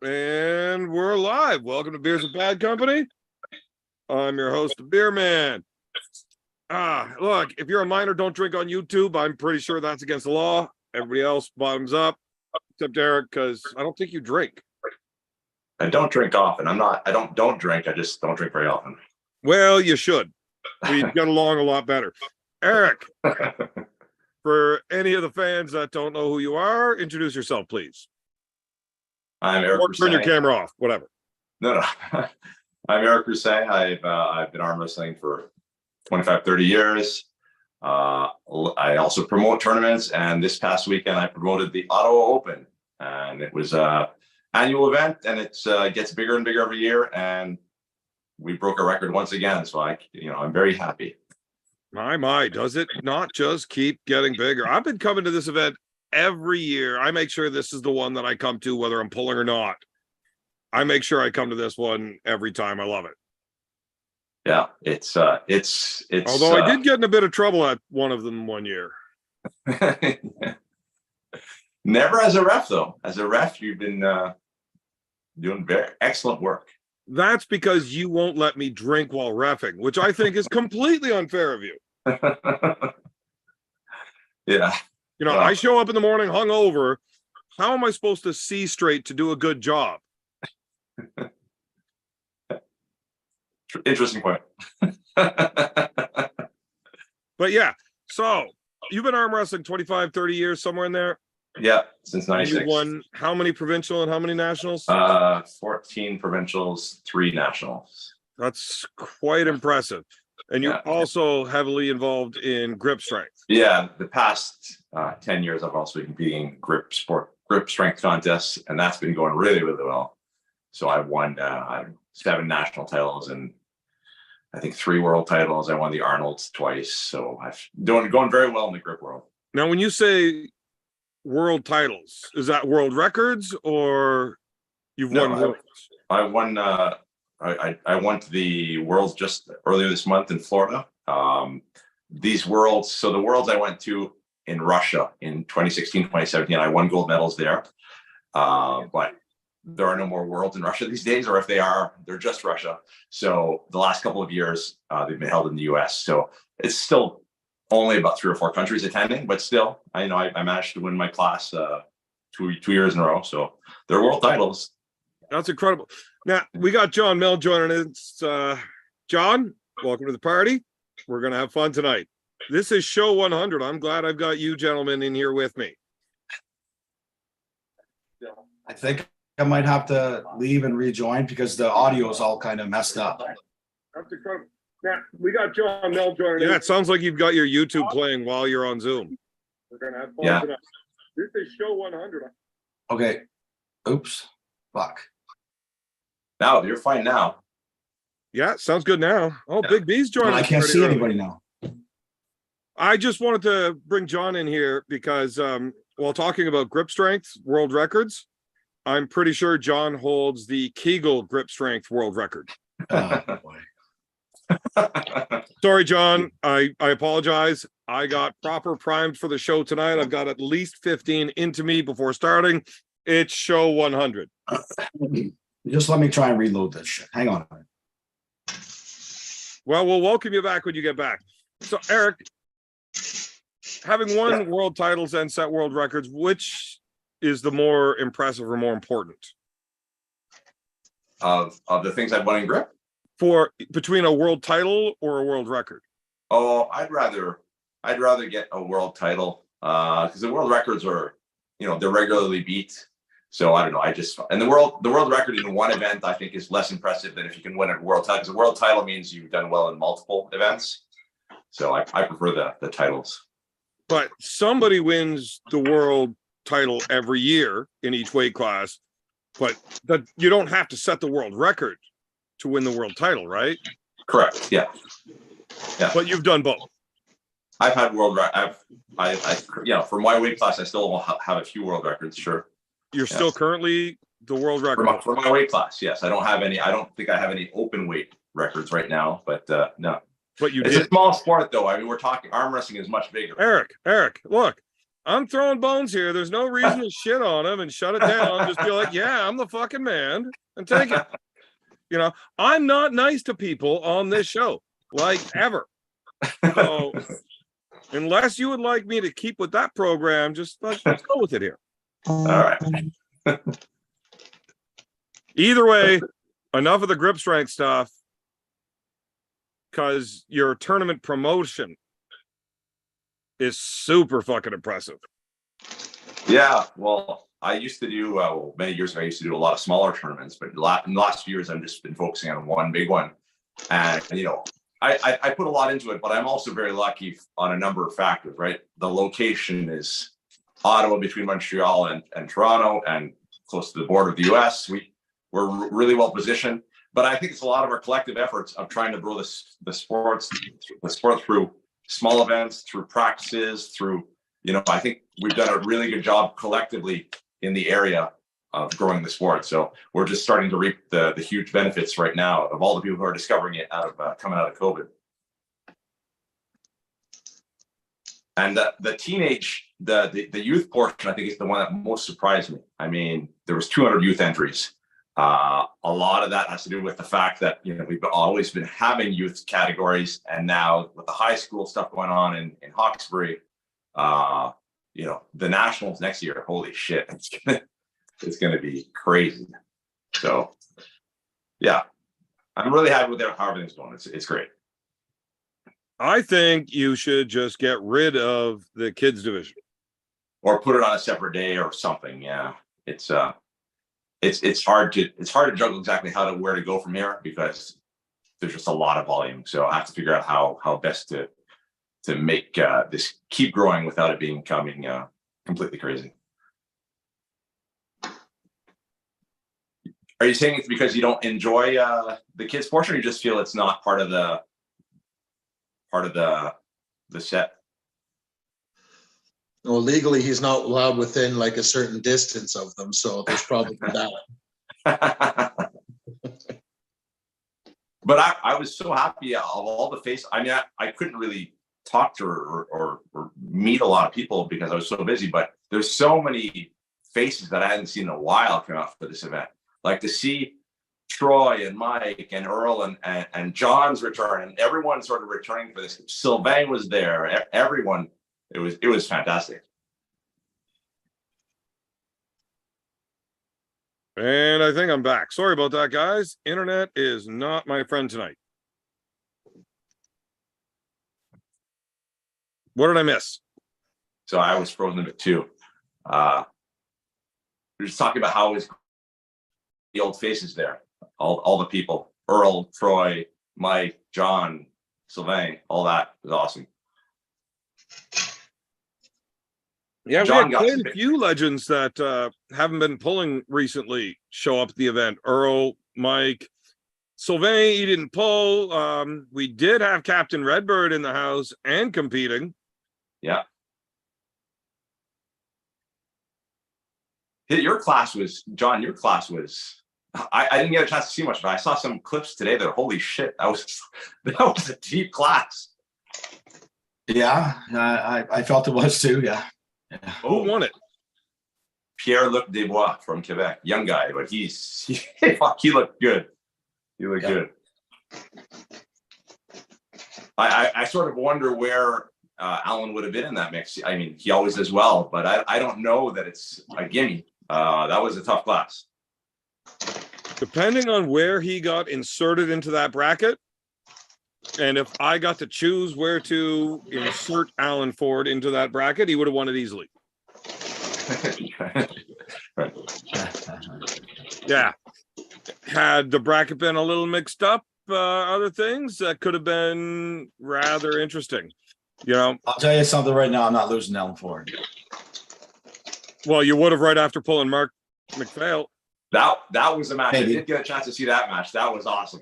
And we're live. Welcome to Beers with Bad Company. I'm your host, the Beer Man. Look, if you're a minor, don't drink on YouTube. I'm pretty sure that's against the law. Everybody else bottoms up, except Eric, because I don't think you drink. I don't drink often. I don't drink. I just don't drink very often. Well, you should. We'd get along a lot better. Eric, for any of the fans that don't know who you are, introduce yourself, please. I'm Eric. Or turn your camera off, whatever. No. I'm Eric Rousset. I've been arm wrestling for 25, 30 years. I also promote tournaments, and this past weekend I promoted the Ottawa Open, and it was an annual event, and it gets bigger and bigger every year, and we broke a record once again. So I'm very happy. My, does it not just keep getting bigger? I've been coming to this event every year. I make sure this is the one that I come to, whether I'm pulling or not. I make sure I come to this one every time. I love it. Yeah, it's. Although I did get in a bit of trouble at one of them one year. Never as a ref, though. As a ref, you've been doing very excellent work. That's because you won't let me drink while reffing, which I think is completely unfair of you. Yeah. You know, I show up in the morning hungover. How am I supposed to see straight to do a good job? Interesting point. But yeah, so you've been arm wrestling 25, 30 years, somewhere in there? Yeah, since 96. You won how many provincial and how many nationals? 14 provincials, 3 nationals. That's quite impressive. And you're also heavily involved in grip strength. Yeah, the past 10 years, I've also been competing grip strength contests, and that's been going really, really well. So I've won 7 national titles and I think 3 world titles. I won the Arnold's twice. So I've going very well in the grip world. Now, when you say world titles, is that world records or you've won worlds? I won. I went to the Worlds just earlier this month in Florida. These Worlds, so the Worlds I went to in Russia in 2016, 2017, I won gold medals there. But there are no more Worlds in Russia these days, or if they are, they're just Russia. So the last couple of years, they've been held in the US. So it's still only about 3 or 4 countries attending, but still, I managed to win my class 2 years in a row. So they're world titles. That's incredible. Now, we got John Milne joining us. John, welcome to the party. We're going to have fun tonight. This is show 100. I'm glad I've got you gentlemen in here with me. I think I might have to leave and rejoin because the audio is all kind of messed up. That's incredible. Now, we got John Milne joining us. Yeah, it sounds like you've got your YouTube playing while you're on Zoom. We're going to have fun tonight. This is show 100. Okay. Oops. Fuck. Now you're fine now. Yeah, sounds good now. Oh, Big B's joining. I can't see anybody now. I just wanted to bring John in here because while talking about grip strength world records, I'm pretty sure John holds the Kegel grip strength world record. Oh, boy. Sorry, John. I apologize. I got proper primed for the show tonight. I've got at least 15 into me before starting. It's show 100. Just let me try and reload this shit. Hang on. Well, we'll welcome you back when you get back. So, Eric, having won world titles and set world records, which is the more impressive or more important? Of the things I've won in grip? Between a world title or a world record? Oh, I'd rather get a world title because the world records are, they're regularly beat. So I don't know. And the world record in one event I think is less impressive than if you can win a world title, because a world title means you've done well in multiple events. So I prefer the titles. But somebody wins the world title every year in each weight class, but you don't have to set the world record to win the world title, right? Correct. Yeah. But you've done both. I've had for my weight class, I still have a few world records. Sure. You're still currently the world record for my weight class. Yes, I don't think I have any open weight records right now, but no. But it's a small sport, though. I mean, we're talking arm wrestling is much bigger. Eric, look, I'm throwing bones here. There's no reason to shit on him and shut it down. Just be like, yeah, I'm the fucking man, and take it. I'm not nice to people on this show, like ever. So unless you would like me to keep with that program, just let's go with it here. All right. Either way, enough of the grip strength stuff, because your tournament promotion is super fucking impressive. Yeah, well, I used to do many years ago. I used to do a lot of smaller tournaments, but in the last few years, I've just been focusing on one big one. And I put a lot into it, but I'm also very lucky on a number of factors. Right, the location is Ottawa, between Montreal and Toronto, and close to the border of the U.S. We're really well positioned. But I think it's a lot of our collective efforts of trying to grow the sport through small events, through practices, through, I think we've done a really good job collectively in the area of growing the sport. So we're just starting to reap the huge benefits right now of all the people who are discovering it coming out of COVID. And the youth portion, I think, is the one that most surprised me. I mean, there was 200 youth entries. A lot of that has to do with the fact that, we've always been having youth categories, and now with the high school stuff going on in Hawkesbury, the nationals next year, holy shit, it's gonna be crazy. So yeah, I'm really happy with how everything's going. It's great. I think you should just get rid of the kids division, or put it on a separate day or something. Yeah, it's hard to juggle exactly where to go from here, because there's just a lot of volume. So I have to figure out how best to make this keep growing without it becoming completely crazy. Are you saying it's because you don't enjoy the kids portion, or you just feel it's not part of the set? Well, legally, he's not allowed within like a certain distance of them, so there's probably that. But I was so happy of all the faces. I mean, I couldn't really talk to or meet a lot of people because I was so busy, but there's so many faces that I hadn't seen in a while come out for this event. Like to see Troy and Mike and Earl and John's return, and everyone sort of returning for this. Sylvain was there. Everyone. It was fantastic. and I think I'm back. Sorry about that, guys. Internet is not my friend tonight. What did I miss? So I was frozen a bit too. We're just talking about how the old faces there, all the people, Earl, Troy, Mike, John, Sylvain, all that was awesome. Yeah, John we had quite a few legends that haven't been pulling recently show up at the event. Earl, Mike, Sylvain, he didn't pull. We did have Captain Redbird in the house and competing. Yeah. Your class was, John, I didn't get a chance to see much, but I saw some clips today that, holy shit, that was a deep class. Yeah, I felt it was too. Yeah. Who won it? Pierre-Luc Desbois from Quebec, young guy, but he looked good. He looked good. I sort of wonder where Alan would have been in that mix. I mean, he always does well, but I don't know that it's a gimme. That was a tough class. Depending on where he got inserted into that bracket, and if I got to choose where to insert Alan Ford into that bracket, he would have won it easily. Yeah. Had the bracket been a little mixed up, other things that could have been rather interesting. I'll tell you something right now. I'm not losing Alan Ford. Well, you would have right after pulling Mark McPhail. That was a match. Maybe. I did get a chance to see that match. That was awesome.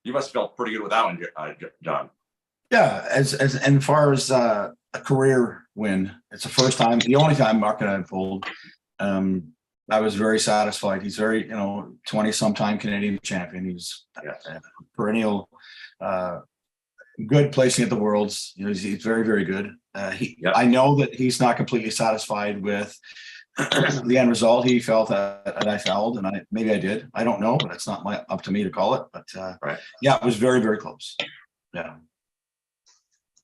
You must have felt pretty good with that one, John. Yeah, as far as a career win, it's the first time, the only time Mark and I pulled. I was very satisfied. He's very, 20-sometime Canadian champion. He's a perennial, good placing at the Worlds. He's very, very good. Yep. I know that he's not completely satisfied with the end result. He felt that I fouled, and maybe I did. I don't know, but it's not up to me to call it. But Right. yeah, it was very, very close. Yeah.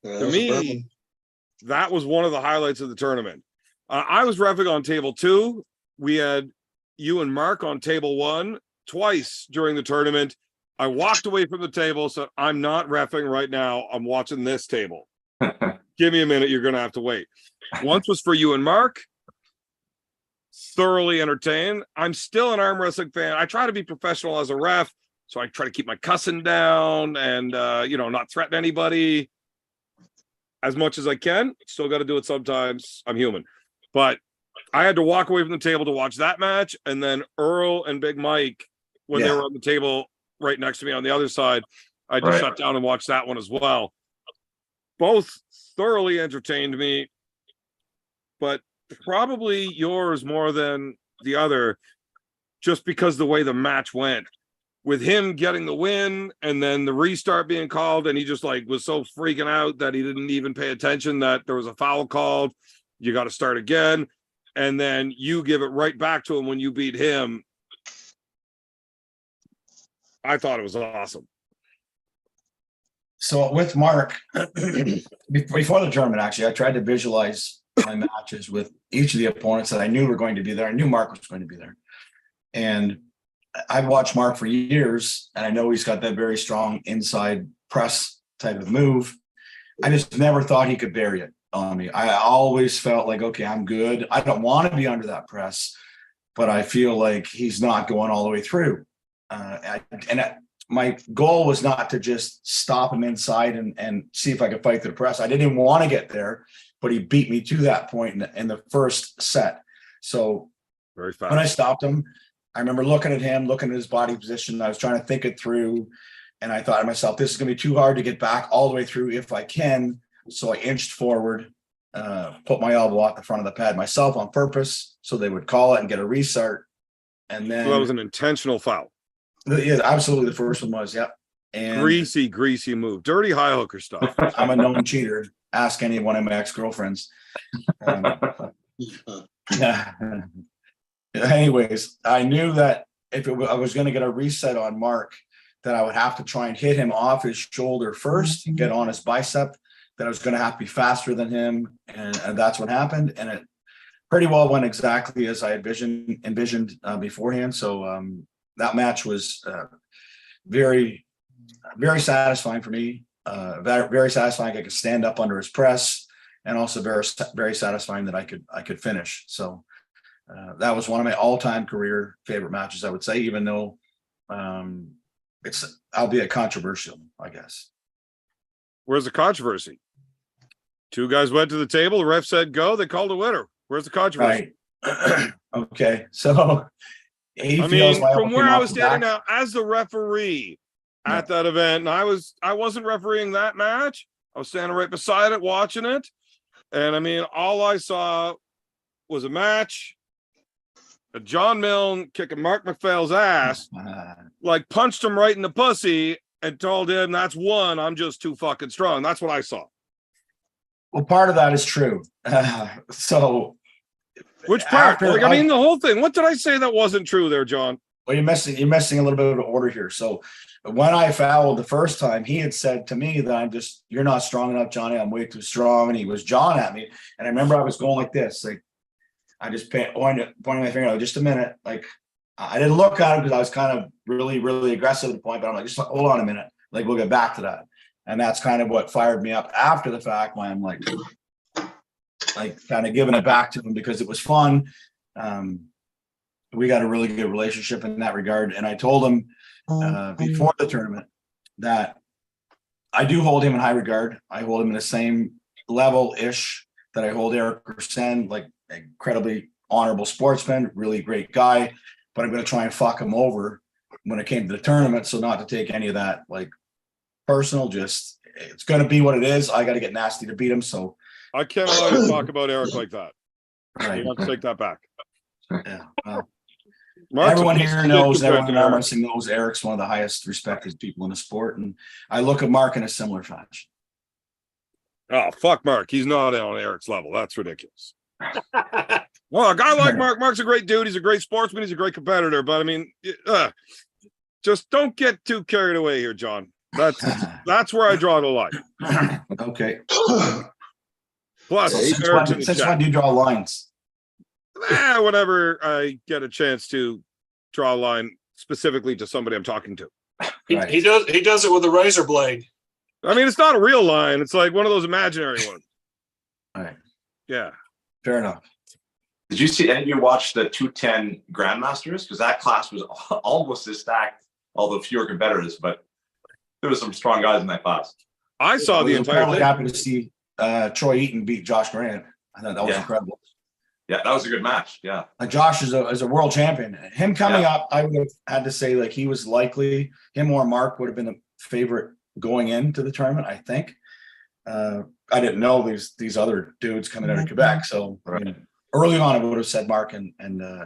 To me, that was one of the highlights of the tournament. I was reffing on table 2. We had you and Mark on table 1 twice during the tournament. I walked away from the table, so I'm not reffing right now. I'm watching this table. Give me a minute. You're going to have to wait. Once was for you and Mark. Thoroughly entertained. I'm still an arm wrestling fan. I try to be professional as a ref, so I try to keep my cussing down and not threaten anybody as much as I can. Still got to do it sometimes. I'm human. But I had to walk away from the table to watch that match, and then Earl and Big Mike, when they were on the table right next to me on the other side, I just shut down and watched that one as well. Both thoroughly entertained me, but probably yours more than the other, just because the way the match went, with him getting the win and then the restart being called, and he just was so freaking out that he didn't even pay attention that there was a foul called. You got to start again, and then you give it right back to him when you beat him. I thought it was awesome. So with Mark, before the tournament, actually, I tried to visualize my matches with each of the opponents that I knew were going to be there. I knew Mark was going to be there. And I've watched Mark for years, and I know he's got that very strong inside press type of move. I just never thought he could bury it on me. I always felt like, okay, I'm good. I don't want to be under that press, but I feel like he's not going all the way through. My goal was not to just stop him inside and see if I could fight through the press. I didn't even want to get there, but he beat me to that point in the first set. So very fast. When I stopped him, I remember looking at him, looking at his body position. I was trying to think it through, and I thought to myself, this is going to be too hard to get back all the way through if I can. So I inched forward, put my elbow at the front of the pad myself on purpose, so they would call it and get a restart. And then that was an intentional foul. Yeah, absolutely. The first one was, yeah. And greasy move, dirty high hooker stuff. I'm a known cheater. Ask any one of my ex-girlfriends. Anyways, I knew that if I was going to get a reset on Mark, that I would have to try and hit him off his shoulder first, get on his bicep. That I was going to have to be faster than him, and that's what happened. And it pretty well went exactly as I envisioned beforehand. So that match was very, very satisfying for me. Very satisfying. I could stand up under his press, and also very, very satisfying that I could finish. So that was one of my all-time career favorite matches, I would say, even though it's albeit controversial, I guess. Where's the controversy? Two guys went to the table. The ref said go. They called a winner. Where's the controversy? Right. Okay, so from where I was standing now as the referee at that event, and I wasn't refereeing that match. I was standing right beside it, watching it, and all I saw was a match. John Milne kicking Mark McPhail's ass, punched him right in the pussy and told him, "That's one. I'm just too fucking strong." That's what I saw. Well, part of that is true. So, which part? The whole thing. What did I say that wasn't true there, John? Well, you're missing a little bit of order here. So, when I fouled the first time, he had said to me that you're not strong enough, Johnny. I'm way too strong, and he was jawing at me. And I remember I was going like this, I just pointing my finger out, just a minute. I didn't look at him because I was kind of really, really aggressive at the point, but I'm like, just hold on a minute. We'll get back to that. And that's kind of what fired me up after the fact, when I'm kind of giving it back to him because it was fun. We got a really good relationship in that regard. And I told him before the tournament that I do hold him in high regard. I hold him in the same level-ish that I hold Eric Gersen, incredibly honorable sportsman, really great guy, but I'm going to try and fuck him over when it came to the tournament. So not to take any of that personal, just it's going to be what it is. I got to get nasty to beat him. So I can't allow you to talk about Eric like that. Right. You have to take that back. Yeah. Well, everyone here knows, everyone in arm wrestling knows Eric's one of the highest respected people in the sport. And I look at Mark in a similar fashion. Oh, fuck Mark. He's not on Eric's level. That's ridiculous. Well, a guy like Mark's a great dude. He's a great sportsman. He's a great competitor. But I mean, just don't get too carried away here, John. That's where I draw the line. Okay. Plus, Since when do you draw lines? Whenever I get a chance to draw a line specifically to somebody I'm talking to. Right. He does it with a razor blade. I mean, it's not a real line. It's like one of those imaginary ones. All right. Yeah. Fair enough. Did you see any of you watch the 210 Grandmasters? Because that class was almost as stacked, although fewer competitors, but there was some strong guys in that class. I saw the entire thing. thing. Happy to see Troy Eaton beat Josh Grant. I thought that was incredible. Yeah, that was a good match. Yeah. Josh is a world champion. Him coming up, I would have had to say like he was likely, him or Mark would have been the favorite going into the tournament, I think. I didn't know these other dudes coming out of Quebec. So I mean, early on, I would have said Mark and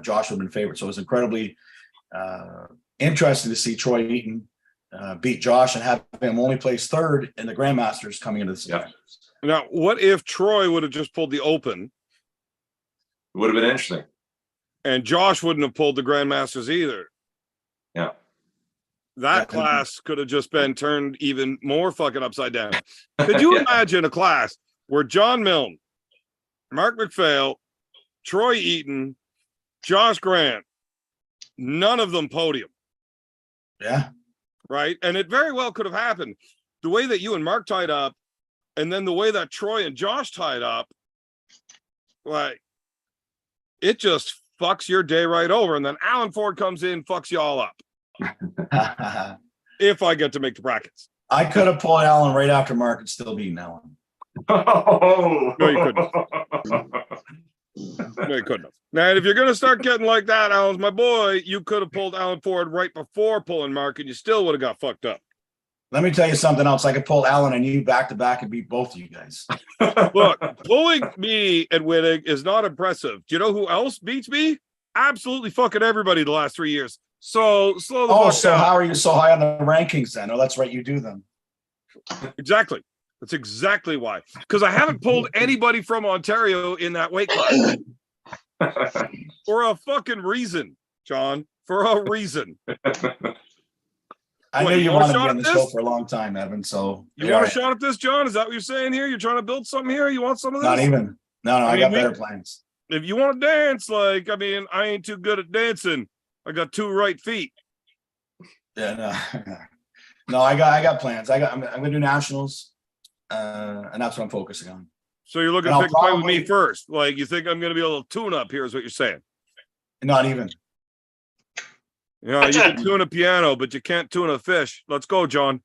Josh would have been favorite. So it was incredibly interesting to see Troy Eaton beat Josh and have him only place third in the Grandmasters coming into the season. Now, what if Troy would have just pulled the Open? It would have been interesting. And Josh wouldn't have pulled the Grandmasters either. Yeah. That class could have just been turned even more fucking upside down. Could you imagine a class where John Milne, Mark McPhail, Troy Eaton, Josh Grant, none of them podium? Yeah. Right? And it very well could have happened. The way that you and Mark tied up, and then the way that Troy and Josh tied up, like, it just fucks your day right over. And then Alan Ford comes in, fucks you all up. If I get to make the brackets. I could have pulled Alan right after Mark and still beaten Alan. No, you couldn't. No, you couldn't have. Now, if you're going to start getting like that, Alan's my boy, you could have pulled Alan Ford right before pulling Mark, and you still would have got fucked up. Let me tell you something else. I could pull Alan and you back to back and beat both of you guys. Look, pulling me at Winnig is not impressive. Do you know who else beats me? Absolutely fucking everybody the last 3 years. So slow the fuck so down. how are you so high on the rankings then? Oh, that's right, you do them. Exactly. That's exactly why. Because I haven't pulled anybody from Ontario in that weight class. For a fucking reason, John. For a reason. I knew you wanted to be on the show for a long time, Evan. So you want a shot at this, John? Is that what you're saying here? You're trying to build something here? You want some of this? Not even. No, I got better plans. If you want to dance, like, I mean, I ain't too good at dancing. I got 2 right feet. Yeah, no, I got plans. I'm gonna do nationals, and that's what I'm focusing on. So you're looking to pick a fight with me first. Like, you think I'm gonna be a little tune-up here is what you're saying. Not even. You know, you can tune a piano, but you can't tune a fish. Let's go, John.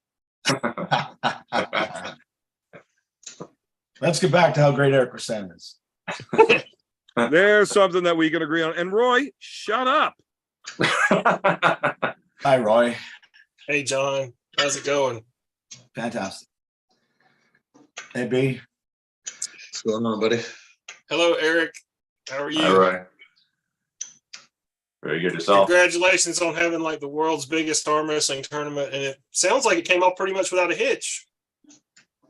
Let's get back to how great Eric Percent is. There's something that we can agree on. And Roy, shut up. Hi, Roy. Hey, John. How's it going? Fantastic. Hey, B. What's going on, buddy? Hello, Eric. How are you? All right. Very good yourself. Congratulations on having like the world's biggest arm wrestling tournament, and it sounds like it came off pretty much without a hitch.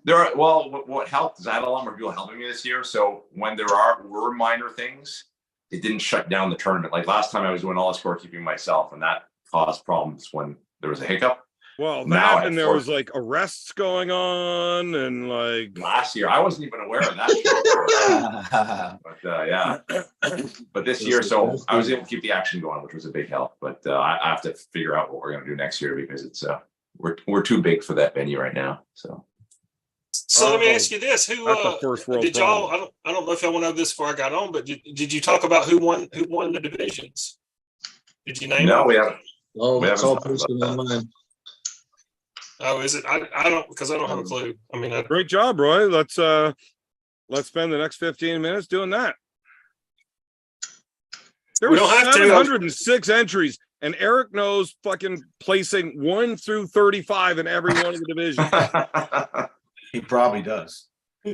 What helped is I had a lot more people helping me this year. So when were minor things, it didn't shut down the tournament. Like last time I was doing all the scorekeeping myself, and that caused problems when there was a hiccup. Well, that and there was like arrests going on, and like last year I wasn't even aware of that. But this year, so I was able to keep the action going, which was a big help. But I have to figure out what we're going to do next year because it's we're too big for that venue right now. So let me ask you this: Who first world did y'all? I don't know if y'all want to know this before I got on, but did you talk about who won the divisions? Did you name? No, them? we haven't. Oh, it's all posted online. Oh, is it? I don't, because I don't have a clue. I mean, great job, Roy. Let's spend the next 15 minutes doing that. There were 706 entries, and Eric knows fucking placing 1 through 35 in every one of the divisions. He probably does.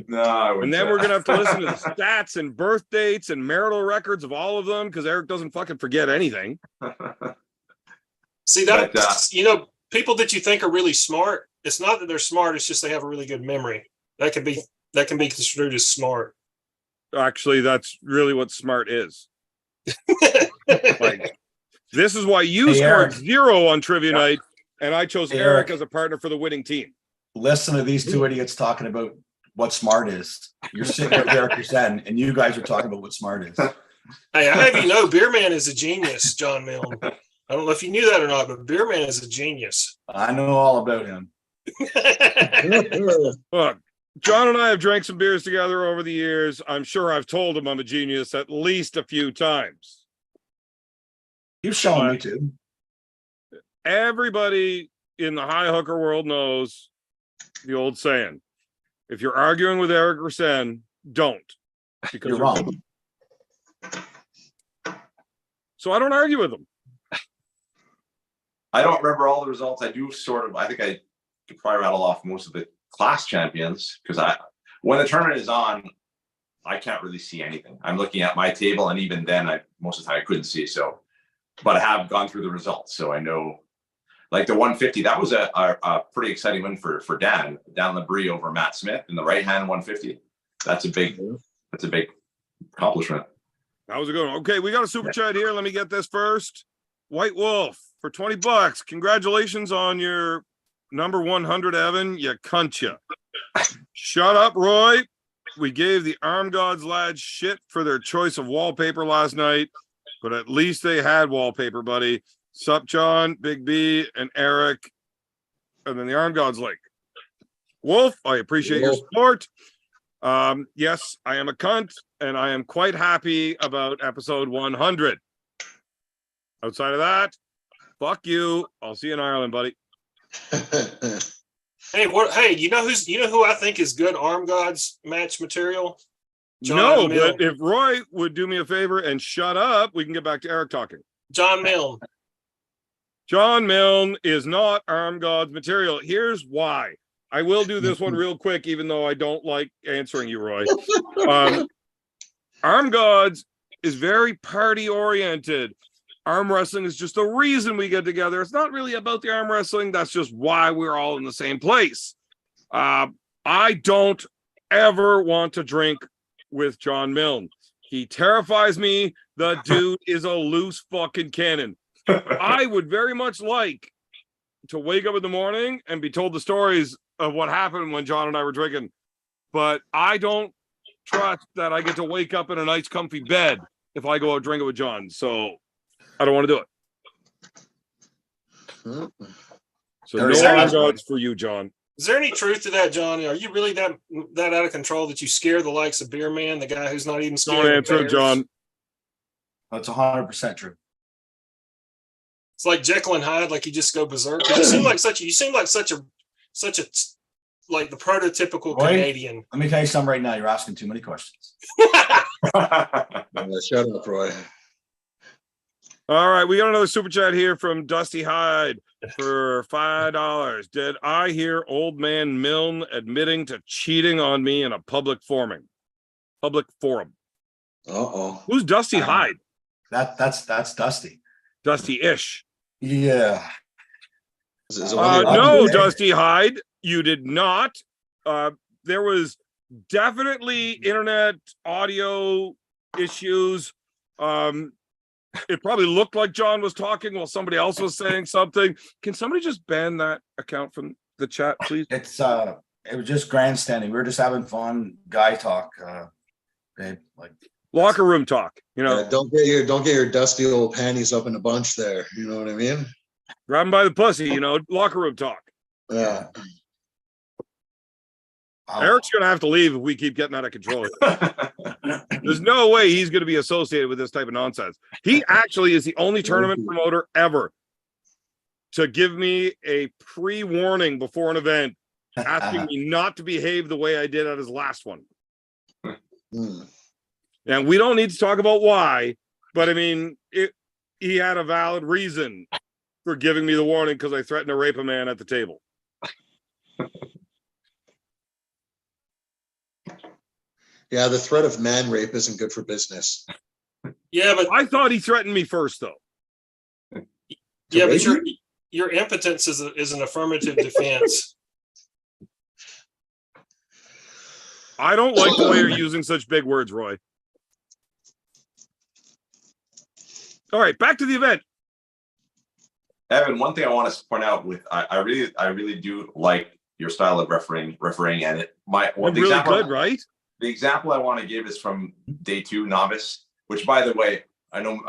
No, and then we're gonna have to listen to the stats and birth dates and marital records of all of them because Eric doesn't fucking forget anything. See that people that you think are really smart, it's not that they're smart, it's just they have a really good memory. That could that can be construed as smart. Actually, that's really what smart is. Like, this is why you Hey, scored Eric. 0 on trivia night, and I chose Hey, Eric Eric. as a partner for the winning team. Listen to these two idiots talking about what smart is. You're sitting there with Eric Percent, and you guys are talking about what smart is. Hey, I have you know, Beerman is a genius, John Milne. I don't know if you knew that or not, but Beerman is a genius. I know all about him. Look, John and I have drank some beers together over the years. I'm sure I've told him I'm a genius at least a few times. You've shown me to. Everybody in the high hooker world knows the old saying: if you're arguing with Eric Rasen, don't. Because You're wrong. So I don't argue with him. I don't remember all the results. I do sort of. I think I could probably rattle off most of the class champions because when the tournament is on, I can't really see anything. I'm looking at my table, and even then, most of the time I couldn't see. So, but I have gone through the results, so I know. Like the 150, that was a pretty exciting win for Dan Labrie over Matt Smith in the right hand 150. That's a big accomplishment. That was a good one. Okay, we got a super chat here. Let me get this first. White Wolf for $20. Congratulations on your number 100, Evan. You cunt ya. Shut up, Roy. We gave the Arm Gods lads shit for their choice of wallpaper last night, but at least they had wallpaper, buddy. Sup, John, Big B, and Eric. And then the Arm Gods like, Wolf, I appreciate your support. Yes, I am a cunt, and I am quite happy about episode 100. Outside of that, fuck you. I'll see you in Ireland, buddy. Hey, you know who I think is good Arm Gods match material? No, Milne. but if Roy would do me a favor and shut up, we can get back to Eric talking. John Milne. John Milne is not Arm Gods material. Here's why. I will do this one real quick, even though I don't like answering you, Roy. Arm Gods is very party oriented. Arm wrestling is just a reason we get together. It's not really about the arm wrestling. That's just why we're all in the same place. I don't ever want to drink with John Milne. He terrifies me. The dude is a loose fucking cannon. I would very much like to wake up in the morning and be told the stories of what happened when John and I were drinking, but I don't trust that I get to wake up in a nice comfy bed if I go out drinking with John. So I don't want to do it. So no Arm Gods for you, John. Is there any truth to that, Johnny? Are you really that out of control that you scare the likes of Beer Man, the guy who's not even scared? Don't answer it, John. That's 100% true. It's like Jekyll and Hyde, like you just go berserk. You seem like such a like the prototypical Roy? Canadian. Let me tell you something right now. You're asking too many questions. Shut up, Roy. All right, we got another super chat here from Dusty Hyde for $5. Did I hear old man Milne admitting to cheating on me in a public forum? Uh-oh. Who's Dusty Hyde? That's Dusty. Dusty-ish. Yeah. Is it one of the- No, Dusty Hyde, you did not. There was definitely internet audio issues. It probably looked like John was talking while somebody else was saying something. Can somebody just ban that account from the chat, please? It was just grandstanding. We were just having fun, guy talk. Babe, like Locker room talk, you know. Yeah, don't get your dusty old panties up in a bunch there. You know what I mean? Grab him by the pussy, you know, locker room talk. Yeah. Eric's gonna have to leave if we keep getting out of control. There's no way he's gonna be associated with this type of nonsense. He actually is the only tournament promoter ever to give me a pre-warning before an event, asking me not to behave the way I did at his last one. And we don't need to talk about why, but I mean, he had a valid reason for giving me the warning because I threatened to rape a man at the table. Yeah, the threat of man rape isn't good for business. Yeah, but I thought he threatened me first, though. yeah, but your impotence is an affirmative defense. I don't like the way you're using such big words, Roy. All right, back to the event. Evan, one thing I want to point out with I really do like your style of refereeing, and You're really good, right? The example I want to give is from day 2 novice, which, by the way, I know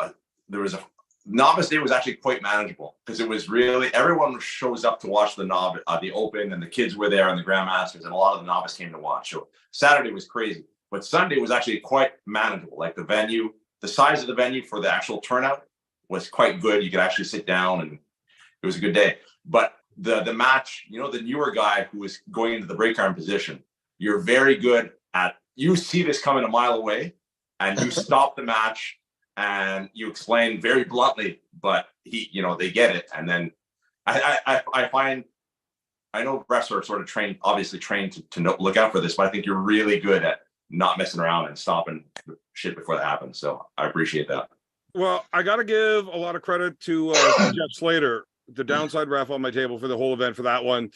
there was a novice day was actually quite manageable because it was really everyone shows up to watch the novice, the open, and the kids were there and the grandmasters, and a lot of the novice came to watch. So Saturday was crazy, but Sunday was actually quite manageable. Like the venue, the size of the venue for the actual turnout was quite good. You could actually sit down, and it was a good day. But the match, you know, the newer guy who was going into the break arm position, you're very good at, you see this coming a mile away, and you stop the match and you explain very bluntly, but they get it. And then I find, I know refs are sort of trained to look out for this, but I think you're really good at not messing around and stopping shit before that happens. So I appreciate that. Well, I got to give a lot of credit to Jeff Slater, the downside ref on my table for the whole event for that one.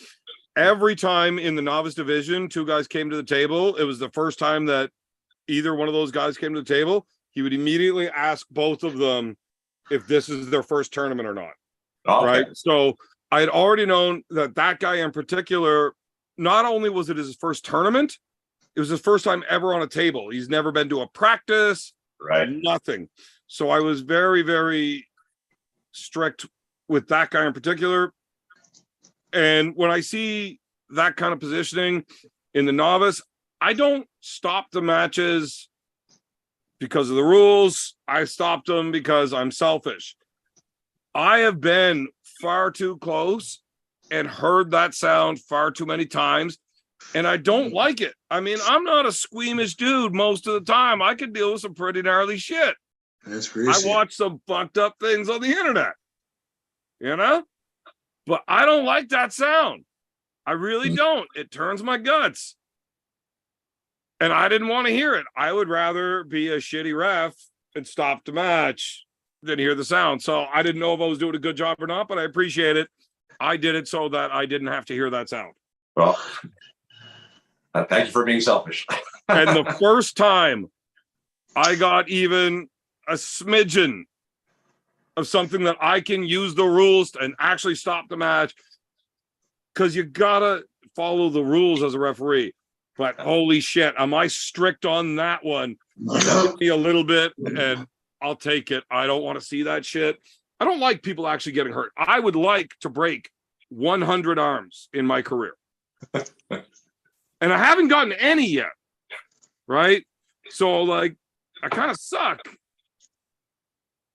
Every time in the novice division, 2 guys came to the table. It was the first time that either one of those guys came to the table. He would immediately ask both of them if this is their first tournament or not. Okay. Right. So I had already known that guy in particular, not only was it his first tournament, it was his first time ever on a table. He's never been to a practice, right? Nothing. So I was very, very strict with that guy in particular. And when I see that kind of positioning in the novice, I don't stop the matches because of the rules. I stopped them because I'm selfish. I have been far too close and heard that sound far too many times, and I don't like it. I mean, I'm not a squeamish dude most of the time. I can deal with some pretty gnarly shit. That's crazy. I watch some fucked up things on the internet, but I don't like that sound. I really don't. It turns my guts. And I didn't want to hear it. I would rather be a shitty ref and stop the match than hear the sound. So I didn't know if I was doing a good job or not, but I appreciate it. I did it so that I didn't have to hear that sound. Well, thank you for being selfish. And the first time I got even a smidgen of something that I can use the rules and actually stop the match, because you gotta follow the rules as a referee. But holy shit, am I strict on that one? Give me a little bit and I'll take it. I don't want to see that shit. I don't like people actually getting hurt. I would like to break 100 arms in my career. And I haven't gotten any yet. Right? So like, I kind of suck.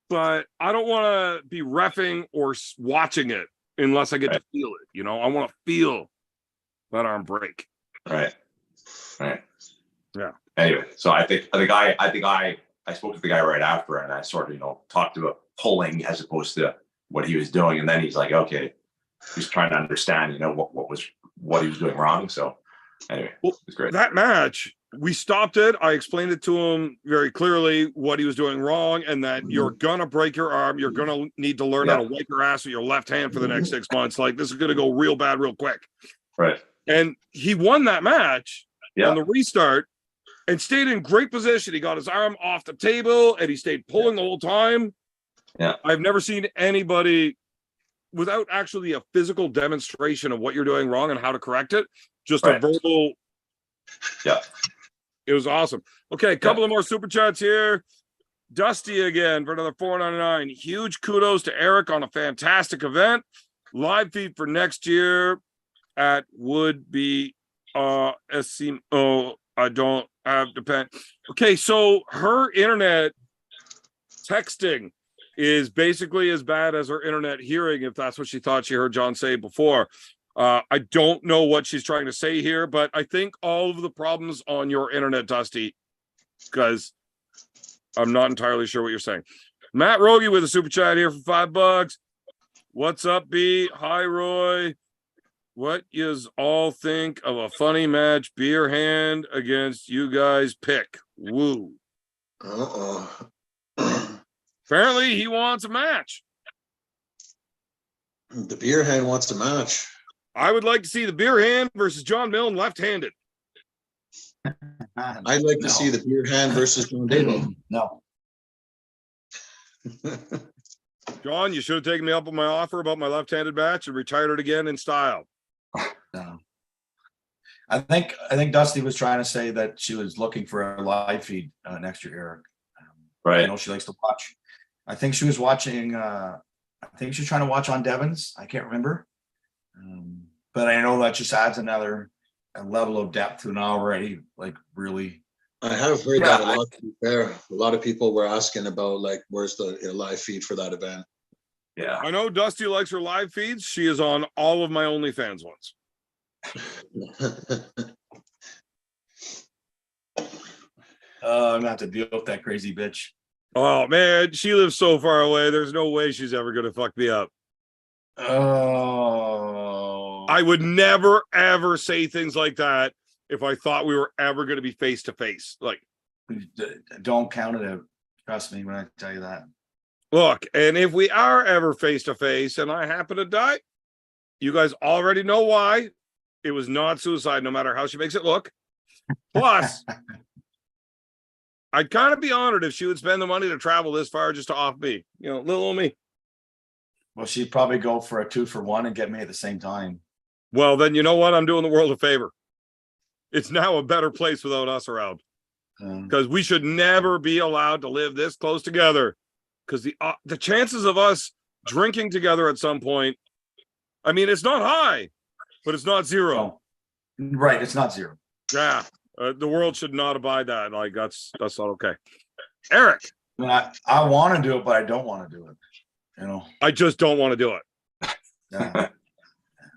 But I don't want to be reffing or watching it unless I get to feel it. I want to feel that arm break. Right. Yeah. Anyway, so I spoke to the guy right after, and I sort of, talked about pulling as opposed to what he was doing. And then he's like, okay, he's trying to understand, what he was doing wrong. So anyway, it was great. That match, we stopped it. I explained it to him very clearly what he was doing wrong, and that you're gonna break your arm. You're gonna need to learn how to wipe your ass with your left hand for the next 6 months. Like, this is gonna go real bad real quick. Right. And he won that match on the restart and stayed in great position. He got his arm off the table and he stayed pulling the whole time. Yeah. I've never seen anybody without actually a physical demonstration of what you're doing wrong and how to correct it. Just a verbal. Yeah. It was awesome. Okay, a couple of more super chats here. Dusty again for another $4.99. Huge kudos to Eric on a fantastic event. Live feed for next year at would be I don't have the pen. Okay, so her internet texting is basically as bad as her internet hearing, if that's what she thought she heard John say before. I don't know what she's trying to say here, but I think all of the problems on your internet, Dusty, because I'm not entirely sure what you're saying. Matt Rogie with a super chat here for $5. What's up, B? Hi, Roy. What yous all think of a funny match beer hand against you guys pick? Woo. Apparently he wants a match. The beer hand wants a match. I would like to see the beer hand versus John Milne left-handed. I'd like to see the beer hand versus John Dado. No. John, you should have taken me up on my offer about my left-handed match and retired it again in style. No. I think Dusty was trying to say that she was looking for a live feed next year, Eric. Right. I know she likes to watch. I think she was watching. I think she was trying to watch on Devon's. I can't remember, but I know that just adds another level of depth to an already like really. I have heard that a lot. To be fair, a lot of people were asking about like, where's the live feed for that event? Yeah. I know Dusty likes her live feeds. She is on all of my OnlyFans ones. I'm gonna have to deal with that crazy bitch. Oh man, she lives so far away. There's no way she's ever gonna fuck me up. Oh, I would never ever say things like that if I thought we were ever gonna be face to face. Like, don't count it out. Trust me when I tell you that. look, and if we are ever face to face and I happen to die, you guys already know why. It was not suicide, no matter how she makes it look. Plus, I'd kind of be honored if she would spend the money to travel this far just to off me. You know, little old me. Well, she'd probably go for a 2-for-1 and get me at the same time. Well, then you know what? I'm doing the world a favor. It's now a better place without us around. Because we should never be allowed to live this close together. Because the chances of us drinking together at some point, I mean, it's not high, but it's not zero. Right, it's not zero. Yeah, the world should not abide that. Like that's not okay. Eric, I mean, I want to do it, but I don't want to do it. You know. I just don't want to do it. Yeah.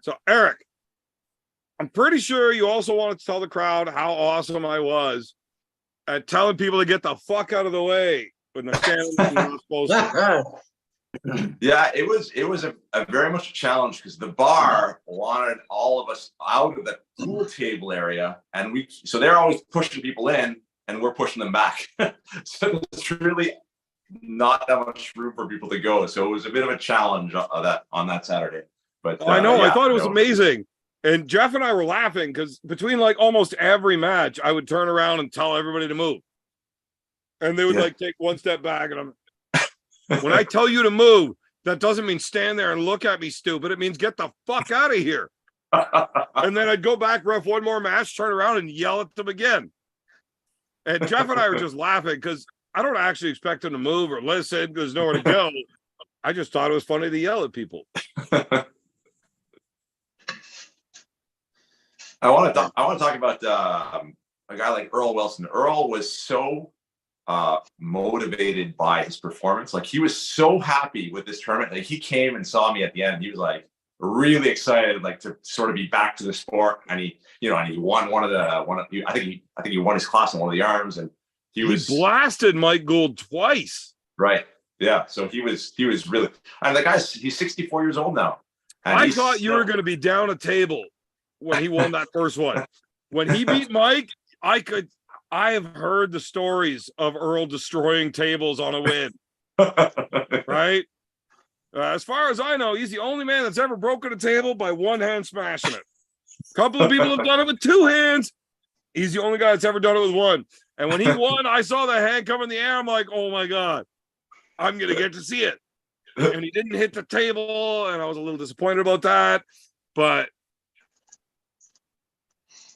So, Eric, I'm pretty sure you also wanted to tell the crowd how awesome I was at telling people to get the fuck out of the way when they're standing where they're not supposed to. Yeah, it was a very much a challenge because the bar wanted all of us out of the pool table area, and so they're always pushing people in, and we're pushing them back. So there's really not that much room for people to go. So it was a bit of a challenge on that Saturday. But I know, yeah, I thought it was amazing. And Jeff and I were laughing because between like almost every match, I would turn around and tell everybody to move. And they would like take one step back, and I'm when I tell you to move, that doesn't mean stand there and look at me stupid. It means get the fuck out of here. And then I'd go back, ref one more match, turn around and yell at them again. And Jeff and I were just laughing because I don't actually expect them to move or listen. There's nowhere to go. I just thought it was funny to yell at people. I want to talk about a guy like Earl Wilson. Earl was so motivated by his performance. Like he was so happy with this tournament. Like he came and saw me at the end. He was like really excited, like to sort of be back to the sport. And he won I think he won his class on one of the arms, and he blasted Mike Gould twice. Right. Yeah. So he was really, and the he's 64 years old now. I thought you were going to be down a table when he won that first one. When he beat Mike, I have heard the stories of Earl destroying tables on a win. Right? As far as I know, he's the only man that's ever broken a table by one hand smashing it. A couple of people have done it with two hands. He's the only guy that's ever done it with one. And when he won, I saw the hand come in the air. I'm like, oh my God, I'm going to get to see it. And he didn't hit the table, and I was a little disappointed about that. But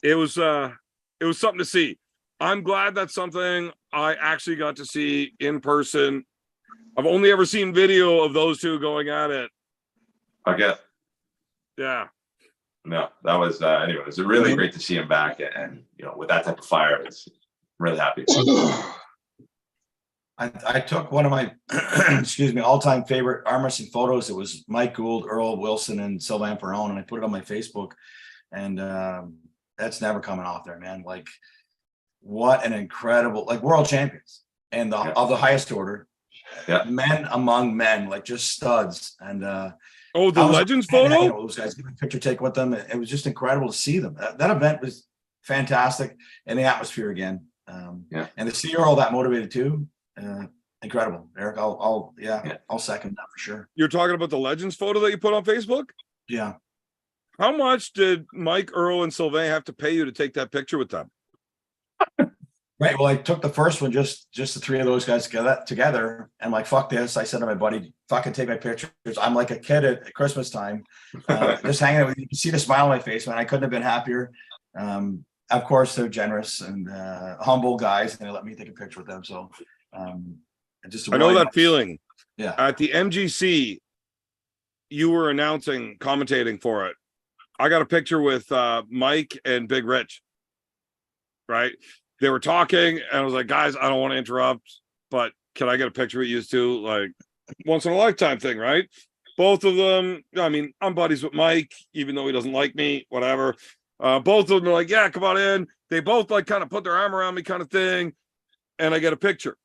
it was something to see. I'm glad that's something I actually got to see in person. I've only ever seen video of those two going at it. Okay. Yeah. No, that was anyway. It was really great to see him back, and with that type of fire, it's really happy. I took one of my all-time favorite arm wrestling photos. It was Mike Gould, Earl Wilson, and Sylvain Perron, and I put it on my Facebook, and that's never coming off there, man. Like, what an incredible, like, world champions and of the highest order, men among men, like just studs. And the Legends photo. Those guys getting a picture take with them. It was just incredible to see them. That event was fantastic, and the atmosphere again. And to see Earl that motivated too. Incredible, Eric. I'll second that for sure. You're talking about the Legends photo that you put on Facebook? Yeah. How much did Mike, Earl, and Sylvain have to pay you to take that picture with them? Right. Well, I took the first one, just the three of those guys together. And like, fuck this. I said to my buddy, fucking take my pictures. I'm like a kid at Christmas time, just hanging out with you. You can see the smile on my face, man. I couldn't have been happier. Of course, they're generous and humble guys, and they let me take a picture with them. So I know that feeling. Yeah. At the MGC, you were announcing, commentating for it. I got a picture with Mike and Big Rich. Right? They were talking, and I was like, guys, I don't want to interrupt, but can I get a picture with you two? Like, once in a lifetime thing, right? Both of them, I mean, I'm buddies with Mike, even though he doesn't like me, whatever. Both of them are like, yeah, come on in. They both like kind of put their arm around me kind of thing, and I get a picture.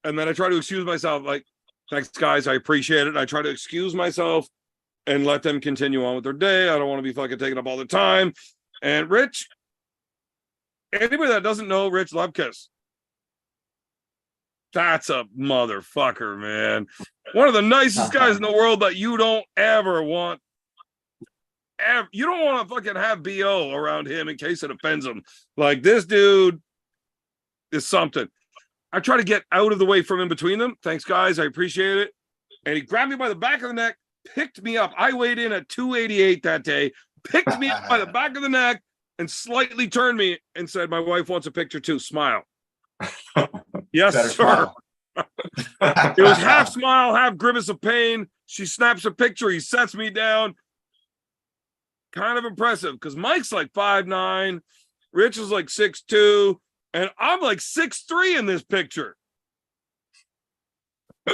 And then I try to excuse myself, like, thanks, guys, I appreciate it. I try to excuse myself and let them continue on with their day. I don't want to be fucking taking up all the time. And Rich, anybody that doesn't know Rich Lubkus, that's a motherfucker, man. One of the nicest guys in the world that you don't ever want. You don't want to fucking have BO around him in case it offends him. Like, this dude is something. I try to get out of the way from in between them. Thanks, guys. I appreciate it. And he grabbed me by the back of the neck, picked me up. I weighed in at 288 that day, picked me up by the back of the neck, and slightly turned me and said, my wife wants a picture too. Smile. Yes, Better sir. smile. It was half smile, half grimace of pain. She snaps a picture. He sets me down. Kind of impressive because Mike's like 5'9", Rich is like 6'2", and I'm like 6'3" in this picture.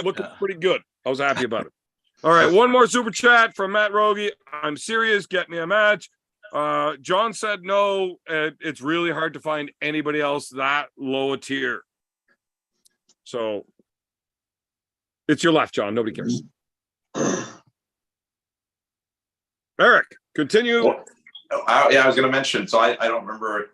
Looking pretty good. I was happy about it. All right, one more super chat from Matt Rogie. I'm serious. Get me a match. John said no. It's really hard to find anybody else that low a tier. So it's your left, John. Nobody cares. Eric, continue. Well, I was going to mention, so I don't remember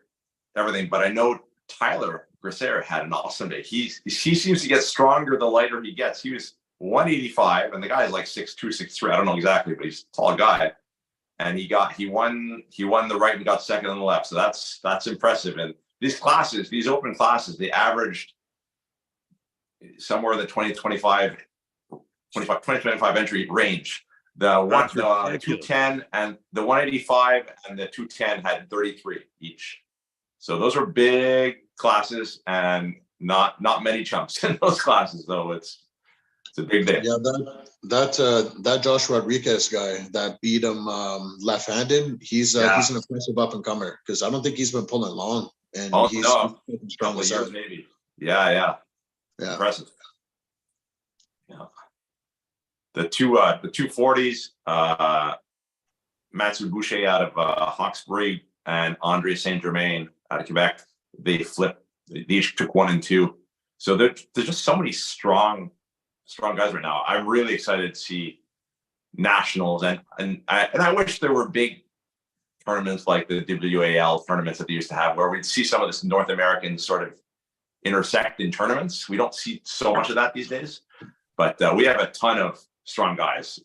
everything, but I know Tyler Grisser had an awesome day. He seems to get stronger the lighter he gets. He was 185, and the guy is like 6'2", 6'3". I don't know exactly, but he's a tall guy. And he won the right and got second on the left. So that's impressive. And these classes, these open classes, they averaged somewhere in the 25 entry range. The 210 and the 185 and the 210 had 33 each. So those are big classes and not many chumps in those classes, though. It's a big day. Yeah, that Josh Rodriguez guy that beat him left-handed, he's an impressive up-and-comer because I don't think he's been pulling long. And he's strong as years, maybe. Yeah. Impressive. Yeah. The 240s, Mathieu Boucher out of Hawkesbury and Andre Saint Germain out of Quebec, they flipped. They each took 1 and 2. So there's just so many strong guys right now. I'm really excited to see nationals, and I wish there were big tournaments like the WAL tournaments that they used to have, where we'd see some of this North American sort of intersect in tournaments. We don't see so much of that these days, but we have a ton of strong guys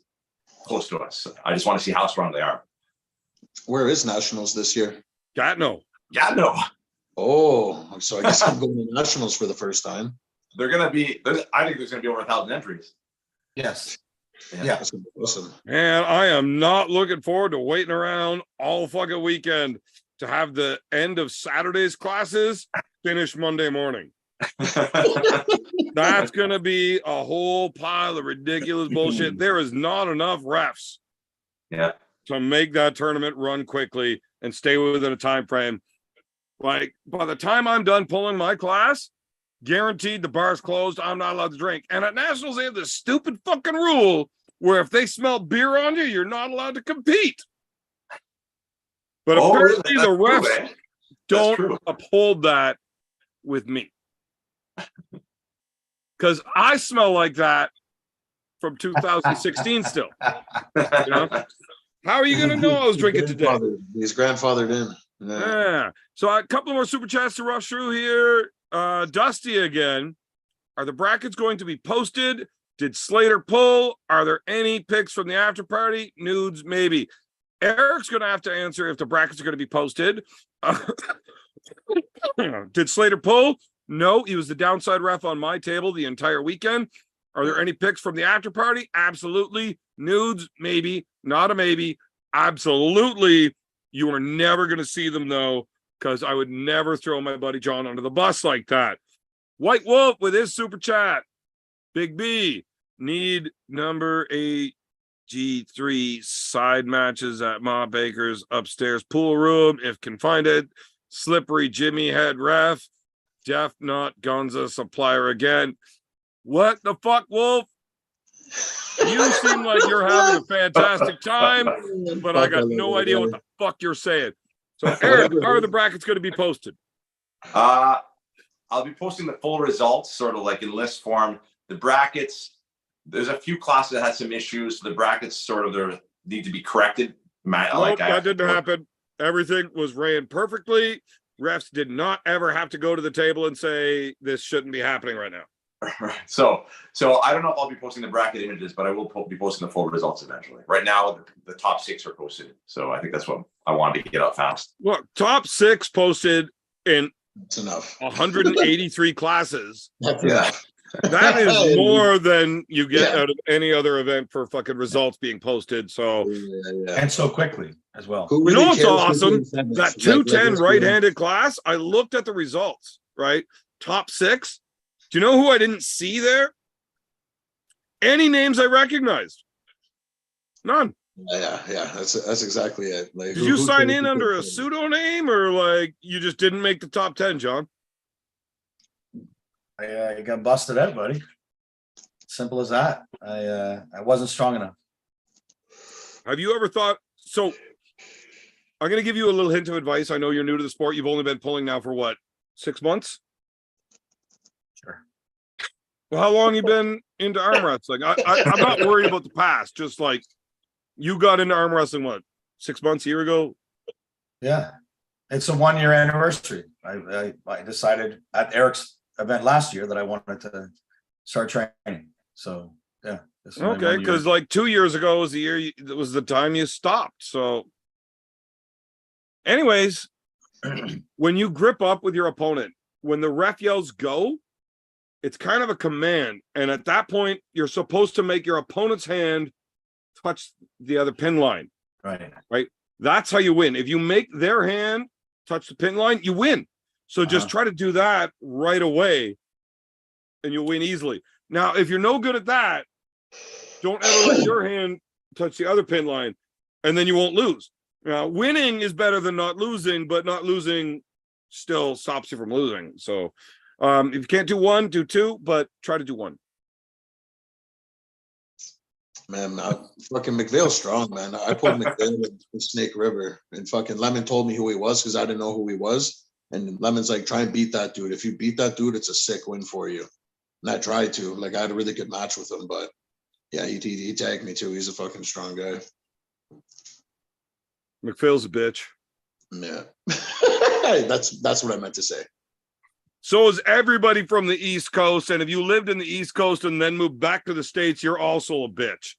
close to us. I just want to see how strong they are. Where is nationals this year? Gatineau. Oh, so I guess I'm going to nationals for the first time. They're going to be, I think there's going to be over 1,000 entries. Yes. Yeah. That's awesome. Man, I am not looking forward to waiting around all fucking weekend to have the end of Saturday's classes finish Monday morning. That's going to be a whole pile of ridiculous bullshit. There is not enough refs to make that tournament run quickly and stay within a time frame. Like, by the time I'm done pulling my class, guaranteed the bar's closed. I'm not allowed to drink. And at nationals, they have this stupid fucking rule where if they smell beer on you, you're not allowed to compete. But apparently the refs don't uphold that with me. Because I smell like that from 2016 still. You know? How are you going to know I was drinking today? He's grandfathered in. Yeah. So a couple more super chats to rush through here. Dusty again. Are the brackets going to be posted? Did Slater pull? Are there any picks from the after party? Nudes, maybe. Eric's going to have to answer if the brackets are going to be posted. Did Slater pull? No, he was the downside ref on my table the entire weekend. Are there any pics from the after party? Absolutely. Nudes? Maybe. Not a maybe. Absolutely. You are never going to see them, though, because I would never throw my buddy John under the bus like that. White Wolf with his super chat. Big B, need number 8G3 side matches at Ma Baker's upstairs pool room if can find it. Slippery Jimmy head ref. Jeff not Gonza supplier again. What the fuck, Wolf? You seem like you're having a fantastic time, but I got no idea what the fuck you're saying. So, Eric, how are the brackets going to be posted? I'll be posting the full results, sort of like in list form. The brackets, there's a few classes that had some issues. The brackets sort of need to be corrected. Nope, that didn't happen. Everything was ran perfectly. Refs did not ever have to go to the table and say this shouldn't be happening right now. Right. So I don't know if I'll be posting the bracket images, but I will be posting the full results eventually. Right now, the top 6 are posted. So I think that's what I wanted to get out fast. Look, top 6 posted in That's enough. 183 classes. That's Yeah. enough. That is more than you get out of any other event for fucking results being posted. So, And so quickly as well. Who you know really what's cares awesome? who's doing That semis? Like, 210 let's right-handed class, I looked at the results, right? Top 6. Do you know who I didn't see there? Any names I recognized? None. Yeah. That's exactly it. Like, Did you sign in under a pseudonym or like you just didn't make the top 10, John? I got busted out, buddy. Simple as that. I wasn't strong enough. Have you ever thought, so I'm going to give you a little hint of advice. I know you're new to the sport. You've only been pulling now for what, 6 months? Sure. Well, how long you been into arm wrestling? I'm not worried about the past. Just like you got into arm wrestling, what, 6 months, a year ago? Yeah. It's a 1-year anniversary. I decided at Eric's event last year that I wanted to start training. So yeah. this is my Okay, 1 year. because like 2 years ago was the year it was the time you stopped. So, anyways, when you grip up with your opponent, when the ref yells go, it's kind of a command, and at that point, you're supposed to make your opponent's hand touch the other pin line. Right. That's how you win. If you make their hand touch the pin line, you win. So just try to do that right away, and you'll win easily. Now, if you're no good at that, don't ever let your hand touch the other pin line, and then you won't lose. Now, winning is better than not losing, but not losing still stops you from losing. So if you can't do 1, do 2, but try to do 1. Man, fucking McVale's strong, man. I pulled McVale in Snake River, and fucking Lemon told me who he was because I didn't know who he was. And Lemon's like, try and beat that dude. If you beat that dude, it's a sick win for you. And I tried to. Like, I had a really good match with him, but yeah, he tagged me too. He's a fucking strong guy. McPhail's a bitch. Yeah. That's what I meant to say. So is everybody from the East Coast. And if you lived in the East Coast and then moved back to the States, you're also a bitch.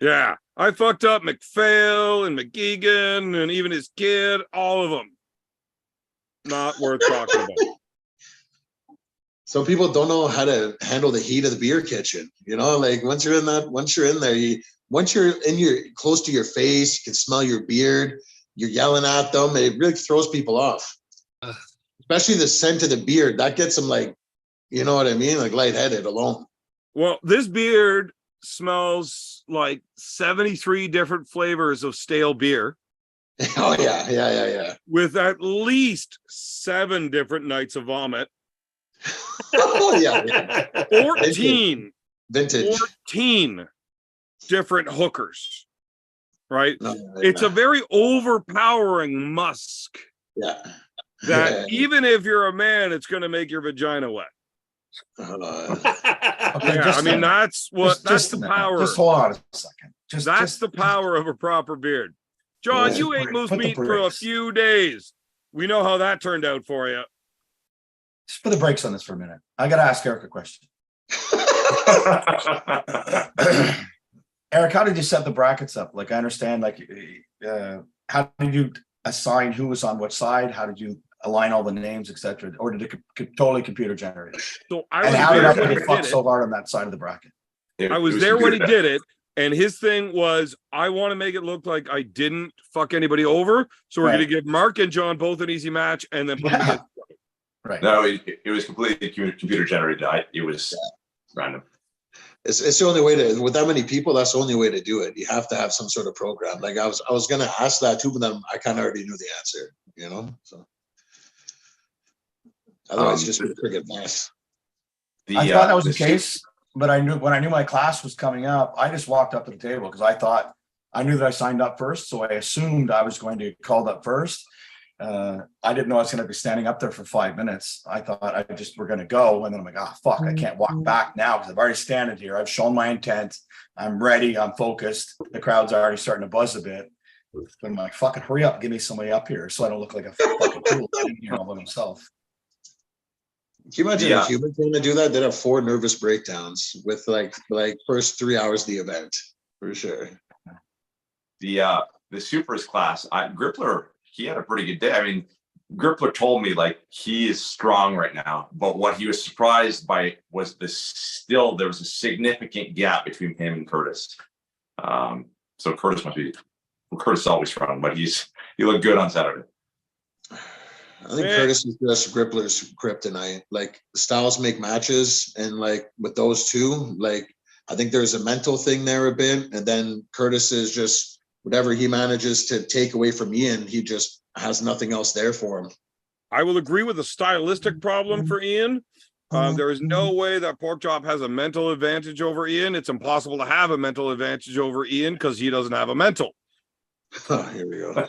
Yeah. I fucked up McPhail and McGeegan and even his kid, all of them. Not worth talking about. Some people don't know how to handle the heat of the beer kitchen. You know, like once you're in there, once you're close to your face, you can smell your beard, you're yelling at them, and it really throws people off. Especially the scent of the beard. That gets them like, you know what I mean? Like lightheaded alone. Well, this beard smells like 73 different flavors of stale beer. Oh, yeah. With at least 7 different nights of vomit. Oh, yeah. 14 Vintage. 14 different hookers, right? No, It's a very overpowering musk yeah. that even if you're a man, it's going to make your vagina wet. Okay, Yeah, I mean, that's the power. Just hold on a second. That's the power of a proper beard. John, Yeah, you ate moose put the meat for a brakes. few days. We know how that turned out for you. Just put the brakes on this for a minute. I got to ask Eric a question. Eric, how did you set the brackets up? Like, I understand, like, how did you assign who was on what side? How did you align all the names, etc., or did it totally computer generated? So I And was how did there I when he get fucked did it. so hard on that side of the bracket? I was there when he did it, and his thing was, I want to make it look like I didn't fuck anybody over, so we're Right. going to give Mark and John both an easy match, and then put them Yeah. against. Right. No, it was completely computer generated. It was random. It's the only way to, with that many people, that's the only way to do it. You have to have some sort of program. Like I was gonna ask that too, but then I kind of already knew the answer, you know. So otherwise, just be a friggin' mess. I thought that was the case, but when I knew my class was coming up, I just walked up to the table because I knew that I signed up first, so I assumed I was going to get called up first. I didn't know I was going to be standing up there for 5 minutes. I thought we're going to go. And then I'm like, oh, fuck, I can't walk back now because I've already standing here. I've shown my intent. I'm ready. I'm focused. The crowd's already starting to buzz a bit. But I'm like, fucking hurry up. Give me somebody up here so I don't look like a fucking fool sitting here all by myself. Can you imagine if humans trying to do that? They'd have 4 nervous breakdowns with like first 3 hours of the event for sure. The supers class, Grippler, he had a pretty good day. I mean, Grippler told me like he is strong right now, but what he was surprised by was there was a significant gap between him and Curtis. So Curtis is always strong, but he looked good on Saturday. I think Curtis is just Grippler's kryptonite. Like styles make matches, and like with those two, like I think there's a mental thing there a bit, and then Curtis is just whatever he manages to take away from Ian, he just has nothing else there for him. I will agree with the stylistic problem for Ian. There is no way that Porkchop has a mental advantage over Ian. It's impossible to have a mental advantage over Ian because he doesn't have a mental. Here we go.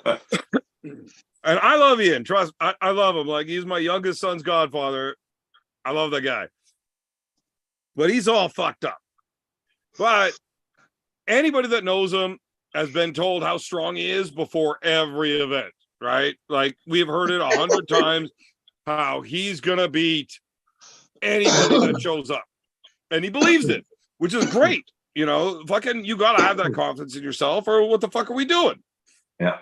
And I love Ian. Trust, I love him. Like he's my youngest son's godfather. I love that guy. But he's all fucked up. But anybody that knows him has been told how strong he is before every event, right? Like we've heard it 100 times how he's gonna beat anybody that shows up, and he believes it, which is great. You know, fucking, you gotta have that confidence in yourself, or what the fuck are we doing? Yeah.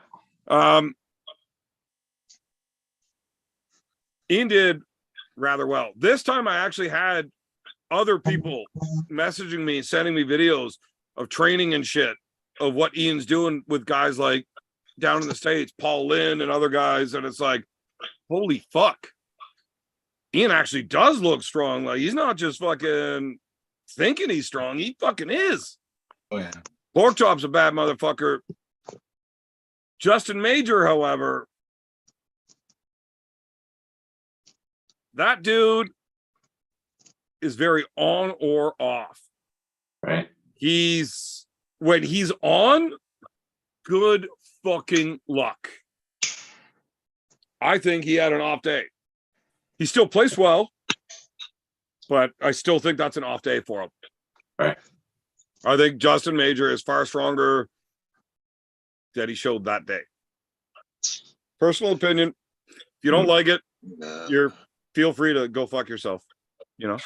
Ian did rather well. This time I actually had other people messaging me, sending me videos of training and shit of what Ian's doing with guys like down in the States, Paul Lynn and other guys. And it's like, holy fuck. Ian actually does look strong. Like he's not just fucking thinking he's strong. He fucking is. Oh yeah. Porkchop's a bad motherfucker. Justin Major, however, that dude is very on or off. Right. When he's on, good fucking luck. I think he had an off day. He still plays well, but I still think that's an off day for him. Right. I think Justin Major is far stronger than he showed that day. Personal opinion. If you don't like it, feel free to go fuck yourself. You know?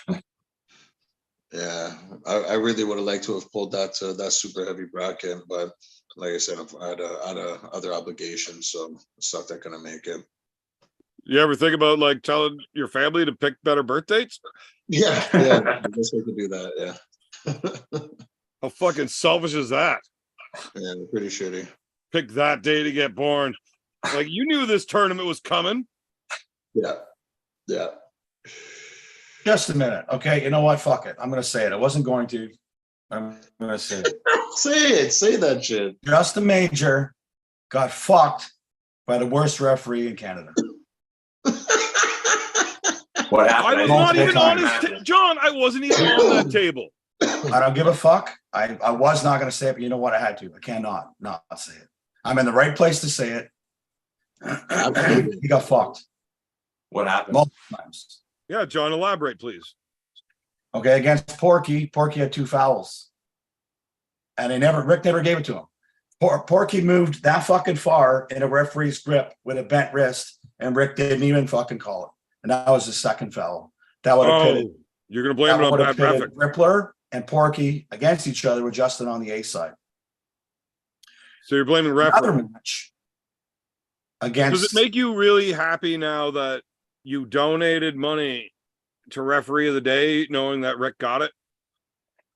Yeah, I really would have liked to have pulled that super heavy bracket, but like I said, I had other obligations, so sucked I couldn't make it. You ever think about like telling your family to pick better birth dates? Yeah, I guess I could do that. Yeah. How fucking selfish is that? Yeah, pretty shitty. Pick that day to get born. Like you knew this tournament was coming. Yeah. Just a minute. Okay. You know what? Fuck it. I'm going to say it. I wasn't going to. I'm going to say it. Say that shit. Justin Major got fucked by the worst referee in Canada. What happened? I was not even on his John, I wasn't even on that table. I don't give a fuck. I was not going to say it, but you know what? I had to. I cannot not say it. I'm in the right place to say it. He got fucked. What happened? Multiple times. Yeah, John, elaborate, please. Okay, against Porky had 2 fouls. And Rick never gave it to him. Porky moved that fucking far in a referee's grip with a bent wrist, and Rick didn't even fucking call it. And that was his second foul. That would have pitted. You're gonna blame it on bad traffic. Rippler and Porky against each other with Justin on the A side. So you're blaming the Another referee. match. against. Does it make you really happy now that you donated money to referee of the day, knowing that Rick got it?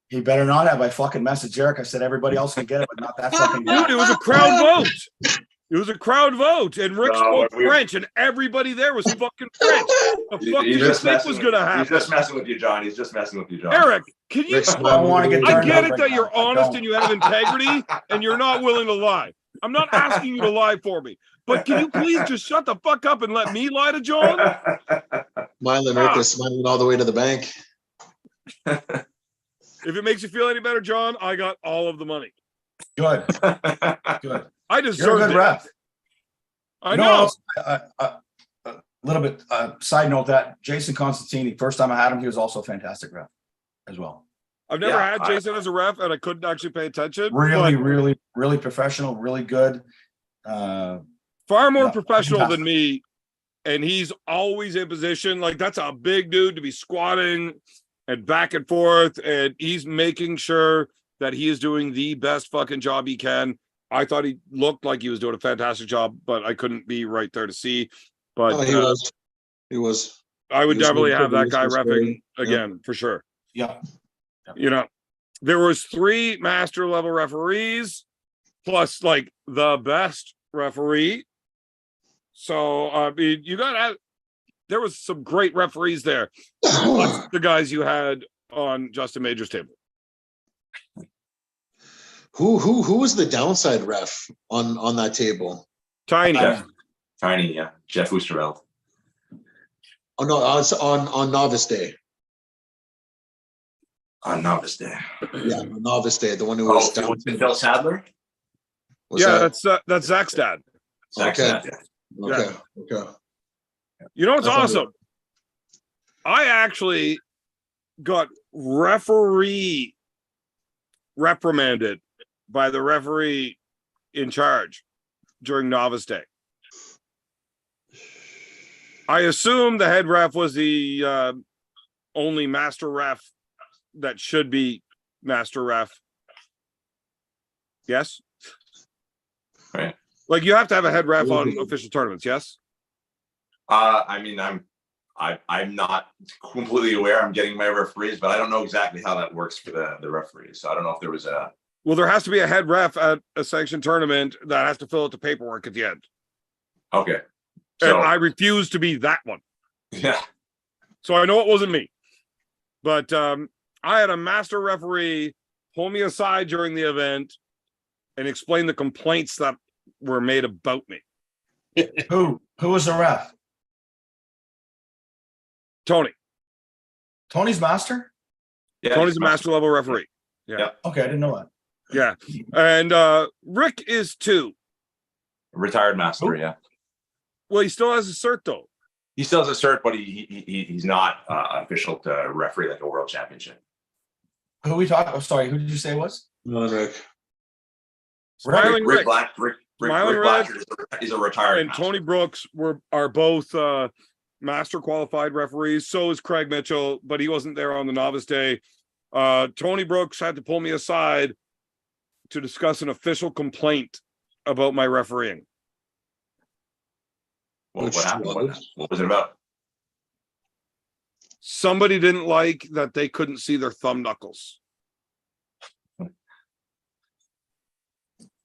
He better not have. I fucking messaged Eric. I said everybody else can get it, but not that fucking guy. Dude, it was a crowd vote. It was a crowd vote, and Rick No, spoke we- French, and everybody there was fucking French. The fuck did you think was gonna He's happen? just messing with you, John. He's just messing with you, John. Eric, can you? Rick's I don't want to get I turned get up it right that now. you're I honest don't. and you have integrity, and you're not willing to lie. I'm not asking you to lie for me, but can you please just shut the fuck up and let me lie to John? Smiling, Rick is smiling all the way to the bank. If it makes you feel any better, John, I got all of the money. Good. Good. I You're a deserved good it. ref. I You know. A little bit side note that Jason Constantini, first time I had him, he was also a fantastic ref as well. I've never Yeah, had Jason as a ref, and I couldn't actually pay attention. Really, but really, really professional, really good. far more yeah, professional fantastic. than me, and he's always in position. Like, that's a big dude to be squatting and back and forth, and he's making sure that he is doing the best fucking job he can. I thought he looked like he was doing a fantastic job, but I couldn't be right there to see. But Oh, he was. He was. I would he was definitely good have for that the guy Eastern reffing State. again for sure. Yeah. You know, there was 3 master level referees plus like the best referee. So I mean, there was some great referees there. Plus the guys you had on Justin Major's table. Who was the downside ref on that table? Tiny. Tiny, yeah. Jeff Oosterveld. Oh no, it's on Novice Day. On Novice Day. Yeah, on Novice Day, the one who Oh, was down. Phil Sadler? Was Yeah, that- that's Zach's dad. Zach Okay. Sadler. okay. Okay. You know what's I thought awesome? I actually got referee reprimanded by the referee in charge during Novice Day. I assume the head ref was the only master ref that should be master ref. Yes? Right. Like, you have to have a head ref on official tournaments, yes? I mean, I'm not completely aware. I'm getting my referees, but I don't know exactly how that works for the referees. So I don't know if there was a. Well, there has to be a head ref at a sanctioned tournament that has to fill out the paperwork at the end. Okay. And So I refuse to be that one. yeah. So I know it wasn't me. But I had a master referee pull me aside during the event and explain the complaints that were made about me. Who was the ref? Tony. Tony's master? Yeah. Tony's a master level referee. Okay, I didn't know that. Yeah. And Rick is too. Retired master. Yeah. Well, he still has a cert though. He still has a cert, but he's not official to referee like a world championship. Who we talking? Oh, sorry, who did you say it was? No, Rick. Smiling Rick Rick Smiling Blatcher is a retired and master. Tony Brooks are both master qualified referees. So is Craig Mitchell, but he wasn't there on the Novice Day. Tony Brooks had to pull me aside to discuss an official complaint about my refereeing. What happened? What was it about? Somebody didn't like that they couldn't see their thumb knuckles.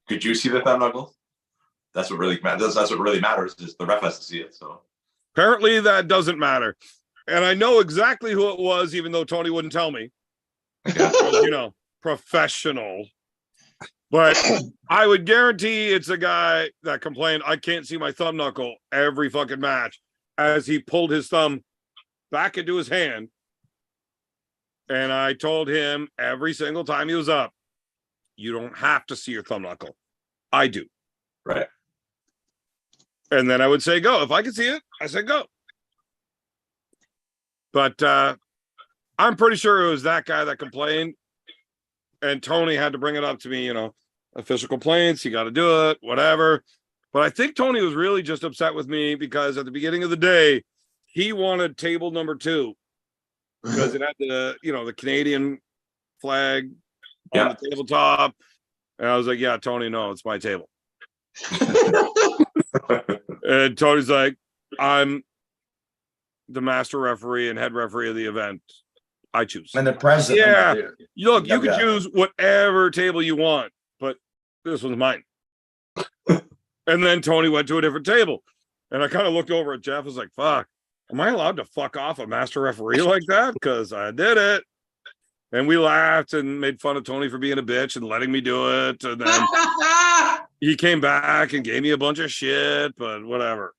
Could you see the thumb knuckles? That's what really matters. That's what really matters is the ref has to see it. So Apparently that doesn't matter. And I know exactly who it was, even though Tony wouldn't tell me. You know, professional. But I would guarantee it's a guy that complained, I can't see my thumb knuckle every fucking match, as he pulled his thumb back into his hand. And I told him every single time he was up, you don't have to see your thumb knuckle. I do. right. And then I would say, go. If I could see it, I said, go. But I'm pretty sure it was that guy that complained. And Tony had to bring it up to me, you know, official complaints, you got to do it, whatever. But I think Tony was really just upset with me because at the beginning of the day, he wanted table number 2 because it had the, you know, the Canadian flag on the tabletop. And I was like, yeah, Tony, no, it's my table. And Tony's like, I'm the master referee and head referee of the event. I choose. And the president. Yeah. Look, you can Yeah. choose whatever table you want, but this one's mine. And then Tony went to a different table. And I kind of looked over at Jeff. I was like, fuck, am I allowed to fuck off a master referee like that? Because I did it. And we laughed and made fun of Tony for being a bitch and letting me do it. And then he came back and gave me a bunch of shit, but whatever.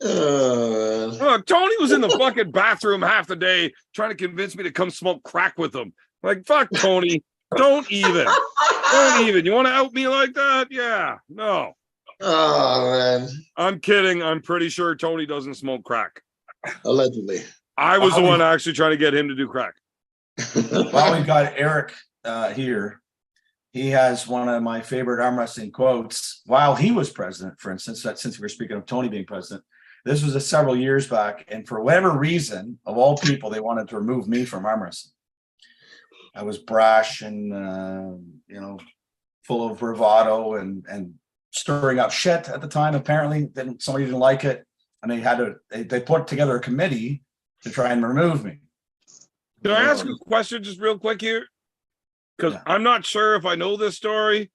Look, Tony was in the fucking bathroom half the day trying to convince me to come smoke crack with him. Like, fuck, Tony. Don't even. Don't even. You want to out me like that? Yeah. No. Oh, man. I'm kidding. I'm pretty sure Tony doesn't smoke crack. Allegedly. I was the one actually trying to get him to do crack. Well, we've got Eric here. He has one of my favorite arm wrestling quotes while he was president, for instance, since we were speaking of Tony being president. This was several years back, and for whatever reason, of all people, they wanted to remove me from arm wrestling. I was brash and full of bravado and stirring up shit at the time. Apparently, somebody didn't like it, and they put together a committee to try and remove me. Can I ask a question just real quick here? Because I'm not sure if I know this story,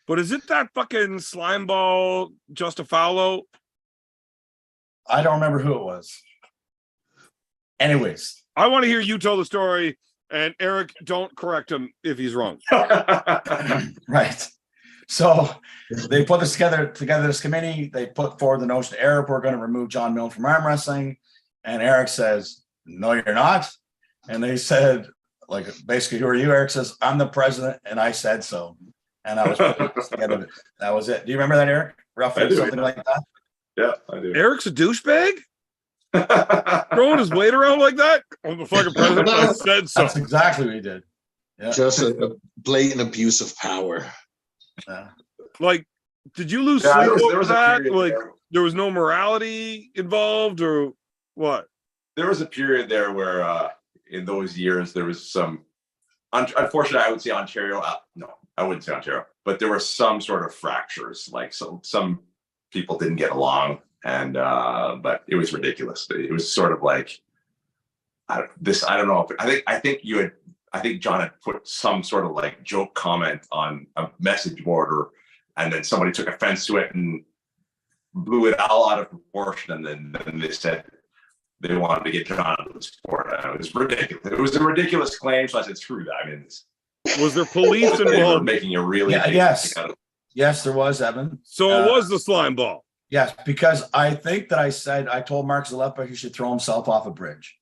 but is it that fucking slime ball Justifalo? I don't remember who it was. Anyways. I want to hear you tell the story, and Eric, don't correct him if he's wrong. Right. So they put this together this committee. They put forward the notion to Eric, we're going to remove John Milne from arm wrestling. And Eric says, no, you're not. And they said, like, basically, who are you? Eric says, I'm the president, and I said so. And I was together. That was it. Do you remember that, Eric? Roughly something like that? Yeah, I do. Eric's a douchebag? Throwing his weight around like that? I'm the fucking president. I said so. That's exactly what he did. Yeah. Just a blatant abuse of power. Yeah. Like, did you lose Yeah, sleep there over was a that? period Like, there. there was no morality involved, or what? There was a period there where in those years there was some unfortunately, I would say Ontario, no, I wouldn't say Ontario, but there were some sort of fractures, like some people didn't get along, and but it was ridiculous. It was sort of like I don't know, I think John had put some sort of like joke comment on a message board, and then somebody took offense to it and blew it all out of proportion, and then they said they wanted to get John out of the sport. It was ridiculous. It was a ridiculous claim, so I said, screw that. I mean, Was there police they were involved? making a really Yes, there was, Evan. So it was the slime ball. Yes, because I think that I told Mark Zalepa he should throw himself off a bridge.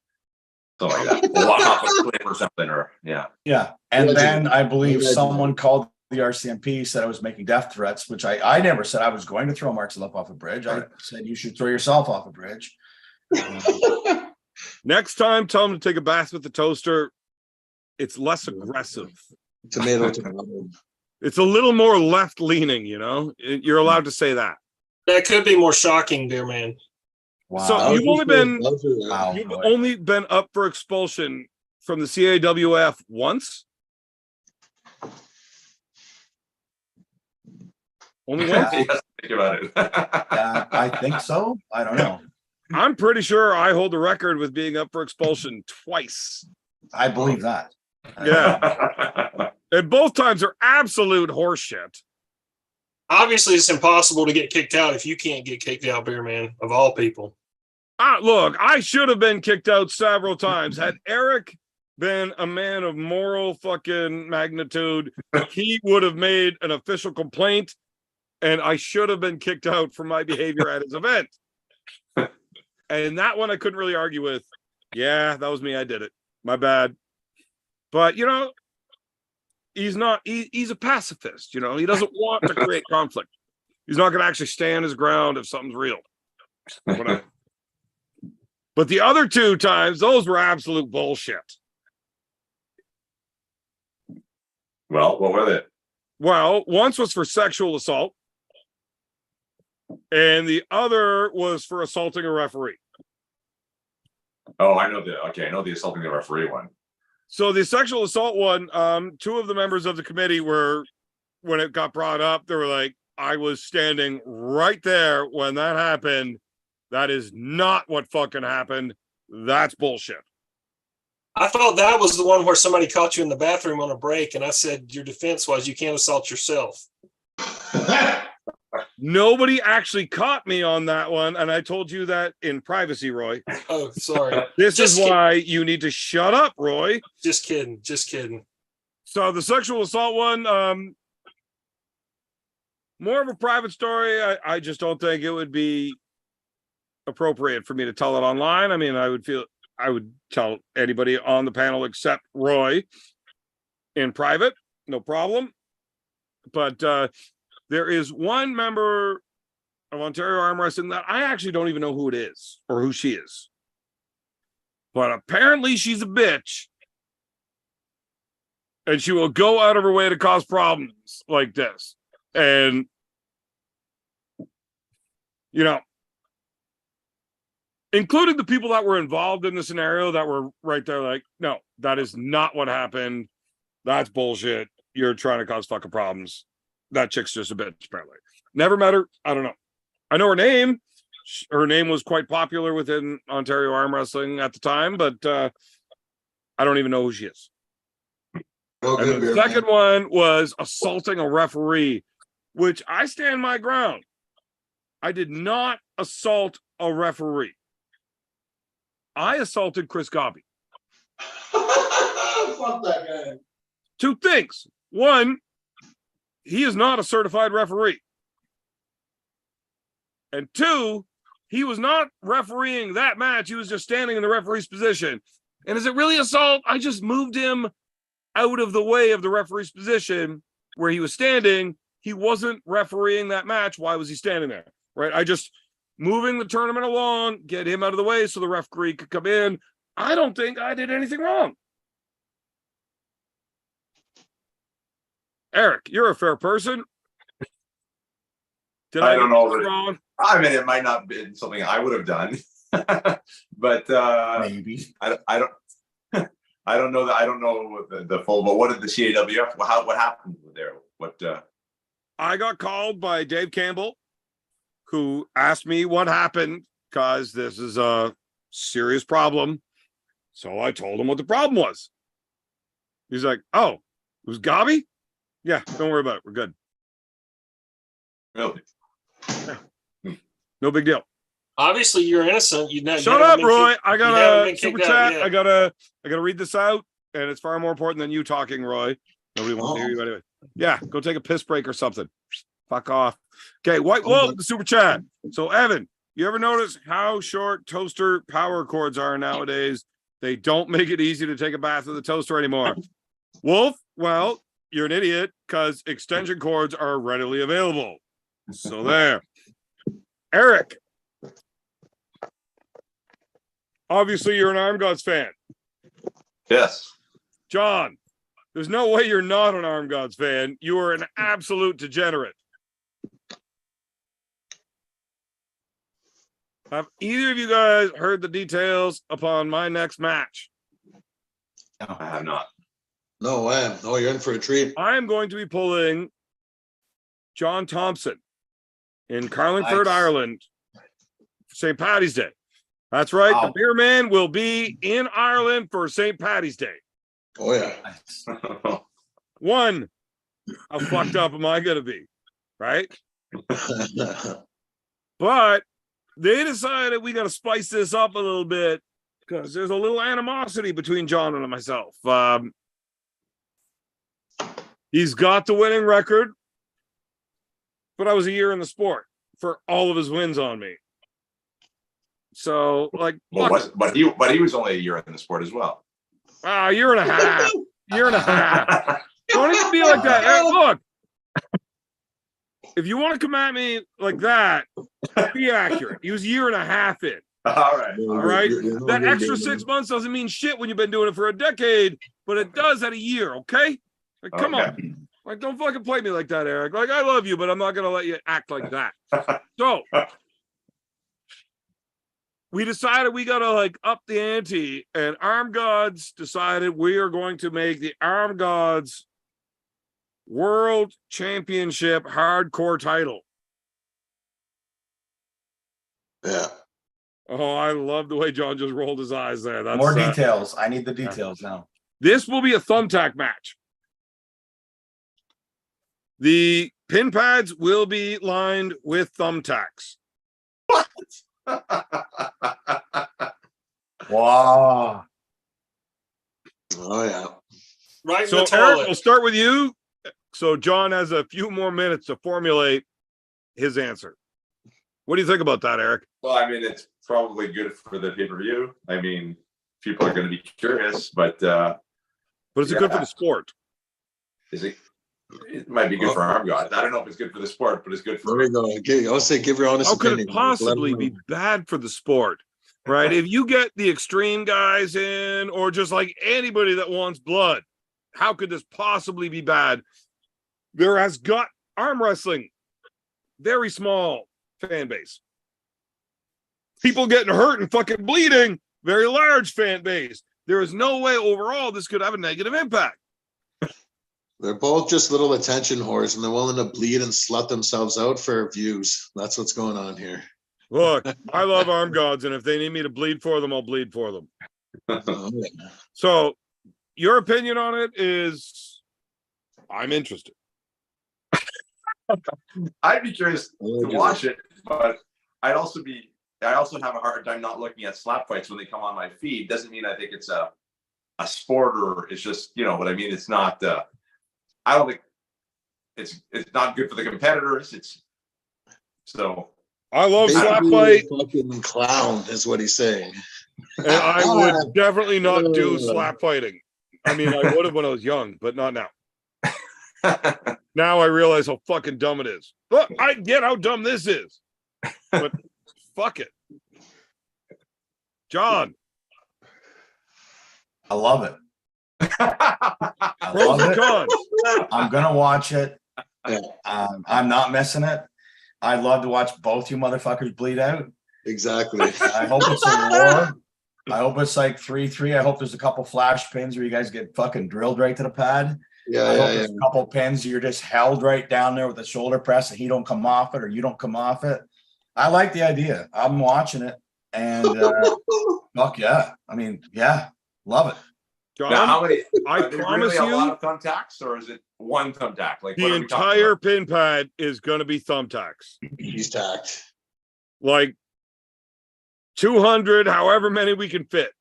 something like that. Walk off a cliff or something, or yeah. Yeah, and Allegedly. then I believe Allegedly. someone called the RCMP, said I was making death threats, which I never said I was going to throw Mark Zalepa off a bridge. I said you should throw yourself off a bridge. Next time, tell him to take a bath with the toaster. It's less aggressive. Tomato. It's a little more left leaning, You're allowed to say that. That could be more shocking, dear man. Wow. So you've only been Wow. you've only been up for expulsion from the CAWF once? Only once? Yeah. Yes, think about it. I think so. I don't know. I'm pretty sure I hold the record with being up for expulsion twice. I believe that. Yeah. And both times are absolute horseshit. Obviously, it's impossible to get kicked out if you can't get kicked out, beer man, of all people. Look, I should have been kicked out several times. Had Eric been a man of moral fucking magnitude, he would have made an official complaint, and I should have been kicked out for my behavior at his event. And that one I couldn't really argue with. Yeah, that was me. I did it. My bad. But, he's a pacifist. He doesn't want to create conflict. He's not going to actually stand his ground if something's real. Whatever. But the other two times, those were absolute bullshit. Well, what were they? Well, once was for sexual assault, and the other was for assaulting a referee. Oh, I know the assaulting the referee one. So the sexual assault one, two of the members of the committee were, when it got brought up, they were like, I was standing right there when that happened. That is not what fucking happened. That's bullshit. I thought that was the one where somebody caught you in the bathroom on a break, and I said your defense was you can't assault yourself. Nobody actually caught me on that one, and I told you that in privacy, Roy. Oh, sorry. This Just is why you need to shut up, Roy. Just kidding. Just kidding. So the sexual assault one, more of a private story. I just don't think it would be appropriate for me to tell it online. I mean, I would tell anybody on the panel except Roy in private, no problem. But there is one member of Ontario Arm Wrestling that I actually don't even know who it is or who she is. But apparently she's a bitch. And she will go out of her way to cause problems like this. And, you know, including the people that were involved in the scenario that were right there like, no, that is not what happened. That's bullshit. You're trying to cause fucking problems. That chick's just a bitch, apparently. Never met her. I don't know. I know her name. Her name was quite popular within Ontario Arm Wrestling at the time, but I don't even know who she is. And the second one was assaulting a referee, which I stand my ground. I did not assault a referee. I assaulted Chris Gobby. Fuck that guy. Two things. One, he is not a certified referee. And two, he was not refereeing that match. He was just standing in the referee's position. And is it really assault? I just moved him out of the way of the referee's position where he was standing. He wasn't refereeing that match. Why was he standing there? Right? I just moving the tournament along, get him out of the way so the referee could come in. I don't think I did anything wrong. Eric, you're a fair person. Did I don't know. wrong? I mean, it might not have been something I would have done, but Maybe. I don't. I don't know that. I don't know the full. But what did the CAWF? What happened there? What? I got called by Dave Campbell, who asked me what happened because this is a serious problem. So I told him what the problem was. He's like, "Oh, it was Gobby? Yeah, don't worry about it. We're good. Really? No big deal." Obviously, you're innocent. Shut up, Roy. I got haven't a been super kicked out chat. yet. I gotta read this out, and it's far more important than you talking, Roy. Nobody wants to hear you anyway. Yeah, go take a piss break or something. Fuck off. Okay, White Wolf, the super chat. So, Evan, you ever notice how short toaster power cords are nowadays? They don't make it easy to take a bath in the toaster anymore. Wolf, well, you're an idiot because extension cords are readily available. So there. Eric, obviously you're an Arm Gods fan. Yes. John, there's no way you're not an Arm Gods fan. You are an absolute degenerate. Have either of you guys heard the details upon my next match? No, I have not. No way. No, you're in for a treat. I am going to be pulling John Thompson in Carlingford, Nice. Ireland for St. Paddy's Day. That's right. Wow. The Beer Man will be in Ireland for St. Paddy's Day. Oh yeah. Nice. One, how fucked up am I going to be? Right? But they decided we got to spice this up a little bit because there's a little animosity between John and myself. He's got the winning record, but I was a year in the sport for all of his wins on me. So, like, but he was only a year in the sport as well. a year and a half. Year and a half. Don't even be like that. Hey, look, if you want to come at me like that, be accurate. He was a year and a half in. All right. All right. That extra 6 months doesn't mean shit when you've been doing it for a decade, but it does at a year. Okay. Like, come on. Like, don't fucking play me like that, Eric. Like, I love you, but I'm not going to let you act like that. So we decided we got to like up the ante, and Arm Gods decided we are going to make the Arm Gods World Championship hardcore title. Yeah. Oh, I love the way John just rolled his eyes there. That's More details. I need the details now. This will be a thumbtack match. The pin pads will be lined with thumbtacks. Wow. Oh yeah. Right in So, the Eric, toilet. we'll start with you. So, John has a few more minutes to formulate his answer. What do you think about that, Eric? Well, I mean, it's probably good for the pay-per-view. I mean, people are going to be curious, but But is it good for Yeah. the sport? is it? It might be good for arm god. I don't know if it's good for the sport, but it's good There for. we go. I'll say, give your honest How could opinion. it possibly Let 'em be know. bad for the sport? Right? If you get the extreme guys in, or just like anybody that wants blood, how could this possibly be bad? There has got arm wrestling, very small fan base. People getting hurt and fucking bleeding, very large fan base. There is no way overall this could have a negative impact. They're both just little attention whores, and they're willing to bleed and slut themselves out for views. That's what's going on here. Look, I love arm gods, and if they need me to bleed for them, I'll bleed for them. Oh, yeah. So, your opinion on it is, I'm interested. I'd be curious to watch it, but I also have a hard time not looking at slap fights when they come on my feed. Doesn't mean I think it's a sport, or it's just, you know what I mean. It's not. I don't think it's not good for the competitors. So. I love slap Basically, fight, fucking clown is what he's saying. and I would definitely not do slap fighting. I mean, I would have when I was young, but not now. Now I realize how fucking dumb it is. Look, I get how dumb this is, but fuck it. John, I love it. I pros love and it. cons. I'm gonna watch it. Yeah. I'm not missing it. I'd love to watch both you motherfuckers bleed out. Exactly. I hope it's a war. I hope it's like 3-3. I hope there's a couple flash pins where you guys get fucking drilled right to the pad. Yeah, I hope yeah, yeah. there's a couple pins you're just held right down there with the shoulder press and he don't come off it or you don't come off it. I like the idea. I'm watching it, and fuck yeah. I mean, yeah, love it. John, Now, how many? I are there promise really a lot you, of thumbtacks, or is it one thumbtack? Like the what are we talking entire about? pin pad is going to be thumbtacks. He's tacked. Like 200, however many we can fit.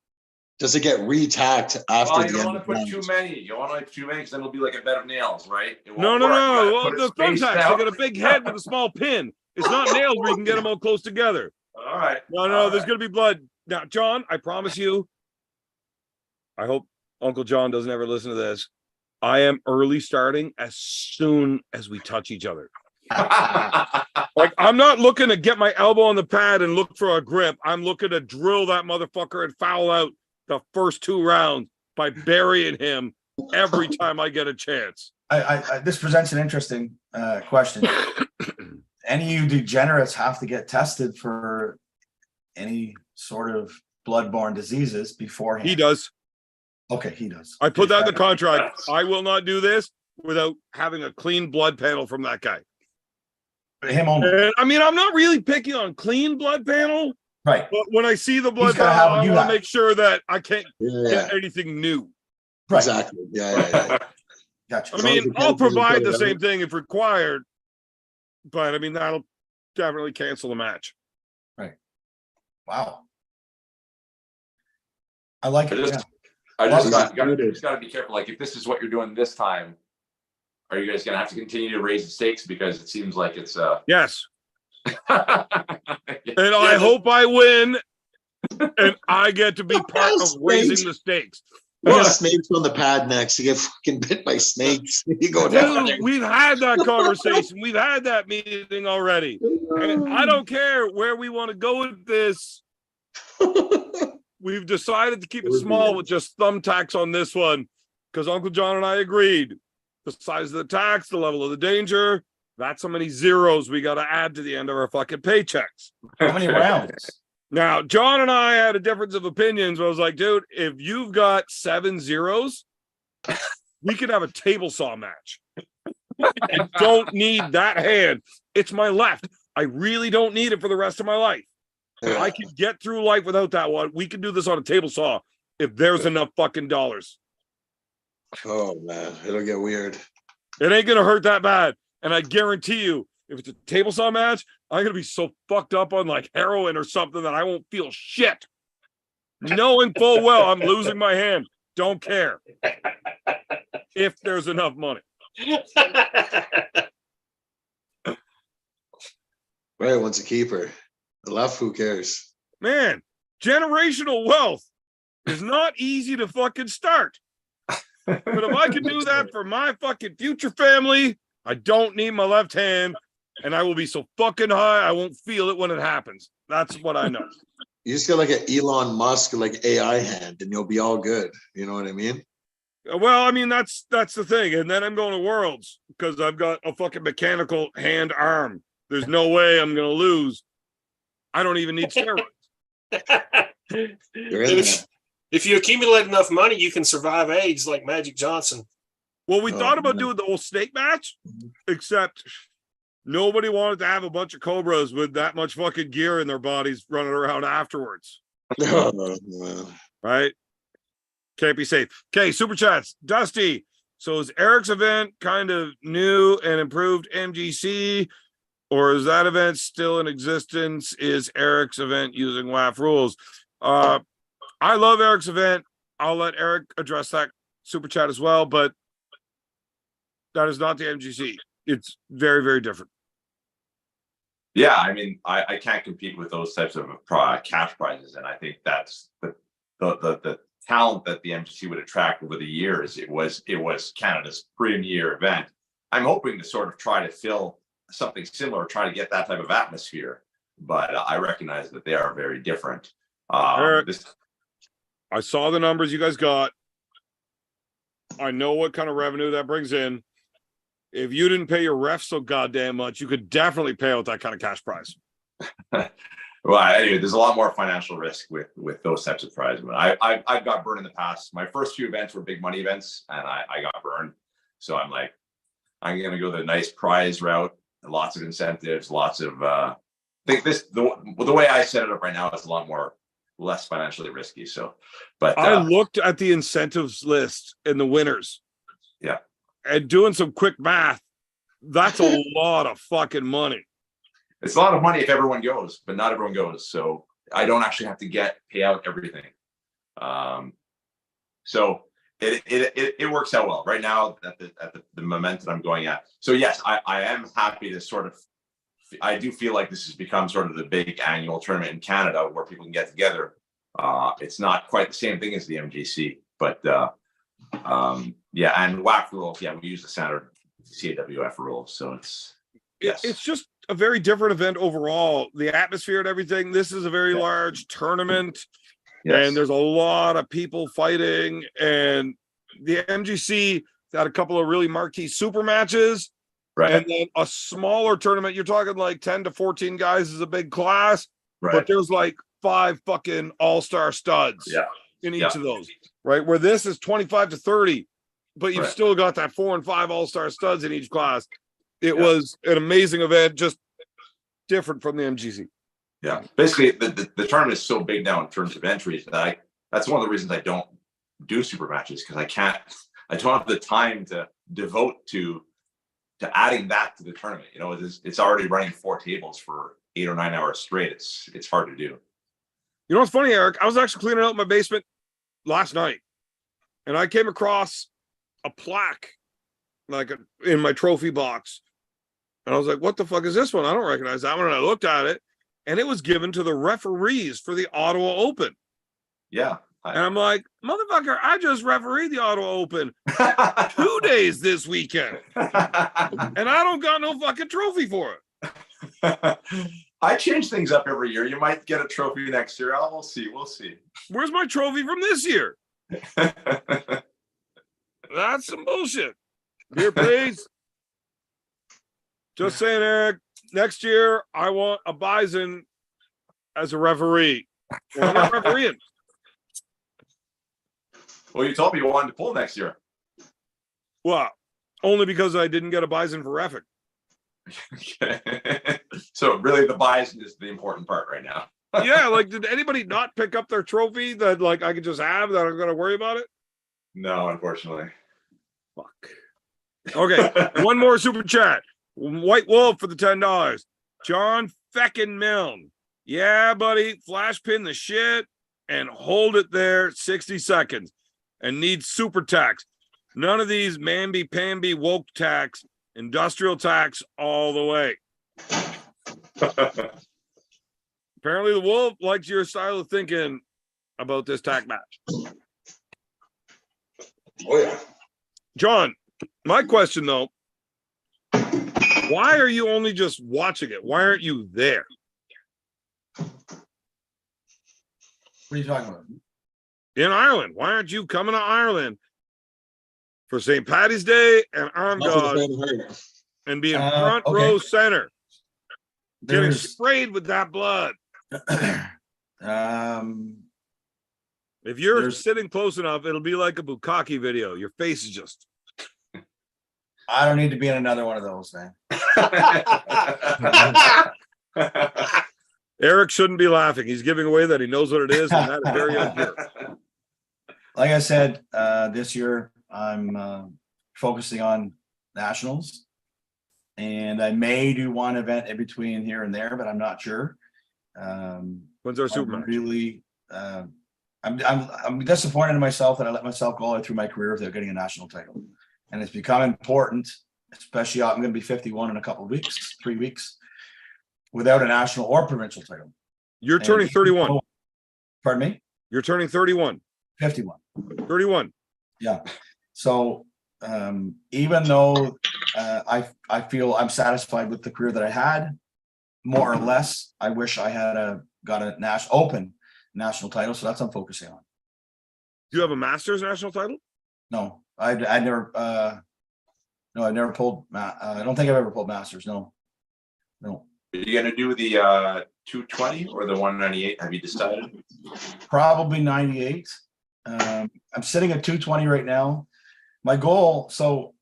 Does it get re-tacked after Well, you the don't end want of to the put too round? many. You don't want to put too many because then it'll be like a bed of nails, right? It No, won't no, work. You no. gotta Well, put it the spaced thumbtacks, they out. got a big head with a small pin. It's not nails where you can get them all close together. All right. No, no, All there's right. going to be blood. Now, John, I promise you, I hope Uncle John doesn't ever listen to this. I am early starting as soon as we touch each other. Like, I'm not looking to get my elbow on the pad and look for a grip. I'm looking to drill that motherfucker and foul out the first 2 rounds by burying him every time I get a chance. This presents an interesting question. Any of you degenerates have to get tested for any sort of bloodborne diseases beforehand? He does. Okay, he does. I put that in the contract. I will not do this without having a clean blood panel from that guy. Him only. And I mean, I'm not really picking on clean blood panel, Right. but when I see the blood He's gotta panel, have what I you want have. to make sure that I can't Yeah, get anything new. Right. exactly. Yeah. Gotcha. I As long as mean, the I'll chemicals are provide put the out. same thing if required, but I mean, that'll definitely cancel the match. Wow. I like it. Yeah. I Well, just it's got to be careful. Like, if this is what you're doing this time, are you guys going to have to continue to raise the stakes? Because it seems like it's Yes. and And I hope I win and I get to be part of raising the stakes. We got Look, snakes on the pad next. You get fucking bit by snakes. You go down dude, we've had that conversation. We've had that meeting already. And I don't care where we want to go with this. We've decided to keep it small with just thumbtacks on this one because Uncle John and I agreed. The size of the tax, the level of the danger, that's how many zeros we got to add to the end of our fucking paychecks. How many rounds? Now, John and I had a difference of opinions. I was like, dude, if you've got 7 zeros, we could have a table saw match. I don't need that hand. It's my left. I really don't need it for the rest of my life. Yeah. I can get through life without that one. We can do this on a table saw if there's enough fucking dollars. Oh man, it'll get weird. It ain't gonna hurt that bad. And I guarantee you, if it's a table saw match, I'm gonna be so fucked up on like heroin or something that I won't feel shit. Knowing full well I'm losing my hand. Don't care. If there's enough money. Right, once a keeper. The left, who cares? Man, generational wealth is not easy to fucking start. But if I can do that for my fucking future family, I don't need my left hand, and I will be so fucking high I won't feel it when it happens. That's what I know. You just get like an Elon Musk like AI hand, and you'll be all good. You know what I mean? Well, I mean that's the thing, and then I'm going to Worlds because I've got a fucking mechanical hand arm. There's no way I'm gonna lose. I don't even need steroids. You're in there. If you accumulate enough money, you can survive AIDS like Magic Johnson. Well, we Oh, thought about man. doing the whole snake match, except nobody wanted to have a bunch of cobras with that much fucking gear in their bodies running around afterwards. Oh, man. Right? Can't be safe. Okay, super chats. Dusty. So is Eric's event kind of new and improved MGC, or is that event still in existence? Is Eric's event using WAF rules? I love Eric's event. I'll let Eric address that super chat as well, but that is not the MGC. It's very, very different. Yeah, I mean, I can't compete with those types of cash prizes, and I think that's the talent that the MGC would attract over the years. It was Canada's premier event. I'm hoping to sort of try to fill something similar, try to get that type of atmosphere, but I recognize that they are very different. Eric, I saw the numbers you guys got. I know what kind of revenue that brings in. If you didn't pay your refs so goddamn much, you could definitely pay out that kind of cash prize. Well, anyway, there's a lot more financial risk with those types of prizes. I've got burned in the past. My first few events were big money events, and I got burned. So I'm like, I'm gonna go the nice prize route, lots of incentives, lots of. I think the way I set it up right now is a lot more less financially risky. So, but I looked at the incentives list and the winners. Yeah. And doing some quick math, that's a lot of fucking money. It's a lot of money if everyone goes, but not everyone goes. So I don't actually have to pay out everything. So it works out well right now at the momentum I'm going at. So yes, I am happy to sort of. I do feel like this has become sort of the big annual tournament in Canada where people can get together. It's not quite the same thing as the MGC, but yeah, and WAF rules. Yeah, we use the standard CAWF rules, so It's just a very different event overall. The atmosphere and everything. This is a very large tournament, and there's a lot of people fighting. And the MGC had a couple of really marquee super matches. Right. And then a smaller tournament, you're talking like 10 to 14 guys is a big class, but there's like 5 fucking all-star studs in each of those, right? Where this is 25 to 30, but you've still got that 4 and 5 all-star studs in each class. It was an amazing event, just different from the MGC. Yeah, basically the tournament is so big now in terms of entries that that's one of the reasons I don't do super matches, because I don't have the time to devote to adding that to the tournament. You know, it's already running 4 tables for 8 or 9 hours straight. It's hard to do. You know what's funny, Eric? I was actually cleaning out my basement last night, and I came across a plaque in my trophy box, and I was like, "What the fuck is this one? I don't recognize that one." And I looked at it, and it was given to the referees for the Ottawa Open. Yeah. And I'm like, motherfucker, I just refereed the Ottawa Open 2 days this weekend, and I don't got no fucking trophy for it. I change things up every year. You might get a trophy next year. We'll see. Where's my trophy from this year? That's some bullshit. Here, please. Just saying, Eric, next year I want a bison as a referee. Well, I'm not refereeing. Well, you told me you wanted to pull next year. Well, Only because I didn't get a bison for Effin. Okay. So really the bison is the important part right now. Yeah, like did anybody not pick up their trophy that like I could just have that I'm gonna worry about it? No, unfortunately. Fuck. Okay, one more super chat. White Wolf for the $10. John feckin' Milne. Yeah, buddy. Flash pin the shit and hold it there 60 seconds. And need super tax. None of these mamby-pamby woke tax, industrial tax all the way. Apparently the Wolf likes your style of thinking about this tack match. Oh yeah. John, my question though, why are you only just watching it? Why aren't you there? What are you talking about? In Ireland? Why aren't you coming to Ireland for St. Paddy's Day and Arm God and being front row center? Getting sprayed with that blood. If you're sitting close enough, it'll be like a bukkake video. Your face is just. I don't need to be in another one of those, man. Eric shouldn't be laughing. He's giving away that he knows what it is, and that is very unfair. Like I said, this year I'm focusing on nationals, and I may do one event in between here and there, but I'm not sure. When's our super match? Really, I'm disappointed in myself that I let myself go all the way through my career without getting a national title, and it's become important, especially I'm going to be 51 in a couple of weeks, 3 weeks, without a national or provincial title. You're turning 31. Pardon me? You're turning 31. 51. 31. Yeah. So even though I feel I'm satisfied with the career that I had, more or less, I wish I had got a open national title. So that's what I'm focusing on. Do you have a Masters national title? No, I never. No, I've never pulled. I don't think I've ever pulled Masters. No. Are you going to do the 220 or the 198? Have you decided? Probably 98. I'm sitting at 220 right now. My goal. So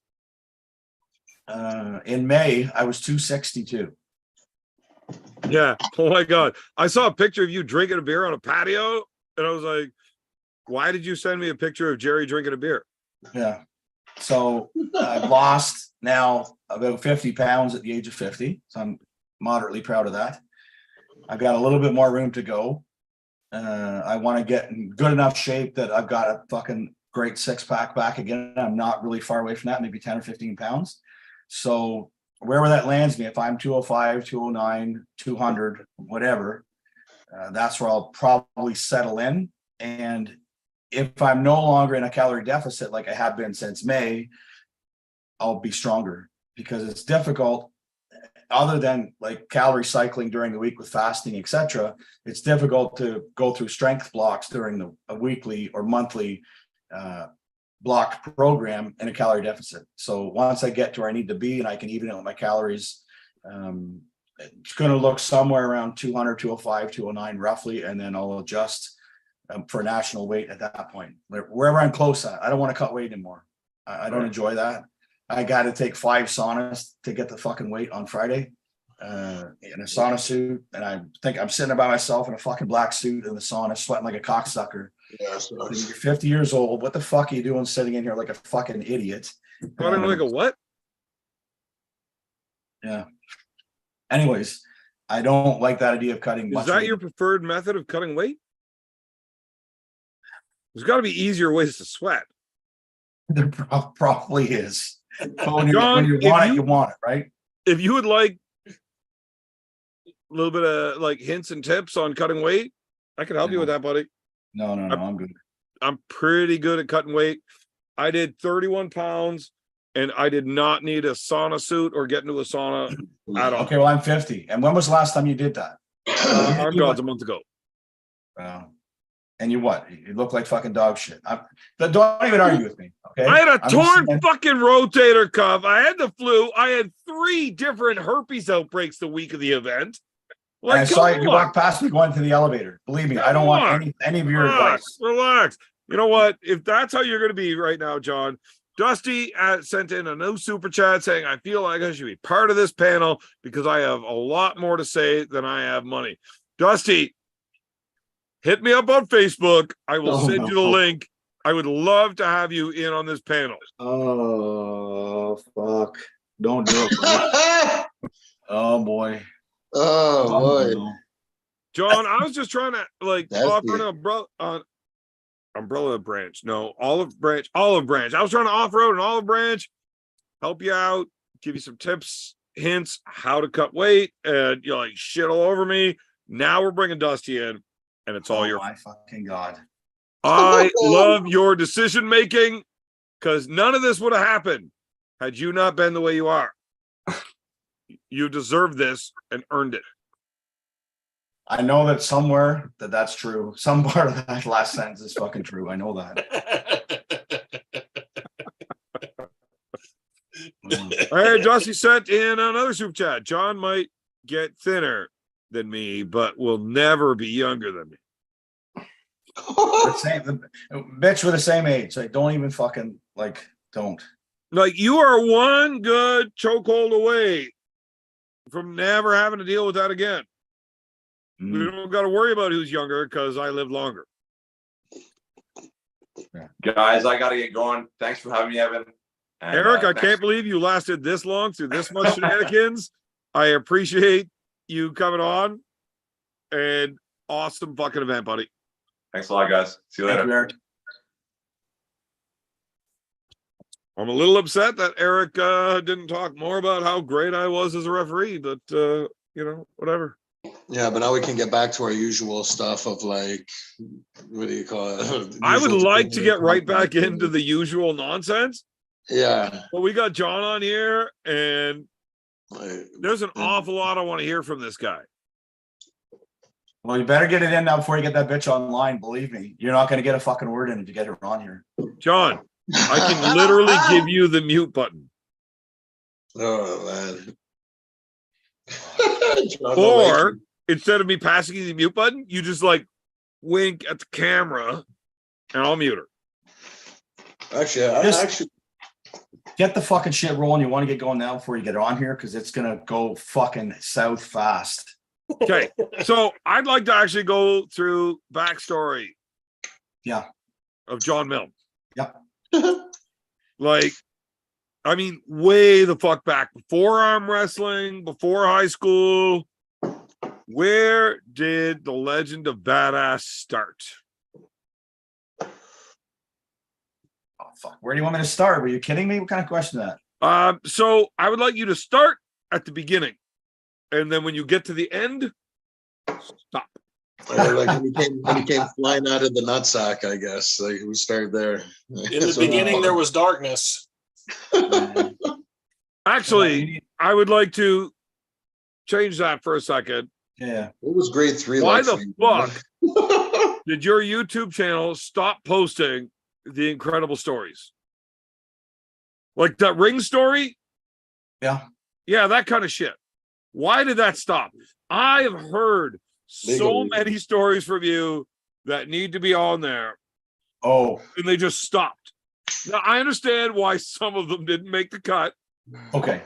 in May, I was 262. Yeah. Oh my God. I saw a picture of you drinking a beer on a patio, and I was like, why did you send me a picture of Jerry drinking a beer? Yeah. So I've lost now about 50 pounds at the age of 50. So I'm moderately proud of that. I've got a little bit more room to go. I want to get in good enough shape that I've got a fucking great six-pack back again. I'm not really far away from that, maybe 10 or 15 pounds. So wherever that lands me, if I'm 205, 209, 200, whatever, that's where I'll probably settle in. And if I'm no longer in a calorie deficit like I have been since May, I'll be stronger, because it's difficult. Other than like calorie cycling during the week with fasting, etc., it's difficult to go through strength blocks during a weekly or monthly block program in a calorie deficit. So once I get to where I need to be and I can even out my calories, it's going to look somewhere around 200, 205, 209 roughly, and then I'll adjust for national weight at that point, wherever I'm close at. I don't want to cut weight anymore. I don't enjoy that. I got to take 5 saunas to get the fucking weight on Friday in a sauna suit. And I think I'm sitting there by myself in a fucking black suit in the sauna, sweating like a cocksucker. Yeah, so You're 50 years old. What the fuck are you doing sitting in here like a fucking idiot? Running like a what? Yeah. Anyways, I don't like that idea of cutting. Is that your preferred method of cutting weight? There's got to be easier ways to sweat. There probably is. But when, John, you want it, you want it, right? If you would like a little bit of like hints and tips on cutting weight, I can help you with that, buddy. No, I'm good. I'm pretty good at cutting weight. I did 31 pounds and I did not need a sauna suit or get into a sauna at all. Okay, well, I'm 50. And when was the last time you did that? Arm God's a month ago. And you what? You look like fucking dog shit. Don't even argue with me, okay? I had a torn fucking rotator cuff. I had the flu. I had 3 different herpes outbreaks the week of the event. Like, I saw you walk past me going to the elevator. Believe me, I don't want any of your advice. Relax. You know what? If that's how you're going to be right now, John, Dusty sent in a new super chat saying, I feel like I should be part of this panel because I have a lot more to say than I have money. Dusty, hit me up on Facebook. I will send you the link. I would love to have you in on this panel. Oh, fuck. Don't do it. Oh, boy. Oh boy. No. John, I was just trying to That's offer the- an umbrella branch. No, olive branch. I was trying to offer out an olive branch, help you out, give you some tips, hints, how to cut weight, and you're like shit all over me. Now we're bringing Dusty in, and it's all Oh, your. my fucking God. I love your decision making because none of this would have happened had you not been the way you are. You deserve this and earned it. I know that somewhere that's true. Some part of that last sentence is fucking true. I know that. Hey, Dusty sent in another super chat. John might get thinner than me, but will never be younger than me. The same, bitch, we're the same age. Like, don't even fucking don't. Like, you are one good chokehold away from never having to deal with that again. We don't got to worry about who's younger because I live longer. Guys, I got to get going. Thanks for having me, Evan. And, Eric, I thanks. can't believe you lasted this long through this much shenanigans. I appreciate you coming on, and awesome fucking event, buddy. Thanks a lot, guys. See you Thank later. you, Eric. I'm a little upset that Eric didn't talk more about how great I was as a referee, but whatever. Yeah, but now we can get back to our usual stuff of what do you call it? I would Usual like to get right back content. into the usual nonsense, Yeah. but we got John on here, and Like, there's an awful lot I want to hear from this guy. Well, you better get it in now before you get that bitch online. Believe me, you're not going to get a fucking word in if you get her on here. John, I can literally give you the mute button. Oh man. Or instead of me passing you the mute button, you just wink at the camera and I'll mute her. Actually, Get the fucking shit rolling. You want to get going now before you get on here because it's going to go fucking south fast. Okay. So I'd like to actually go through backstory. Yeah. Of John Milne. Yep. Way the fuck back before arm wrestling, before high school. Where did the legend of badass start? Oh, fuck. Where do you want me to start? Were you kidding me? What kind of question is that? So I would like you to start at the beginning. And then when you get to the end, stop. when he came flying out of the nutsack, I guess. We started there. In the beginning, there was darkness. Actually, I would like to change that for a second. Yeah. What was grade 3 Why like? the fuck did your YouTube channel stop posting the incredible stories? Like that ring story? Yeah. Yeah, that kind of shit. Why did that stop? I have heard so many stories from you that need to be on there. Oh. And they just stopped. Now, I understand why some of them didn't make the cut. Okay.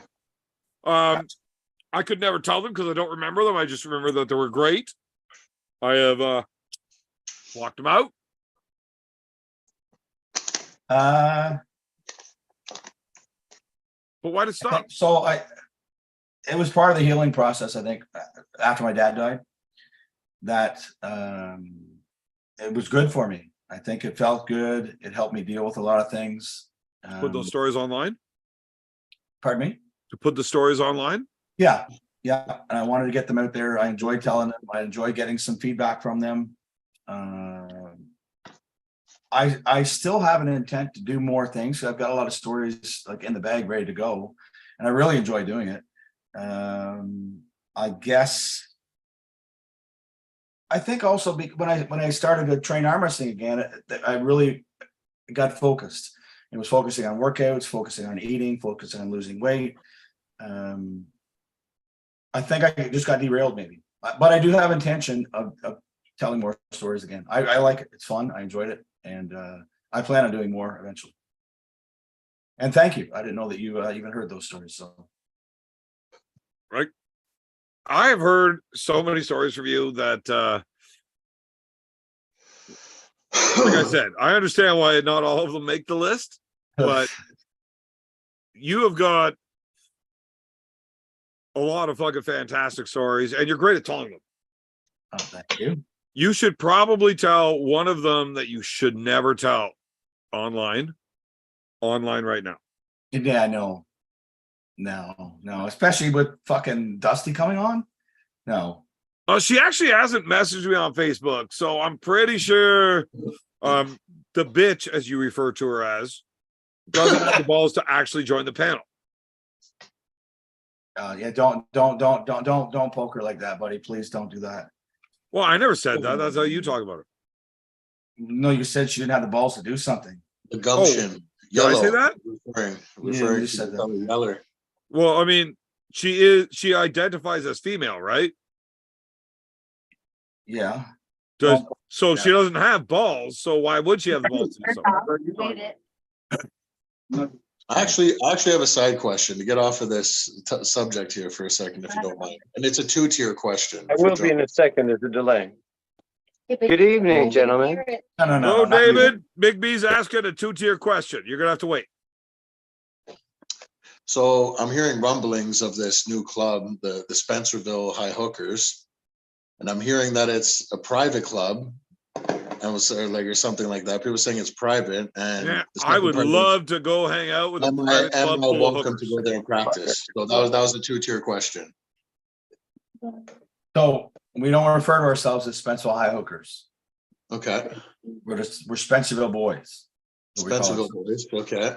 I could never tell them because I don't remember them. I just remember that they were great. I have blocked them out. But why did it stop? So it was part of the healing process, I think, after my dad died, that it was good for me. I think it felt good. It helped me deal with a lot of things. Put those stories online? Pardon me? To put the stories online? Yeah. Yeah. And I wanted to get them out there. I enjoyed telling them. I enjoyed getting some feedback from them. I still have an intent to do more things. I've got a lot of stories in the bag ready to go. And I really enjoy doing it. I guess I think also when I started to train arm wrestling again, I really got focused. It was focusing on workouts, focusing on eating, focusing on losing weight. I think I just got derailed maybe, but I do have intention of telling more stories again. I like it. It's fun. I enjoyed it. And I plan on doing more eventually. And thank you. I didn't know that you even heard those stories. So I have heard so many stories from you that, like I said, I understand why not all of them make the list, but you have got a lot of fucking fantastic stories, and you're great at telling them. oh, thank you. You should probably tell one of them that you should never tell online right now. Yeah, no, especially with fucking Dusty coming on. No, She actually hasn't messaged me on Facebook, so I'm pretty sure the bitch, as you refer to her as, doesn't have the balls to actually join the panel. yeah, don't poke her like that, buddy. Please don't do that. Well, I never said that. That's how you talk about her. No, you said she didn't have the balls to do something. The gumption. Did I say that? Referring you to said that. Tommy Yeller. Well, I mean, she identifies as female, right? Yeah. So she doesn't have balls. So why would she have the balls to do something? I actually have a side question to get off of this subject here for a second, if you don't mind. And it's a 2-tier question. I will be in a second. There's a delay. Good evening, gentlemen. No. No, not you. David. Big B's asking a 2-tier question. You're gonna have to wait. So I'm hearing rumblings of this new club, the Spencerville High Hookers, and I'm hearing that it's a private club, and was or something like that. People saying it's private, and Yeah, the I would second part is, love to go hang out with a am private I club full of welcome hookers. to go there and practice? So that was a 2-tier question. So we don't refer to ourselves as Spencerville High Hookers. Okay, We're Spencerville boys. That's what we call Spencerville ourselves. boys. Okay,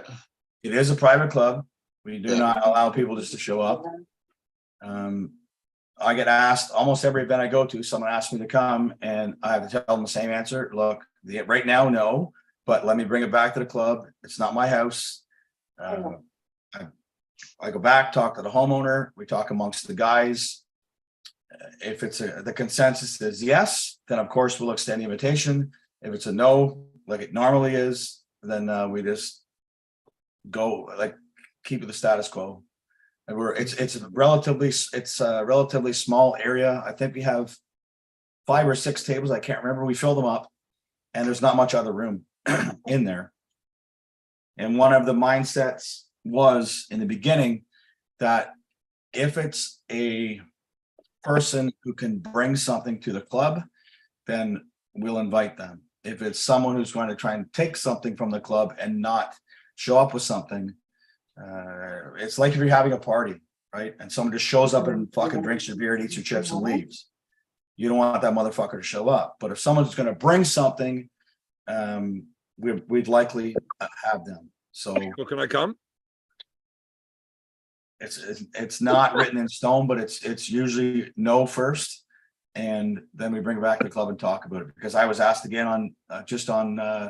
It is a private club. We do Yeah. not allow people just to show up. I get asked almost every event I go to, someone asks me to come, and I have to tell them the same answer. Look, right now, no, but let me bring it back to the club. It's not my house. I go back, talk to the homeowner. We talk amongst the guys. If it's the consensus is yes, then of course we'll extend the invitation. If it's a no, like it normally is, then we just go keep it the status quo. And it's a relatively small area. I think we have 5 or 6 tables. I can't remember. We fill them up, and there's not much other room in there. And one of the mindsets was in the beginning that if it's a person who can bring something to the club, then we'll invite them. If it's someone who's going to try and take something from the club and not show up with something, it's like if you're having a party, right? And someone just shows up and fucking drinks your beer and eats your chips and leaves. You don't want that motherfucker to show up. But if someone's going to bring something, we'd likely have them. So Well, can I come? it's not written in stone, but it's usually no first, and then we bring it back to the club and talk about it. Because I was asked again on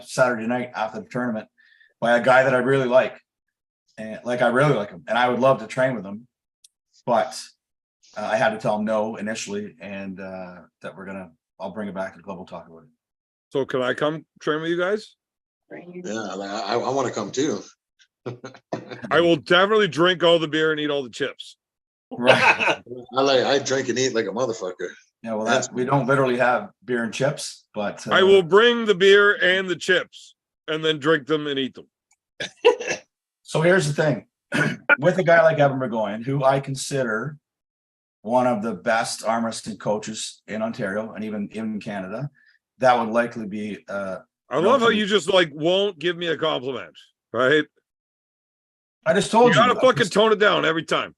Saturday night after the tournament by a guy that I really like. And I really like him, and I would love to train with him, but I had to tell him no initially, and that I'll bring it back to the club. We'll talk about it. So can I come train with you guys? yeah, I want to come too. I will definitely drink all the beer and eat all the chips. Right. I drink and eat like a motherfucker. Yeah. Well, we don't literally have beer and chips, but I will bring the beer and the chips and then drink them and eat them. So here's the thing, with a guy like Evan Burgoyne, who I consider one of the best arm wrestling coaches in Ontario and even in Canada, that would likely be. I love how you just won't give me a compliment, right? I just told You you. gotta fucking tone it down every time.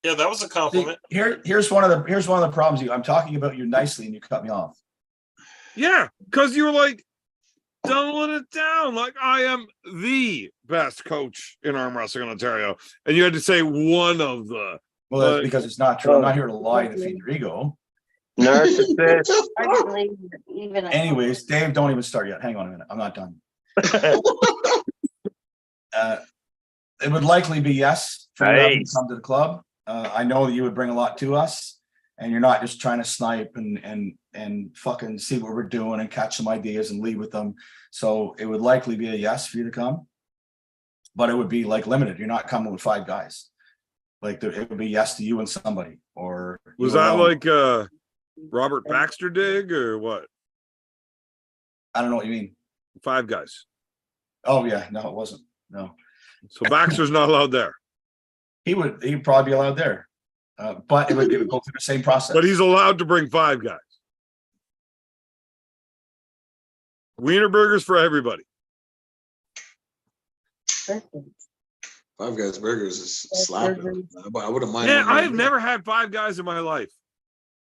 Yeah, that was a compliment. Here's one of the problems. I'm talking about you nicely, and you cut me off. Yeah, because you were like, doubling it down. Like, I am the best coach in arm wrestling in Ontario. And you had to say one of the. Well, that's because it's not true. I'm not here to lie to feed your ego. Narcissist. Anyways, Dave, don't even start yet. Hang on a minute. I'm not done. It would likely be yes for you to come to the club. I know that you would bring a lot to us, and you're not just trying to snipe and fucking see what we're doing and catch some ideas and leave with them. So it would likely be a yes for you to come. but it would be like limited. You're not coming with 5 guys. Like it would be yes to you and somebody, or Was you that alone. like Robert Baxter dig or what? I don't know what you mean. 5 guys. Oh yeah, no, it wasn't. No, So Baxter's not allowed there. he'd probably be allowed there, but it would go through the same process. But he's allowed to bring 5 guys. Wiener burgers for everybody. Five Guys Burgers is slapping. I wouldn't mind. Yeah, one more I have meal. never had 5 guys in my life.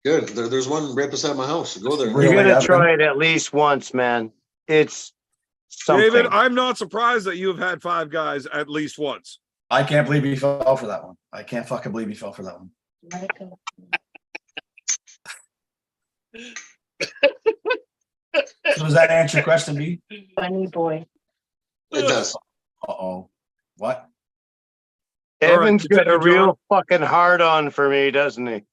Good. There's one right beside my house. Go there. Really, You gotta Evan? try it at least once, man. It's something. David, I'm not surprised that you have had 5 guys at least once. I can't believe he fell for that one. I can't fucking believe he fell for that one. So does that answer your question, B? Funny boy. It does. Uh-oh. What? Evan's All right, got a continue, John. real fucking hard on for me, doesn't he?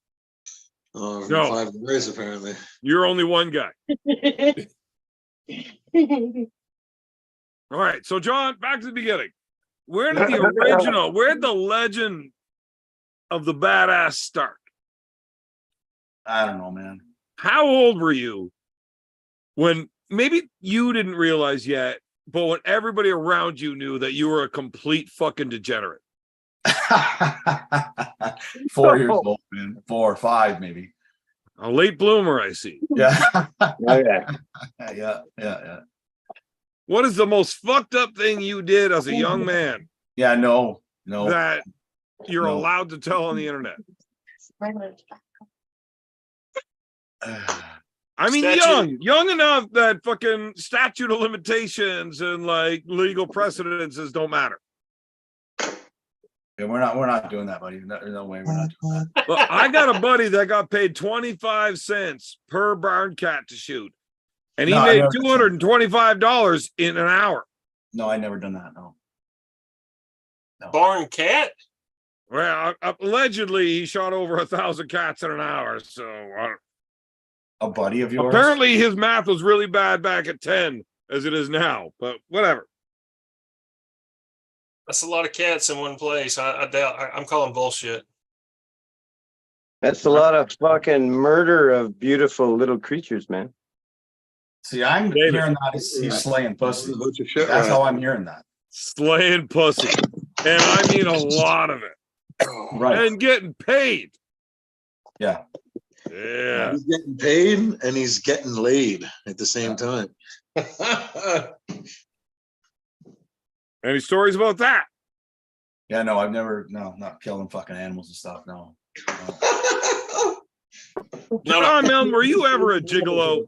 Oh, No. 5 Guys apparently. You're only one guy. All right. So, John, back to the beginning. Where did the legend of the badass start? I don't know, man. How old were you when maybe you didn't realize yet, but when everybody around you knew that you were a complete fucking degenerate? 4 years old, man. 4 or 5, maybe. A late bloomer, I see. Yeah. Okay. Yeah. What is the most fucked up thing you did as a young man Yeah, no. that you're No. allowed to tell on the internet? I mean, young enough that fucking statute of limitations and like legal precedences don't matter. Yeah, we're not doing that, buddy. No way, we're not doing that. But I got a buddy that got paid 25 cents per barn cat to shoot, and he No, I made never- $225 in an hour. No, I never done that. No. Barn cat? Well, allegedly he shot over 1,000 cats in an hour. So A buddy of yours? apparently his math was really bad back at 10 as it is now, but whatever. That's a lot of cats in one place. I doubt. I'm calling bullshit. That's a lot of fucking murder of beautiful little creatures, man. See, I'm David. hearing that he's slaying pussy. Bunch of shit, That's right? how I'm hearing that. Slaying pussy. And I mean a lot of it. Right. And getting paid. Yeah. Yeah. He's getting paid and he's getting laid at the same time. Any stories about that? Yeah, no, I've never, not killing fucking animals and stuff. No. John Milne, were you ever a gigolo?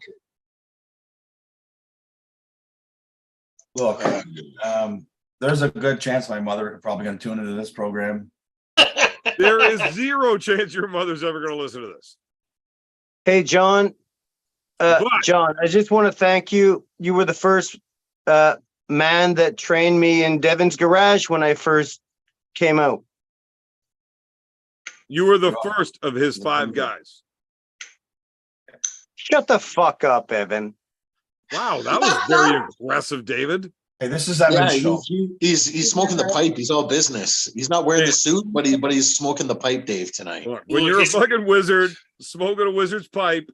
Look, there's a good chance my mother is probably going to tune into this program. There is zero chance your mother's ever going to listen to this. Hey, John. What? John, I just want to thank you. You were the first man that trained me in Devin's garage when I first came out. You were the first of his 5 guys. Shut the fuck up, Evan. Wow, that was very aggressive, David. Hey, this is Yeah, Evan's show. he's smoking the pipe. He's all business. He's not wearing the suit, but he's smoking the pipe, Dave, tonight. Look, when Look, you're a he's- fucking wizard smoking a wizard's pipe,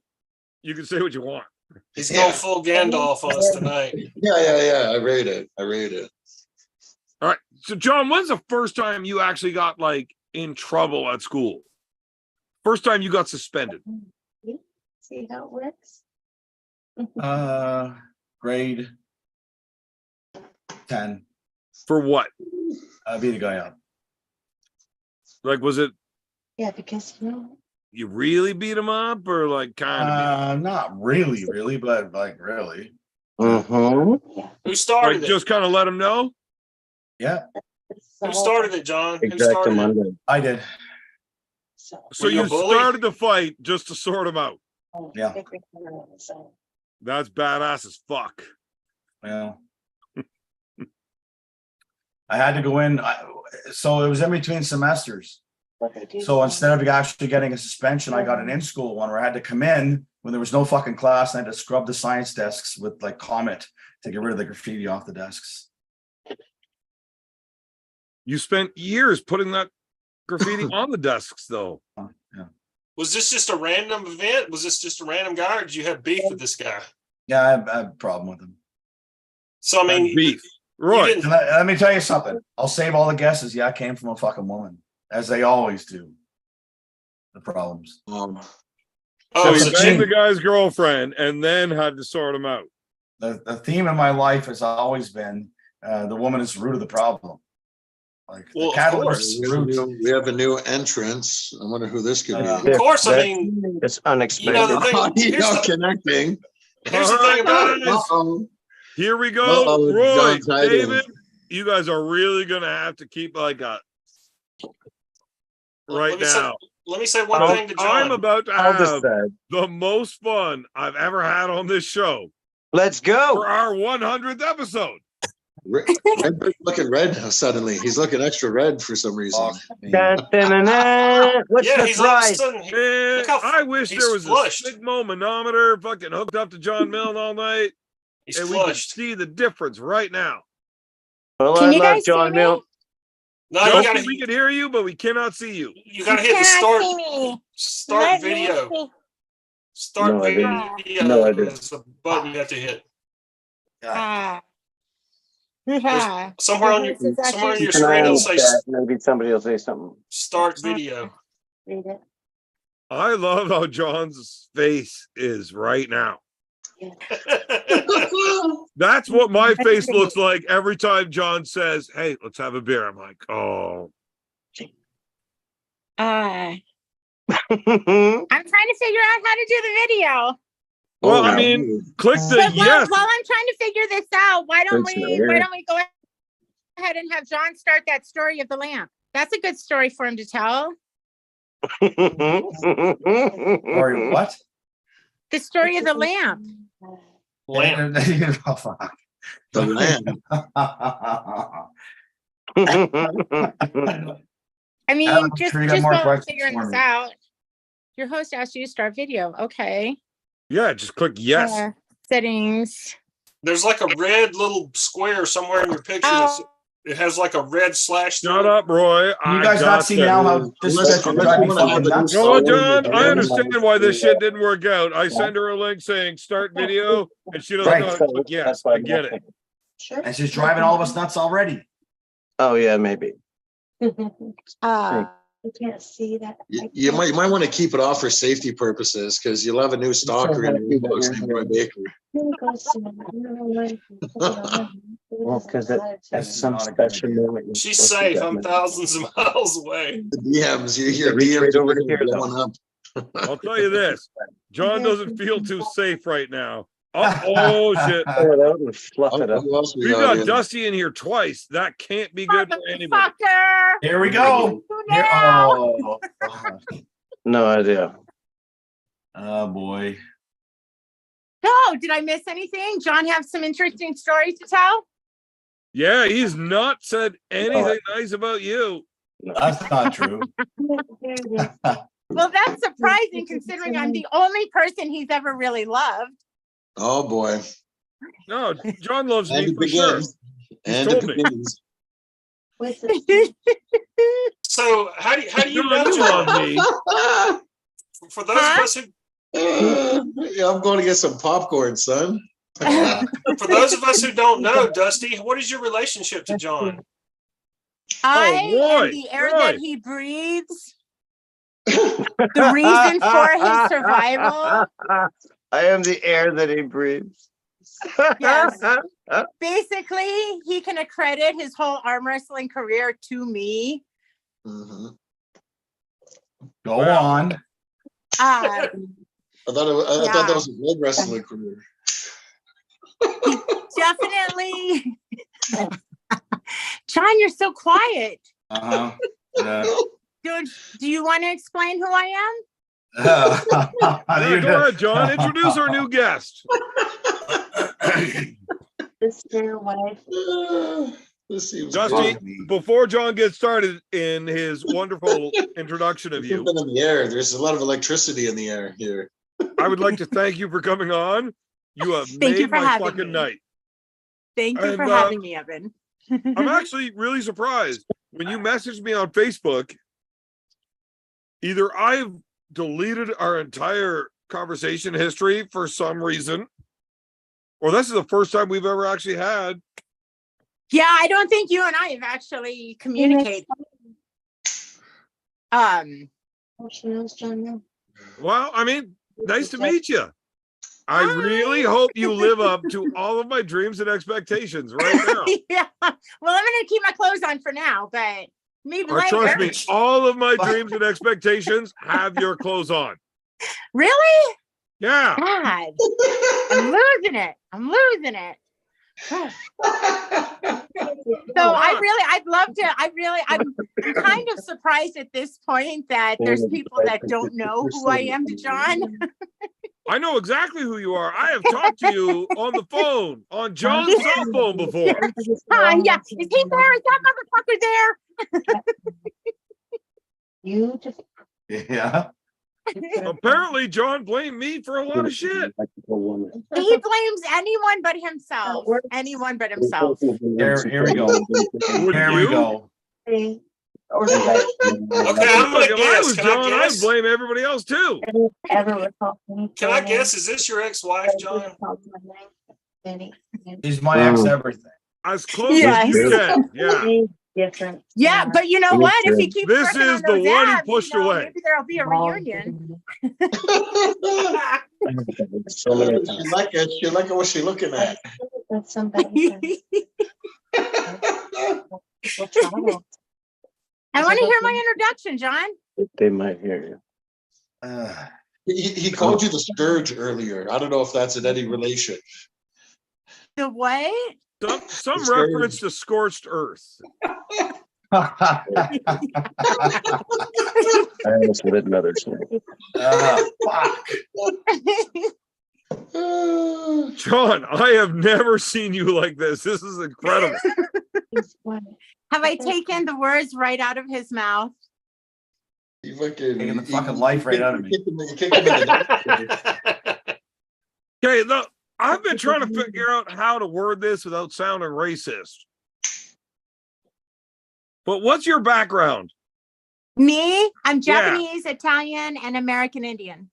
you can say what you want. He's Yeah. going full Gandalf on us tonight. Yeah. I rate it. All right. So, John, when's the first time you actually got like in trouble at school? First time you got suspended? See how it works? Grade 10. For what? I beat a guy up. Like, was it Yeah, because you really beat him up or like kind of? Not really, but like really. Mm-hmm. Who started Like it? just kind of let him know? Yeah, Who started it, John? Who Exactly started it? Monday. I did. So Were you you a bully? started the fight just to sort him out. Yeah. That's badass as fuck. Well, I had to go in. So it was in between semesters. So instead of actually getting a suspension, I got an in-school one where I had to come in when there was no fucking class, and I had to scrub the science desks with like Comet to get rid of the graffiti off the desks. You spent years putting that graffiti on the desks, though. Yeah. Was this just a random event? Was this just a random guy, or did you have beef with this guy? Yeah, I have a problem with him. So I mean, Beef. you Right. didn't- And let me tell you something. I'll save all the guesses. Yeah, I came from a fucking woman, as they always do. The problems. oh, So it was you a That's banged chick. the guy's girlfriend and then had to sort him out. The theme in my life has always been the woman is the root of the problem. Like Well, the of catalyst course. is the root. We have a new entrance. I wonder who this could Yeah. be. Of course, I That- mean, It's you know unexpected. the thing. You're Here's not the, connecting. here's the thing about it is, Uh-oh. Here we go. Uh-oh, Roy, John's hiding. David, you guys are really going to have to keep like a right let me say- now. let me say one So thing to I'm John. about to I'll just have say, the most fun I've ever had on this show let's for go. our 100th episode. Redbird's looking red suddenly. He's looking extra red for some reason. Fuck me. Dun, dun, dun, dun. What's Yeah, the he's all of a prize? sudden. Man, Look how I wish he's there was flushed. a Sigmo manometer fucking hooked up to John Milne all night, He's and we could flushed. see the difference right now. Well, Can I you love guys John see me? Milne. No, you Josie, gotta we can hear you, but we cannot see you. you gotta hit the Cannot start see me. start Let me video. see. Start No idea. video No idea. is the button you have to hit. Ah. Yeah. Somewhere on your This is somewhere on actually- your Keep an eye screen on it'll the say chat. Maybe somebody will say something. start video. Read it. I love how John's face is right now. That's what my face looks like every time John says, "Hey, let's have a beer." I'm like, "Oh, I'm trying to figure out how to do the video. well, Oh, I mean, click the But yes." while I'm trying to figure this out, why don't That's not we weird. go ahead and have John start that story of the lamp? That's a good story for him to tell. Or what? The story of the lamp. Lamp. Oh, fuck. The land. I mean, I'm just sure you got just more while I'm questions figuring for this me. out. Your host asked you to start video. Okay. Yeah, just click yes. Settings. There's like a red little square somewhere in your picture. Oh, It has like a red slash through Shut it. up, Roy. Can you I guys got not see this. now how this Unless- shit can unless drive you me wanna fucking have the nuts? You know what, Oh, John? I yeah. understand why this shit didn't work out. I send her a link saying start video, and she doesn't Right. know how to click yes. That's why I get it. Sure. And she's driving all of us nuts already. Oh yeah, maybe. You can't see that. You might want to keep it off for safety purposes because you'll have a new stalker in your inbox named Roy Baker. Well, because at This is some not a good special idea. moment. you're She's supposed to safe. get I'm me. thousands of miles away. The DMs, your reach DMs right are over gonna here, be though. blowing up. I'll tell you this. John doesn't feel too safe right now. Oh shit. Pull it out and fluff Oh, it up. who else we We've got got in? Dusty in here twice. That can't be good for anybody. Motherfucker. Here we go. Who Here, now? oh. No idea. Oh boy. No, did I miss anything? John have some interesting stories to tell? Yeah, he's not said anything nice about you. That's not true. Well, that's surprising considering I'm the only person he's ever really loved. Oh boy. No, John loves And me it for sure. begins. And told it me. begins. So how do you John, know you John? love me. For those of us who Yeah, I'm going to get some popcorn, son. for those of us who don't know, Dusty, what is your relationship to John? I Roy, am the air Roy. that he breathes. The reason for his survival. I am the air that he breathes. Yes. Basically, he can accredit his whole arm wrestling career to me. Mhm. Go on. Uh, I thought that was a blood wrestling career. definitely. John, you're so quiet. Uh-huh. Yeah. Do you want to explain who I am? Yeah, go ahead, John. Introduce our new guest. Sister, wife. This seems Dusty, good. before John gets started in his wonderful introduction of There's you, something in the air. There's a lot of electricity in the air here. I would like to thank you for coming on. You have Thank you made for my having fucking me. night. Thank you for And, having me, Evan. I'm actually really surprised. when you messaged me on Facebook, either I've deleted our entire conversation history for some reason, or this is the first time we've ever actually had. Yeah, I don't think you and I have actually communicated. Oh, she knows John now. Well, I mean, nice to meet you. I really hope you live up to all of my dreams and expectations right now. Yeah. Well, I'm gonna keep my clothes on for now, but maybe Or later. trust me, all of my dreams and expectations have your clothes on. Really? Yeah. God, I'm losing it. I'm losing it. So I'm kind of surprised at this point that there's people that don't know who I am to John. I know exactly who you are. I have talked to you on the phone, on John's cell phone before. Yeah, is he there? Is that motherfucker there? You just. Yeah. Apparently, John blamed me for a lot of shit. He blames anyone but himself. Anyone but himself. Here we go. Here we you? go. Okay, I'm gonna Look, if I guess. was Can John, I I'd guess? blame everybody else too. Can I guess? Is this your ex-wife, John? He's my ex everything. As close Yes. as you can. Yeah. Different. Yeah, but you know what? If he keeps This working is on the those one he abs, pushed away. maybe there'll be a reunion. She like it. She like it. What's she looking at? That's somebody. I want to hear my introduction, John. They might hear you. He called you the Scourge earlier. I don't know if that's in any relation. The what? Some It's very- reference to scorched earth. I almost lit another one. Fuck. John, I have never seen you like this. This is incredible. Have I taken the words right out of his mouth? You fucking Taking the fucking life right out of me. Okay, look, I've been trying to figure out how to word this without sounding racist. But what's your background? Me? I'm Yeah. Japanese, Italian, and American Indian.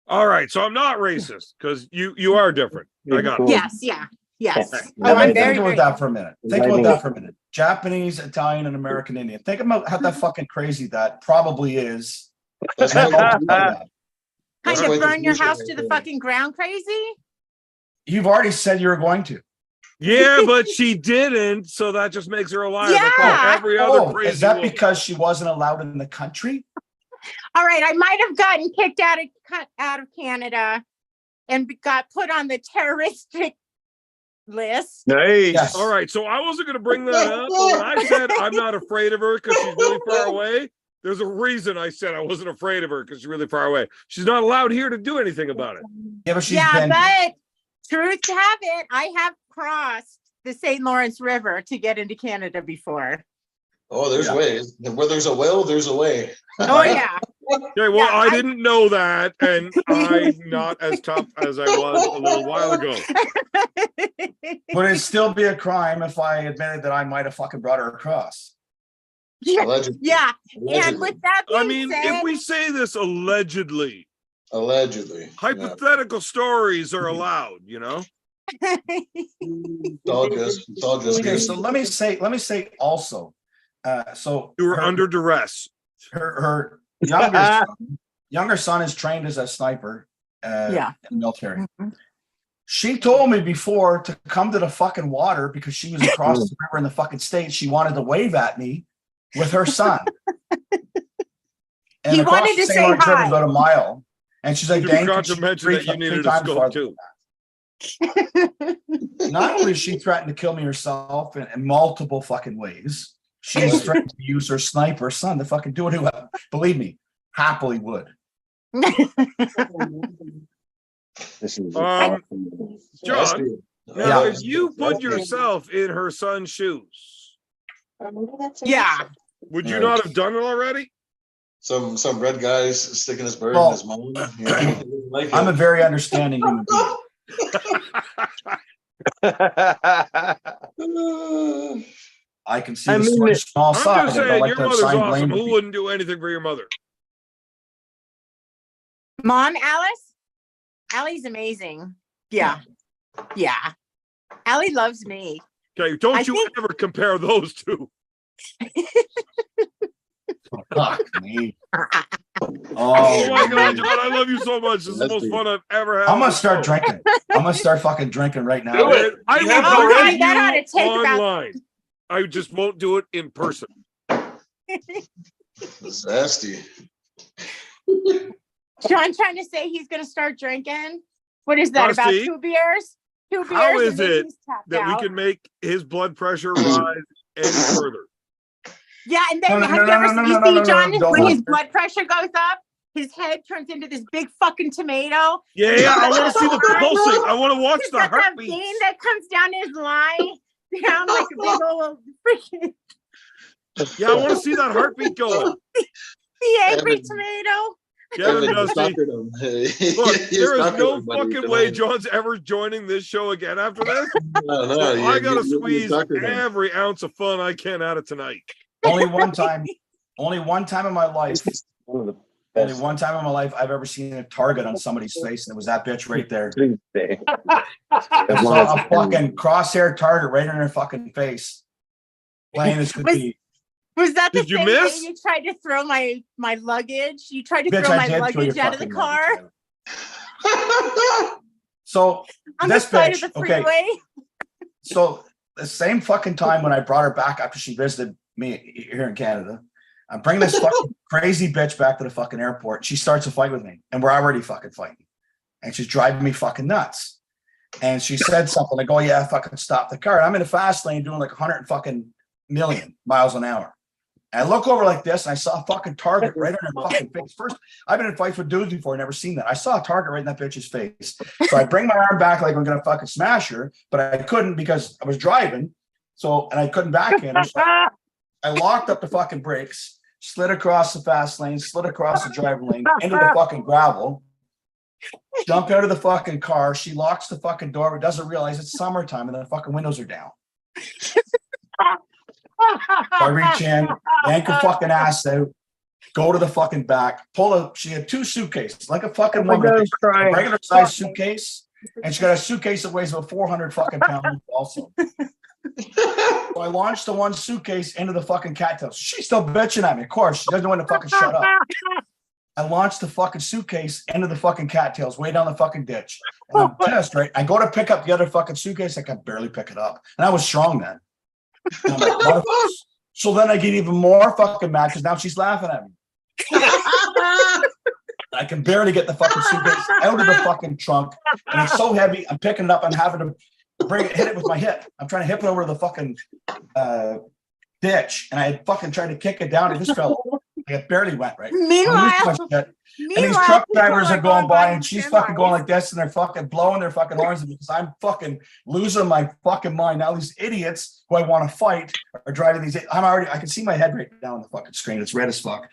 All right, so I'm not racist because you are different. I got it. Yes, yeah, yes. Okay. Oh, I'm Think very, about very. that for a minute. Think about that for a minute. Japanese, Italian, and American Indian. Think about how that fucking crazy that probably is. That's Kind why of burn your the house to the fucking ground crazy? You've already said you were going to. Yeah, but she didn't, so that just makes her a liar. That's like Yeah. every other Oh, crazy is that woman. because she wasn't allowed in the country? All right, I might have gotten kicked out of Canada and got put on the terroristic list. Nice. Yes. All right, so I wasn't going to bring that up. But when I said I'm not afraid of her because she's really far away, there's a reason I said I wasn't afraid of her because she's really far away. She's not allowed here to do anything about it. Yeah, but she's Yeah, been. but truth to have it, I have crossed the St. Lawrence River to get into Canada before. Oh, there's Yeah. ways. Where there's a will, there's a way. Oh yeah. Okay, well, Yeah, I didn't know that, and I'm not as tough as I was a little while ago. Would it still be a crime if I admitted that I might have fucking brought her across? Yeah. Allegedly. Yeah. And Allegedly. with that being I mean, said, if we say this allegedly, Allegedly. Yeah. hypothetical stories are allowed, you know? It's all just. It's all just. Okay, so let me say also. So You were her- under duress. her younger son is trained as a sniper. Yeah. In the military. She told me before to come to the fucking water because she was across the river in the fucking States. She wanted to wave at me with her son. And He across wanted the to St. say Lawrence River is hi. about a mile. And she's like, You "Dang, forgot to mention that you needed a scope too. Not only did she threaten to kill me herself in multiple fucking ways, she's threatened to use her sniper son to fucking do it. Believe me, happily would. This is John, now Yeah. if you put yourself in her son's shoes, yeah. would you not have done it already? Some red guys sticking his bird Well, in his mouth. You know? Like I'm a it. very understanding human being. I can see I the mean, small I'm side. just I don't saying, like your to mother's assign awesome. blame to Who people. wouldn't do anything for your mother? Mom, Alice? Allie's amazing. Yeah. Yeah. Allie loves me. Okay, don't I you think- ever compare those two. Fuck me. Oh Oh, my God, John, I love you so much. This is the That's most deep. fun I've ever had. I'm on gonna the start show. drinking. I'm gonna start fucking drinking right now. Do it. I You will haven't drink already? with That ought to you take about- online. I just won't do it in person. Zesty. John trying to say he's going to start drinking. What is that, about Dusty, 2 beers? 2 beers. how and is then it he's tapped that we out. can make his blood pressure rise any further? Yeah, and then No, have no, you ever no, no, you no, see no, no, John don't. when his blood pressure goes up, his head turns into this big fucking tomato. Yeah, I want to see the pulsing. I want to watch He's the got that heartbeat. vein that comes down his line, down like a big old freaking Yeah, I want to see that heartbeat going. the angry Evan. tomato. Get him, Evan, you Dusty. suckered him. Look, You there is suckered no him, buddy, fucking way tonight. John's ever joining this show again after this. No, So you- I gotta you squeeze suckered him. every ounce of fun I can out of tonight. Only one time in my life. Only one time in my life I've ever seen a target on somebody's face, and it was that bitch right there. I saw a fucking crosshair target right in her fucking face. Plain as could be. Was that the Did you same miss? day you tried to throw my luggage? You tried to Bitch, throw I my did throw your luggage out of the fucking car luggage. So on the this side bitch, of the okay. freeway. So the same fucking time when I brought her back after she visited me here in Canada, I'm bringing this fucking crazy bitch back to the fucking airport. She starts a fight with me, and we're already fucking fighting, and she's driving me fucking nuts. And she said something like, "Oh yeah, fucking stop the car." And I'm in a fast lane doing like 100 fucking million miles an hour. And I look over like this, and I saw a fucking target right on her fucking face. First, I've been in fights with dudes before, never seen that. I saw a target right in that bitch's face. So I bring my arm back like I'm gonna fucking smash her, but I couldn't because I was driving. So, and I couldn't backhand her. So I locked up the fucking brakes, slid across the fast lane, slid across the driving lane into the fucking gravel, jumped out of the fucking car. She locks the fucking door, but doesn't realize it's summertime and the fucking windows are down. I reach in, yank her fucking ass out, go to the fucking back, she had 2 suitcases, like a fucking woman. God, I'm A crying. regular size suitcase, and she got a suitcase that weighs about 400 fucking pounds also. So I launched the one suitcase into the fucking cattails. She's still bitching at me. Of course, she doesn't know when to fucking shut up. I launched the fucking suitcase into the fucking cattails, way down the fucking ditch. And I'm pissed, right? I go to pick up the other fucking suitcase. I can barely pick it up. And I was strong then. And I'm like, "Motherfucker." So then I get even more fucking mad because now she's laughing at me. I can barely get the fucking suitcase out of the fucking trunk. And it's so heavy. I'm picking it up. I'm having to hit it with my hip. I'm trying to hip it over the fucking ditch. And I had fucking tried to kick it down. It just fell over. It barely went right. I'm losing my shit. And these truck drivers are going by and she's fucking going like this and they're fucking blowing their fucking horns because I'm fucking losing my fucking mind. Now these idiots who I want to fight are driving these. I can see my head right now on the fucking screen. It's red as fuck.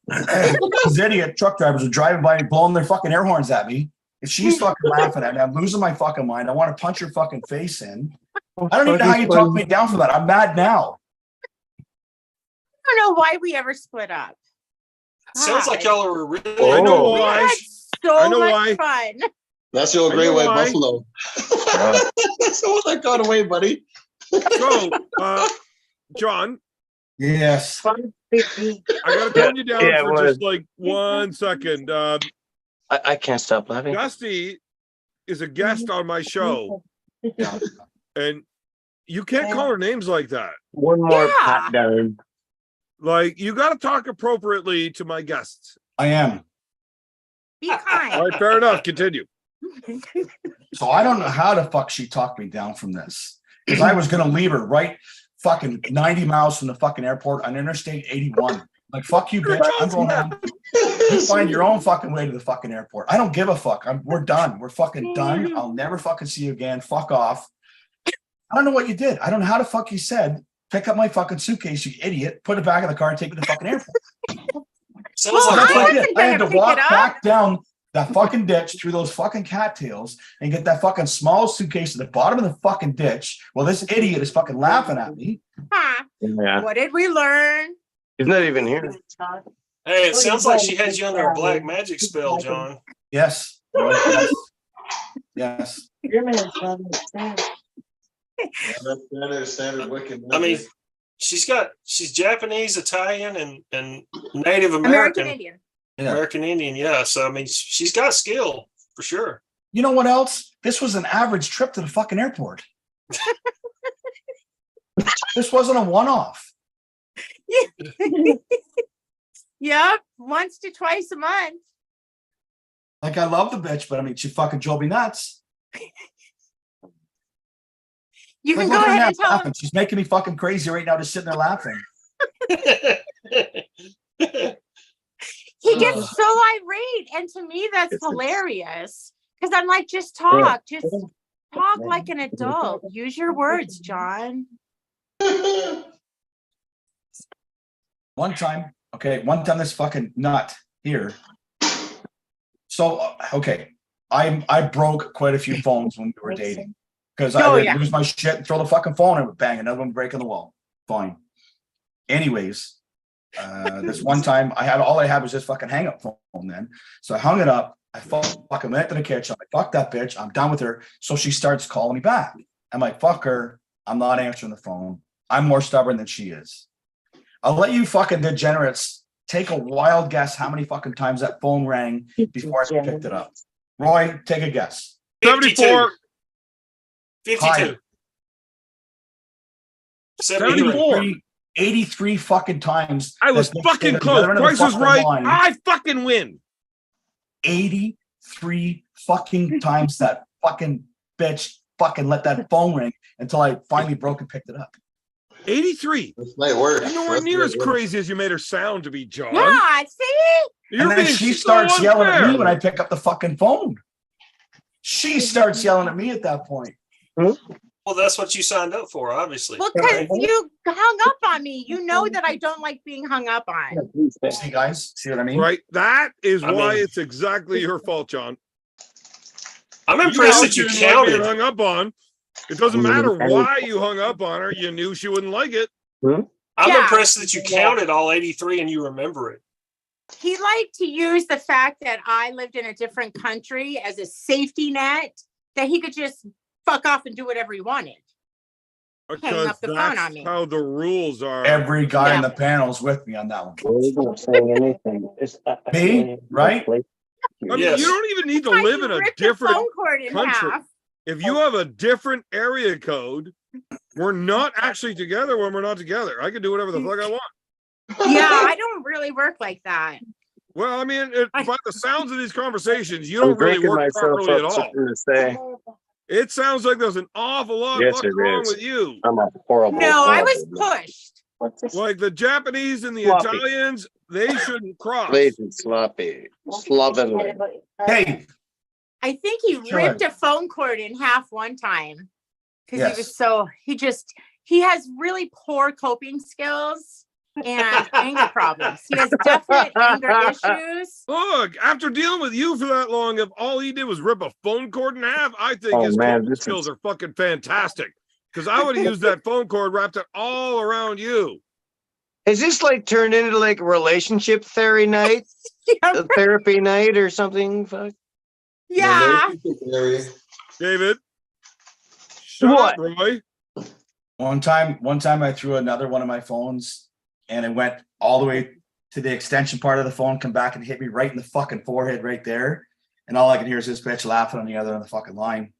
These idiot truck drivers are driving by and blowing their fucking air horns at me. And she's fucking laughing at me. I'm losing my fucking mind. I want to punch her fucking face in. I don't even know how you talk me down from that. I'm mad now. I don't know why we ever split up. Sounds like God. y'all were really. I know We why. had so I know much why. fun. That's the old I great know white why. buffalo. That's the one that got away, buddy. So, John, Yes. I gotta tone you down Yeah, it for was. just like 1 second. I can't stop laughing. Dusty is a guest on my show, and you can't call her names like that. One more Yeah. pat down. Like, you got to talk appropriately to my guests. I am. Be All kind. right, fair enough. Continue. So I don't know how the fuck she talked me down from this. Because I was gonna leave her right fucking 90 miles from the fucking airport on Interstate 81. Like, fuck you, bitch. I'm going home. You find your own fucking way to the fucking airport. I don't give a fuck. We're done. We're fucking done. I'll never fucking see you again. Fuck off. I don't know what you did. I don't know how the fuck you said, pick up my fucking suitcase, you idiot, put it back in the car and take me to the fucking airport. Sounds Well, like That's what I wasn't did. I had gonna to pick walk it up. back down that fucking ditch through those fucking cattails and get that fucking small suitcase to the bottom of the fucking ditch. Well, this idiot is fucking laughing at me. Huh. Yeah. What did we learn? He's not even here. Hey, it sounds like she has you under a black magic spell, John. Yes. Yes. Yes. Your man's not understand. Standard wicked. I mean, she's Japanese, Italian, and Native American American. Indian. Yeah. American Indian, yeah. So I mean, she's got skill for sure. You know what else? This was an average trip to the fucking airport. This wasn't a one-off. Yep, once to twice a month. Like, I love the bitch, but I mean, she fucking drove me nuts. You Like, can go look at her ahead now and tell him. laughing. She's making me fucking crazy right now, just sitting there laughing. He gets so irate, and to me, that's hilarious. Because I'm like, just talk like an adult. Use your words, John. One time this fucking nut here. So, okay, I broke quite a few phones when we were dating because I would lose my shit and throw the fucking phone and would bang another one, break on the wall. Fine. Anyways, this one time all I had was this fucking hang up phone then. So I hung it up. I fucking went to the kitchen. I'm like, fuck that bitch. I'm done with her. So she starts calling me back. I'm like, fuck her. I'm not answering the phone. I'm more stubborn than she is. I'll let you fucking degenerates take a wild guess how many fucking times that phone rang before I picked it up. Roy, take a guess. 74. 52. Higher. 74. 83 fucking times. I was That's fucking the close. other end of the Price was fucking right. line. I fucking win. 83 fucking times that fucking bitch fucking let that phone ring until I finally broke and picked it up. 83. This might work. You're nowhere near as crazy as you made her sound to be, John. Yeah, see? And You're then being she so starts yelling at me unfair. when I pick up the fucking phone. She starts yelling at me at that point. Well, that's what you signed up for, obviously. Well, because you hung up on me. You know that I don't like being hung up on. See, guys? See what I mean? Right. That is I why mean- it's exactly your fault, John. I'm You impressed know that you she didn't like being counted. hung up on. It doesn't matter why you hung up on her. You knew she wouldn't like it. I'm Yeah. impressed that you counted all 83 and you remember it. He liked to use the fact that I lived in a different country as a safety net, that he could just fuck off and do whatever he wanted. Because up the phone that's on me. how the rules are. Every guy in Yeah. the panel's with me on that one. Wasn't saying anything. Me? Right? I mean, Yes. you don't even need to Why live you in a ripped the different phone cord in country. half. If you have a different area code, we're not actually together when we're not together. I can do whatever the fuck I want. Yeah, I don't really work like that. Well, I mean, by the sounds of these conversations, you I'm don't really breaking work myself properly at up all. something to say. It sounds like there's an awful lot Yes, fucking it wrong is. with you. I'm a horrible. No, I was horrible- pushed. What's this? Like the Japanese and the Sloppy. Italians, they shouldn't cross. Lazy, sloppy, slovenly. Hey, I think he Sure. ripped a phone cord in half one time because Yes. he was so he has really poor coping skills and anger problems. He has definite anger issues. Look, after dealing with you for that long, if all he did was rip a phone cord in half, I think Oh, his man, coping this skills is- are fucking fantastic. Because I would have used that phone cord, wrapped it all around you. Is this like turned into like a relationship theory night, Yeah. a therapy night, or something? Fuck. Yeah. David, shut up, Roy. one time I threw another one of my phones and it went all the way to the extension part of the phone, come back and hit me right in the fucking forehead right there. And all I can hear is this bitch laughing on the other end of the fucking line.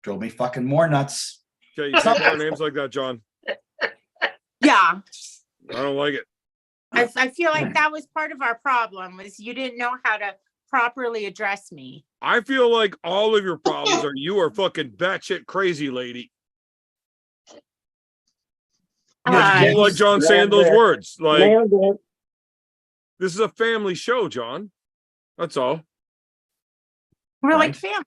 Drove me fucking more nuts. Okay, you can't wear names like that, John. Yeah. I don't like it. I feel like that was part of our problem was you didn't know how to properly address me. I feel like all of your problems are you are fucking batshit crazy, lady. I Uh, feel like John saying those words. Like, Nailed it. this is a family show, John. That's all. We're like Right. family.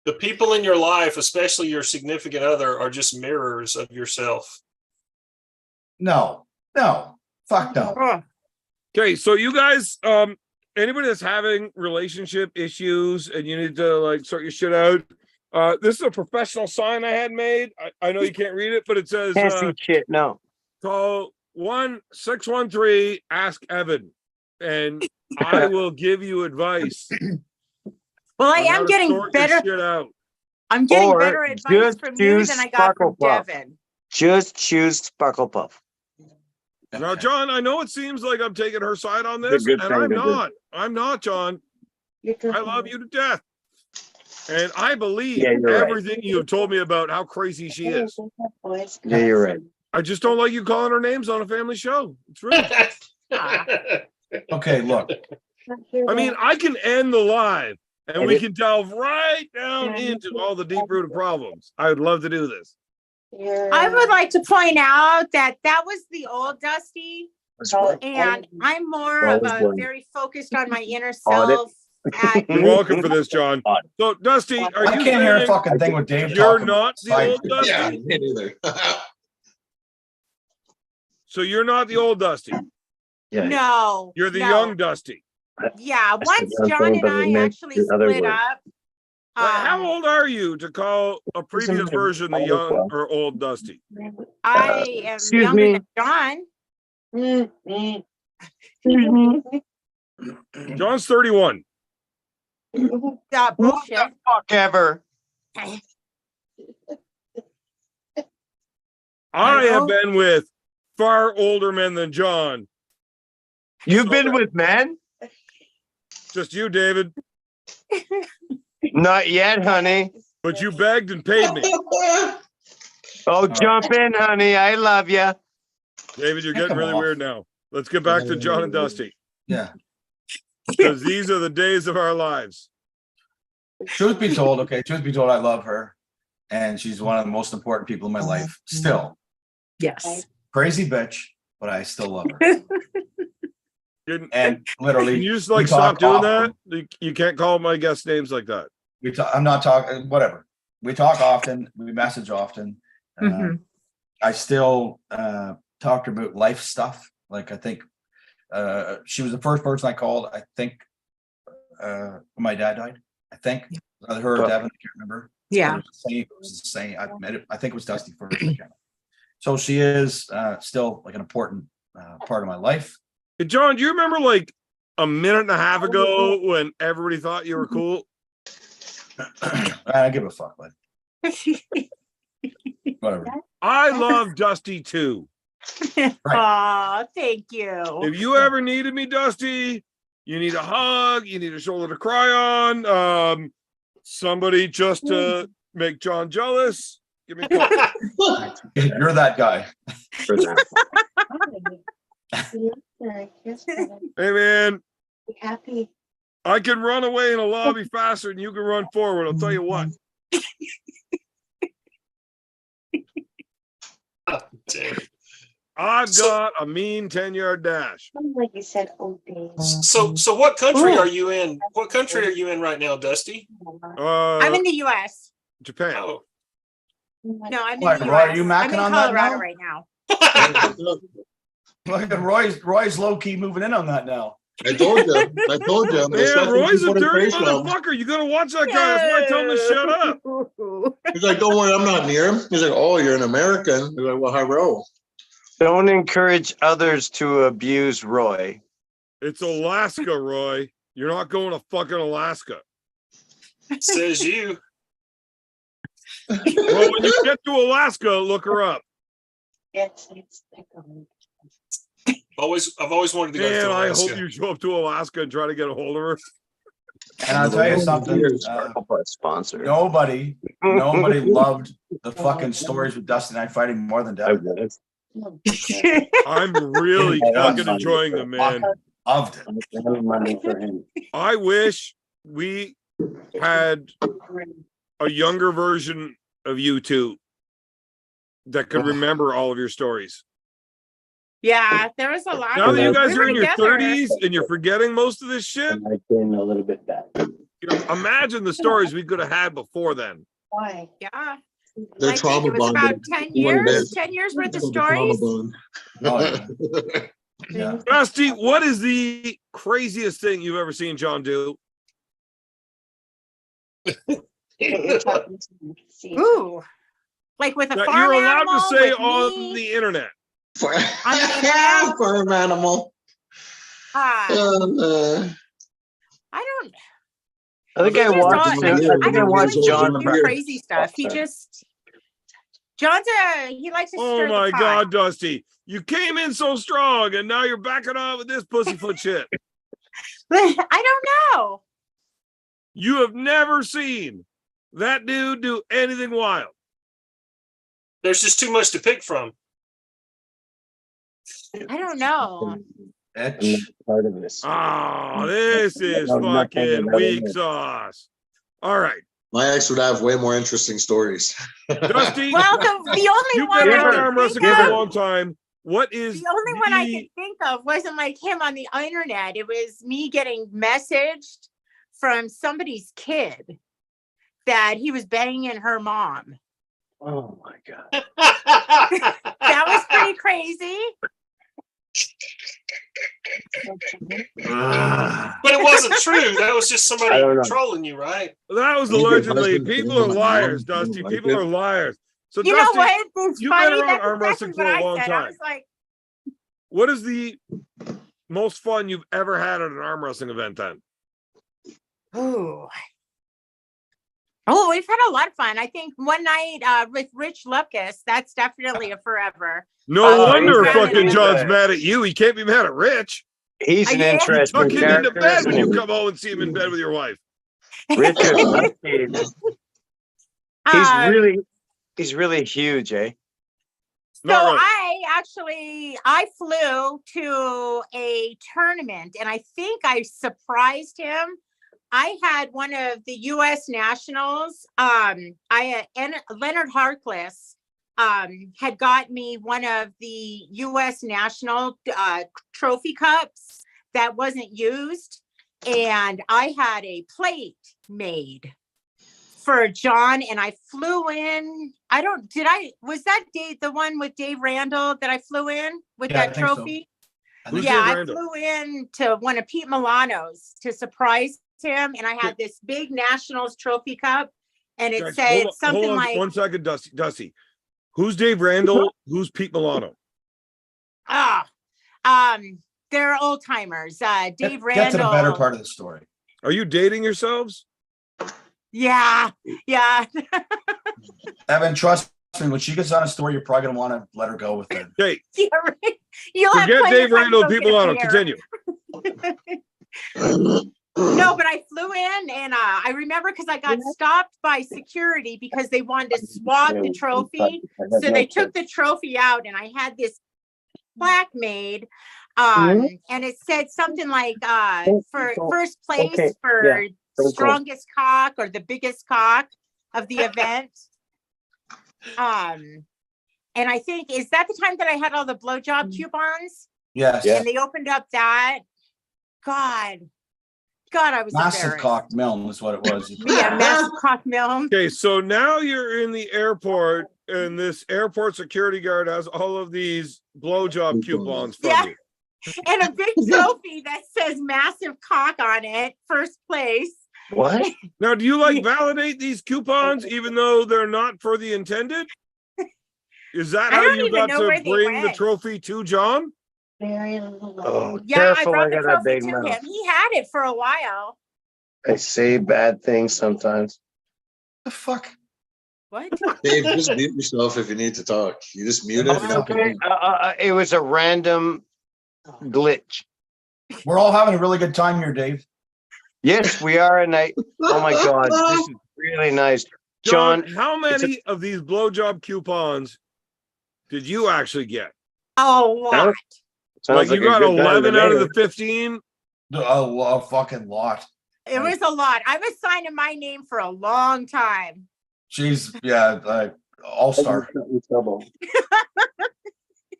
The people in your life, especially your significant other, are just mirrors of yourself. No, fuck no. Oh, Okay, so you guys, anybody that's having relationship issues and you need to like sort your shit out, this is a professional sign I had made. I know you can't read it, but it says Can't see shit. No. call 1-613 ask Evan, and I will give you advice. Well, I on how am to getting sort your better. shit out. I'm getting Or better advice just from you choose than I got from Sparkle Puff. Devin. Just choose Sparkle Puff. Now, John, I know it seems like I'm taking her side on Good, this, good and thing, I'm good, good. not. I'm not, John. I love you to death. And I believe Yeah, you're right. everything you have told me about how crazy she is. Yeah, you're right. I just don't like you calling her names on a family show. It's rude. Okay, look, I mean, I can end the live and we can delve right down into all the deep-rooted problems. I would love to do this. I would like to point out that that was the old Dusty, and I'm more of a very focused on my inner self. You're welcome for this, John. So, Dusty, are I you can't hear a saying fucking thing with Dave you're talking. not the Side old shit. Dusty? Yeah, me neither. So you're not the old Dusty. Yeah. No, You're the no. young Dusty. Yeah, That's once the John thing, and but it I meant actually the other split way. up. How old are you to call a previous Isn't it version the all young well? or old Dusty? I am excuse younger me. than John. John's 31. What Bullshit. the fuck ever? I have been with far older men than John. You've been with men? Just you, David. Not yet, honey. But you begged and paid me. Oh, jump in, honey. I love you. David, you're getting Come really off. weird now. Let's get back to John and Dusty, Yeah. because these are the days of our lives. Truth be told, I love her, and she's one of the most important people in my life. Still, Yes. crazy bitch, but I still love her. Can And literally, you just we like stop talk doing often. that? You can't call my guest names like that. I'm not talking. Whatever. We talk often. We message often. Mhm. I still talk to her about life stuff. Like I think she was the first person I called. I think when my dad died. I think either her or Devin. I can't remember. Yeah. It was the same. I met it. I think it was Dusty first. I can't remember. So she is still like an important part of my life. Hey, John, do you remember like a minute and a half ago when everybody thought you were cool? I don't give a fuck, but whatever. I love Dusty too. Aw, thank you. If you ever needed me, Dusty, you need a hug, you need a shoulder to cry on, somebody just to make John jealous, give me a call. You're that guy. Hey man, Happy. I can run away in a lobby faster than you can run forward. I'll tell you what. I've got a mean 10-yard dash. Like you said, oh, Dave. So what country are you in? What country are you in right now, Dusty? I'm in the U.S. Japan. Oh, No, I'm in What, the Roy, are U.S. you I'm macking in on that Colorado now? right now. Look at Roy's low key moving in on that now. I told you. Man, Roy's a dirty motherfucker. You gotta watch that guy. That's why I tell him to shut up. He's like, don't worry, I'm not near him. He's like, oh, you're an American. He's like, well, hello. Don't encourage others to abuse Roy. It's Alaska, Roy. You're not going to fucking Alaska. says you. Well, when you get to Alaska, look her up. It's I've always wanted to go Man, to I Alaska. hope you show up to Alaska and try to get a hold of her. And I'll tell you something. Sponsor. Nobody loved the fucking stories with Dustin and I fighting more than Devin. I'm really fucking enjoying them, man. Loved it. I wish we had a younger version of you two that could remember all of your stories. Yeah, there was a lot. Now of that you them. guys We are were in your together. 30s and you're forgetting most of this shit, I've been a little bit bad. you know, imagine the stories we could have had before then. Why? Yeah. They're I think trauma it was about bonded. 10 What it years, is. 10 years worth of It's called the trauma stories. bond. Oh, yeah. Yeah. Dusty, what is the craziest thing you've ever seen John do? Ooh, like with a That farm you're allowed animal, to say with on me? the internet. Farm animal. Ah, Uh, I don't. I think He I just watched. don't- I I think I don't watched really John. do crazy stuff. He just he likes to Oh stir my the pot. God, Dusty. You came in so strong and now you're backing off with this pussyfoot shit. I don't know. You have never seen that dude do anything wild. There's just too much to pick from. I don't know. Etch. Part of this. Oh, this is No, nothing fucking about weak it. sauce. All right. my ex would have way more interesting stories. Dusty, Well, the only you've one been I around can arm think wrestling for a of, long time. What is the only one I the- can think of wasn't like him on the internet. It was me getting messaged from somebody's kid that he was banging her mom. Oh my god. That was pretty crazy. But it wasn't true. That was just I somebody don't know. trolling you, right? That was Maybe your allegedly. husband People didn't are like liars, it. Didn't Dusty. like People it. are liars. So, You know Dusty, what? It's you've been funny. around That's arm wrestling exactly for a what I long said. time. I was like, what is the most fun you've ever had at an arm wrestling event then? ooh. Oh, we've had a lot of fun. I think one night with Rich Lucas, that's definitely a forever. No Oh, wonder he's fucking good. John's mad at you. He can't be mad at Rich. He's an Yeah. interesting Tuck him into character. bed when you isn't come home and see him in bed with your wife. he? Richard Lusky. Um, He's really huge, eh? So Not really. I flew to a tournament and I think I surprised him. I had one of the US Nationals. And Leonard Harkless had got me one of the US National trophy cups that wasn't used. And I had a plate made for John, and I flew in. Was that Dave, the one with Dave Randall that I flew in with Yeah, I that think so. trophy? Who's Yeah, Dave I Randall? flew in to one of Pete Milano's to surprise him, and I had this big Nationals trophy cup, and it Guys, said hold something on like, 1 second, Dusty. Who's Dave Randall? Who's Pete Milano? they're old timers. Dave Get Randall. to the better part of the story. Are you dating yourselves? Yeah. Evan, trust me, when she gets on a story, you're probably gonna want to let her go with it. Okay, Yeah, right. You'll have forget plenty Dave of time to Randall, go Pete get a Milano. beer. Continue. No, but I flew in and I remember because I got stopped by security because they wanted to swab the trophy. So they took the trophy out and I had this plaque made. And it said something like for first place for strongest cock or the biggest cock of the event. And I think, is that the time that I had all the blowjob coupons? Yes. And they opened up that. God, I was Massive embarrassed. cock Milne is what it was. Yeah, massive cock Milne. Okay, so now you're in the airport, and this airport security guard has all of these blowjob coupons from Yeah. you. And a big trophy that says massive cock on it, first place. What? Now, do you like validate these coupons even though they're not for the intended? Is that I how don't you even got know to where they bring the went. trophy to John? Very little. Oh, Yeah, careful! I brought I the got a trophy big to mouth. him. He had it for a while. I say bad things sometimes. The fuck? What? Dave, just mute yourself if you need to talk. You just mute it. Okay, it was a random glitch. We're all having a really good time here, Dave. Yes, we are a night. Oh my God, this is really nice, John, John. how many of these blowjob coupons did you actually get? Oh, what? Sounds Like you a got good time 11 to out of me. the 15? A fucking lot. It was a lot. I was signing my name for a long time. She's all-star.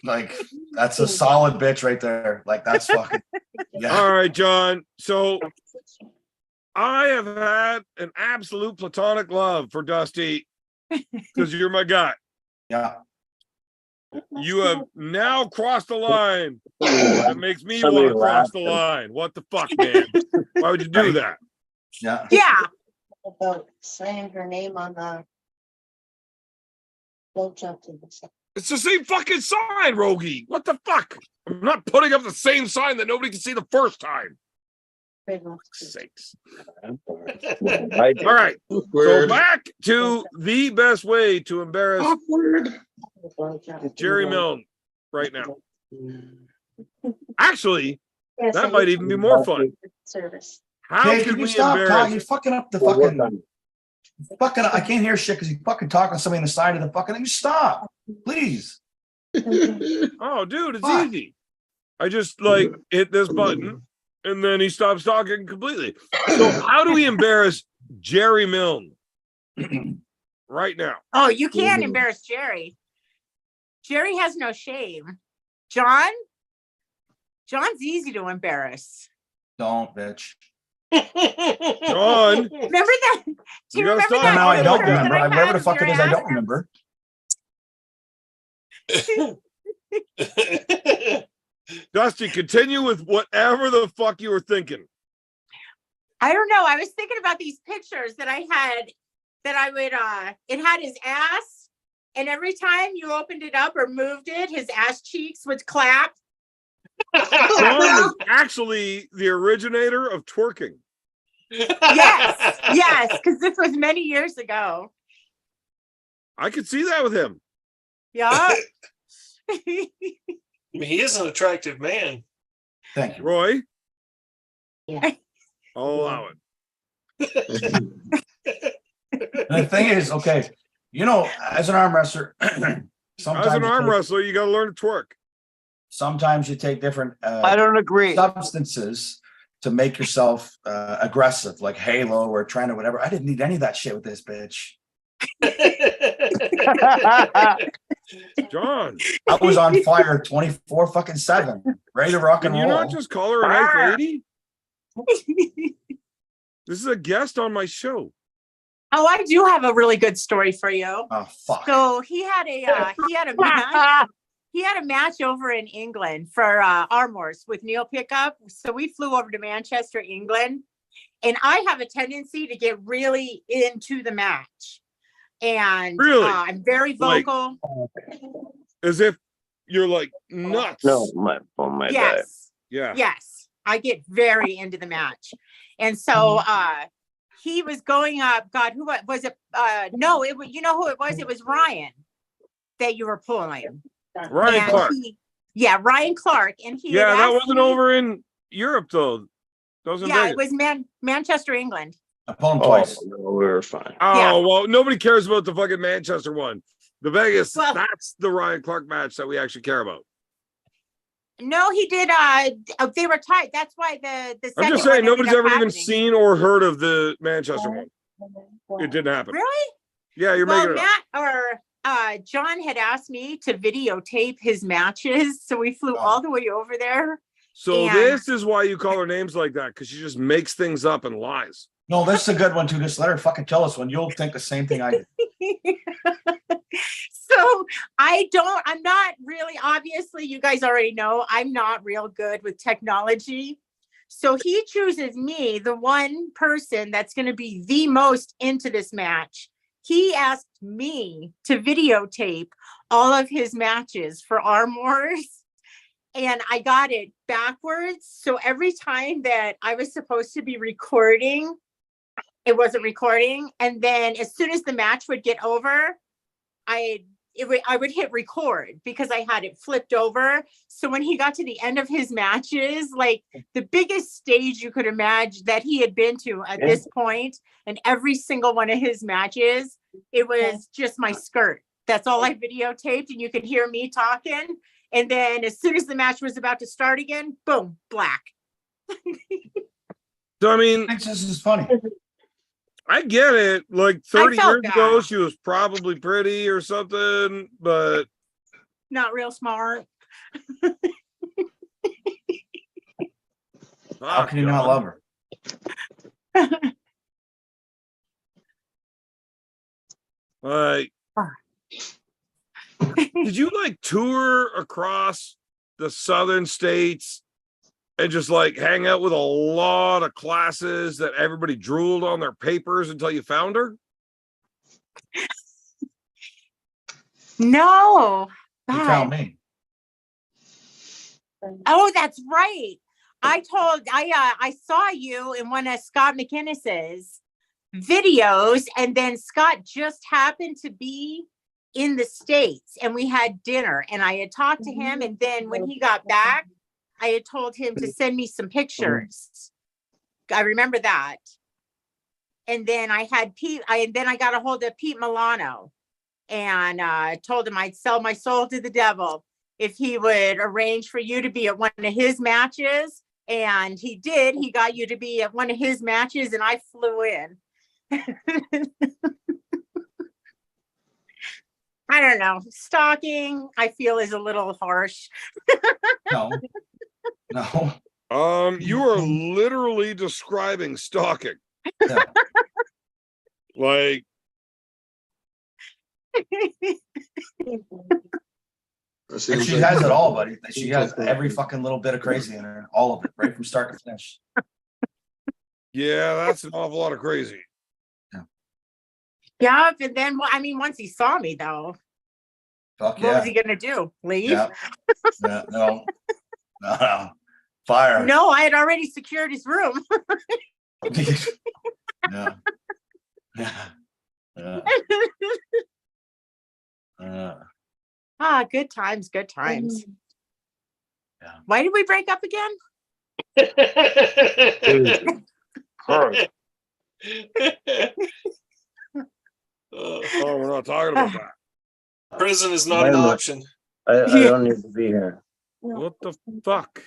Like that's a solid bitch right there. Like that's fucking yeah. All right, John. So I have had an absolute platonic love for Dusty because you're my guy. Yeah. You have now crossed the line. That makes me want Somebody to cross the laughing. line. What the fuck, man? Why would you do that? Yeah. Yeah. About saying her name on the. Don't jump to the side. It's the same fucking sign, Rogie. What the fuck? I'm not putting up the same sign that nobody can see the first time. Big one. Sakes. I All right. So Awkward. back to the best way to embarrass Awkward. Jerry Milne right now. Actually, Yes, that I might did even be more fun. Service. How Hey, could can you we stop talking? embarrass? You're fucking up the Well, fucking. I can't hear shit because you fucking talking to somebody on the side of the fucking thing. You stop, please. Oh, dude, it's Fuck. easy. I just like hit this button and then he stops talking completely. So how do we embarrass Jerry Milne right now? Oh, you can't embarrass Jerry. Jerry has no shame. John's easy to embarrass. Don't, bitch. John, Remember that? Do You you gotta remember stop. that? Now I don't picture that remember. I Whatever had the fuck of it your is, I ass? don't remember. Dusty, continue with whatever the fuck you were thinking. I don't know. I was thinking about these pictures that I had that I would it had his ass, and every time you opened it up or moved it, his ass cheeks would clap. John was actually the originator of twerking. Yes, because this was many years ago. I could see that with him. Yeah. I mean, he is an attractive man. Thank you. Roy, Yeah. I'll allow it. And the thing is, okay, you know, as an arm wrestler, sometimes As an you arm take- wrestler, you got to learn to twerk. sometimes you take different I don't agree. substances to make yourself aggressive, like Halo or trying to whatever. I didn't need any of that shit with this bitch. John, I was on fire 24 fucking 7, ready to rock can and you roll. not just call her a nice lady? This is a guest on my show. Oh, I do have a really good story for you. Oh fuck. So he had a match. He had a match over in England for Armors with Neil Pickup. So we flew over to Manchester, England, and I have a tendency to get really into the match. And Really? I'm very Like- vocal. As if you're like nuts. No, my phone, my bad. Yes. Yeah. Yes, I get very into the match. And so he was going up, God, who was it? No, it was, you know who it was? It was Ryan that you were pulling. Ryan And Clark. Ryan Clark. And he Yeah, had that asked wasn't me- over in Europe though. That was in Yeah, Vegas. it was Manchester, England. I pulled him Oh, twice. no, we were fine. Oh, Yeah. well, nobody cares about the fucking Manchester one. The Vegas, Well- that's the Ryan Clark match that we actually care about. No, he did. They were tied. That's why the I'm second just saying, one nobody's ended ever up even happening. seen or heard of the Manchester one. It didn't happen. Really? Yeah, you're Well, making it up. Matt or John had asked me to videotape his matches, so we flew Oh. all the way over there. So and- this is why you call her names like that, because she just makes things up and lies. No, this is a good one too. Just let her fucking tell us when you'll think the same thing I did. So I'm not really, obviously you guys already know, I'm not real good with technology. So he chooses me, the one person that's going to be the most into this match. He asked me to videotape all of his matches for Arm Wars. And I got it backwards. So every time that I was supposed to be recording, it wasn't recording. And then as soon as the match would get over, I would hit record because I had it flipped over. So when he got to the end of his matches, like the biggest stage you could imagine that he had been to at this point, and every single one of his matches, it was just my skirt. That's all I videotaped, and you could hear me talking. And then as soon as the match was about to start again, boom, black. So, I mean, This is funny. I get it. Like 30 felt years ago, bad. she was probably pretty or something, but Not real smart. How fuck, can you not John. love her? Like, Did you like tour across the southern states and just like hang out with a lot of classes that everybody drooled on their papers until you found her? No. He God. found me. Oh, that's right. I saw you in one of Scott McInnes's videos, and then Scott just happened to be in the States, and we had dinner, and I had talked to him, and then when he got back, I had told him to send me some pictures. I remember that. And then I had Pete, then I got a hold of Pete Milano and told him I'd sell my soul to the devil if he would arrange for you to be at one of his matches. And he did. He got you to be at one of his matches, and I flew in. I don't know. Stalking, I feel, is a little harsh. No. No. You are literally describing stalking. Yeah. Like, And she has it all, buddy. She has every fucking little bit of crazy in her, all of it, right from start to finish. yeah, that's an awful lot of crazy. Yeah, and then, well, I mean, once he saw me, though, Fuck what yeah. was he gonna do? Leave? Yeah. Yeah. No. No. Fire. No, I had already secured his room. Yeah. Yeah. Yeah. Good times, good times. Yeah. Why did we break up again? Oh, we're not talking about that. Prison is not an option. I don't need to be here. What the fuck?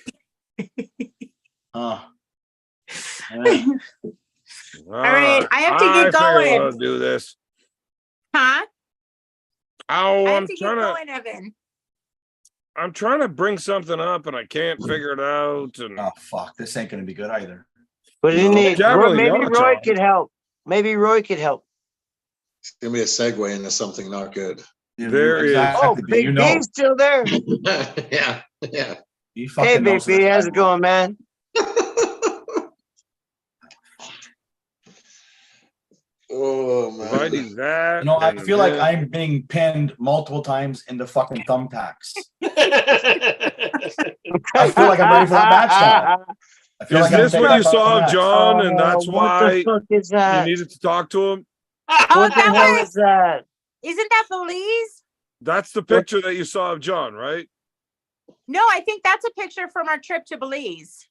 Yeah. All right, I have to get figured going. I'll do this. Huh? Oh, I I'm have to get trying to. going, Evan. I'm trying to bring something up and I can't figure it out. And Oh fuck, this ain't gonna be good either. What do you need? Definitely Maybe not, Roy John. could help. Maybe Roy could help. It's gonna be a segue into something not good. There is- Oh, Big you know. B's still there. Yeah, yeah. He Hey, fucking Big knows B, this how's guy. it going, man? Oh if I man. do that, You know, I and feel like then- I'm being pinned multiple times into fucking thumbtacks. I feel like I'm ready for that match now. I feel Is like I'm this taking what you that saw of match. John, and that's What why the fuck is you that? needed to talk to him? What the that hell was- is that? Isn't that Belize? That's the picture that you saw of John, right? No, I think that's a picture from our trip to Belize.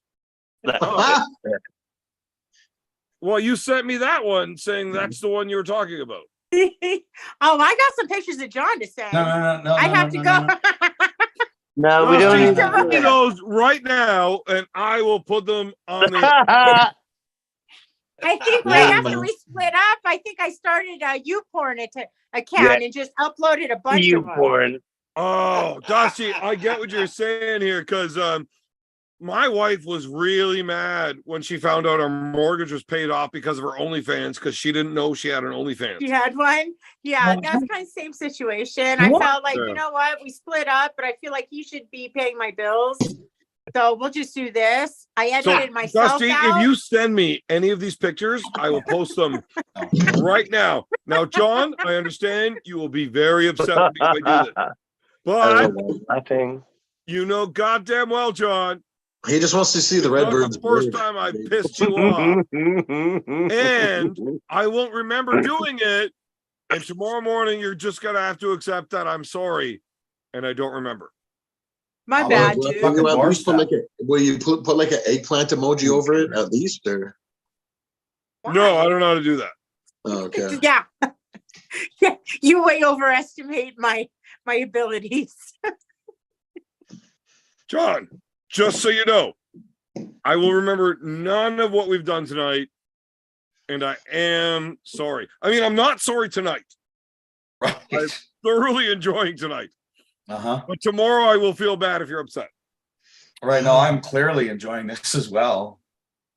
Well, you sent me that one saying that's the one you were talking about. Oh, I got some pictures of John to send. No. I have to go. No, we don't Dusty, need send to me do that. those right now, and I will put them on the. I think right Yeah. after we split up, I think I started a YouPorn account and just uploaded a bunch You of them. porn. Oh, Dusty, I get what you're saying here, because my wife was really mad when she found out our mortgage was paid off because of her OnlyFans, because she didn't know she had an OnlyFans. You had one? Yeah, Well, that's kind of same situation. I What? felt like, Yeah. you know what? We split up, but I feel like he should be paying my bills. So we'll just do this. I So, edited myself Dusty, out. if you send me any of these pictures, I will post them right now. Now, John, I understand you will be very upset with me if I do that. But Nothing. you know goddamn well, John, He just wants to see the it's not Redbirds. the first time I pissed you off. And I won't remember doing it. And tomorrow morning, you're just going to have to accept that I'm sorry. And I don't remember. My I'll bad, look- dude. fucking Will you at least put doorstep. will you put like an eggplant emoji over it at least, or No, I don't know how to do that. oh, okay. Yeah. Yeah, you way overestimate my abilities. John, just so you know, I will remember none of what we've done tonight. And I am sorry. I mean, I'm not sorry tonight. Right. Thoroughly enjoying tonight. Uh-huh. But tomorrow I will feel bad if you're upset. Right now, I'm clearly enjoying this as well.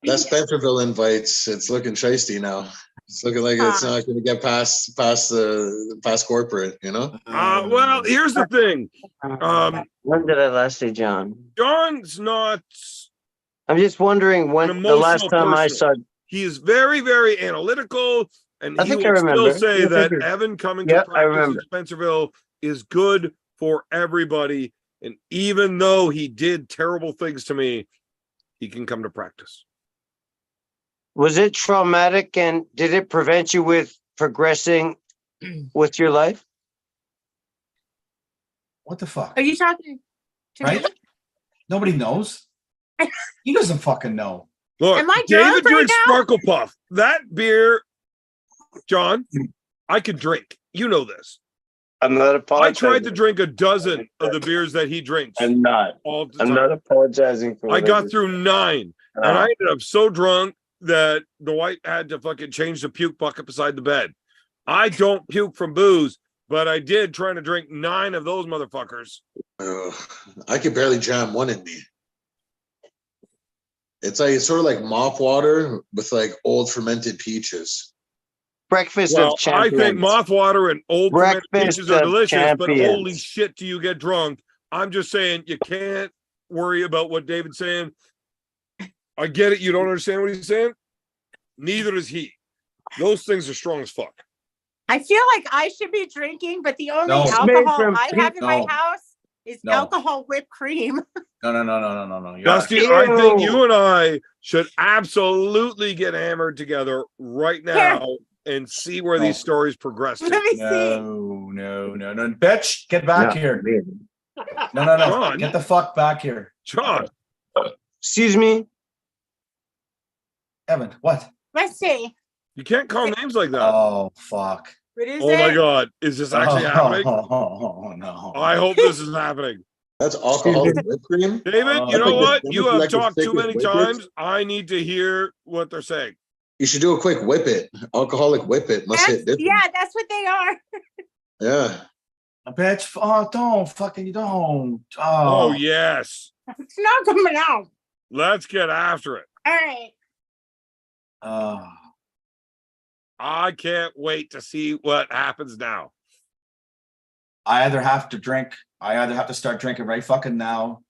That Spencerville invites, it's looking shisty now. It's looking like it's not going to get past corporate, you know. Well, here's the thing. When did I last see John? John's not I'm just wondering when an the last emotional time I person. saw. He is very, very analytical, and I he think I will still remember. say Yes, I that do. Evan coming Yeah, to I practice in remember. Spencerville is good for everybody. And even though he did terrible things to me, he can come to practice. Was it traumatic, and did it prevent you with progressing with your life? What the fuck? Are you talking to Right? me? Nobody knows. He doesn't fucking know. Look, Am I drunk David right drinks now? Sparkle Puff. That beer, John, I could drink. You know this. I'm not I apologizing. tried to drink a dozen of the beers that he drinks I'm not. all the I'm time. not apologizing for. I what got just- through 9, and I ended up so drunk that the wife had to fucking change the puke bucket beside the bed. I don't puke from booze, but I did trying to drink 9 of those motherfuckers. I could barely jam one in me. It's sort of like mop water with like old fermented peaches. Breakfast Well, of champions. I think moth water and old fermented Breakfast peaches are of delicious, but champions. holy shit, do you get drunk? I'm just saying you can't worry about what David's saying. I get it. You don't understand what he's saying. Neither does he. Those things are strong as fuck. I feel like I should be drinking, but the only No. alcohol Made from I have in my No. house is No. alcohol whipped cream. No. Dusty, I think you and I should absolutely get hammered together right now and see where No. these stories progress to. Let me see. No. Bitch, get back No. here. No. John. Get the fuck back here. John, Excuse me. Evan, what? Let's see. you can't call names like that. Oh, fuck. What is Oh it? my God. Is this actually happening? Oh, no. I hope this is happening. That's alcoholic whipped cream. David, you know Like the- what? that You must be have like the talked too thickest many whippets. times. I need to hear what they're saying. You should do a quick whip it. Alcoholic whip it must hit different. Yeah, that's what they are. Yeah. Bitch, don't fucking don't. Oh, yes. It's not coming out. Let's get after it. All right. I can't wait to see what happens now. I either have to start drinking right fucking now,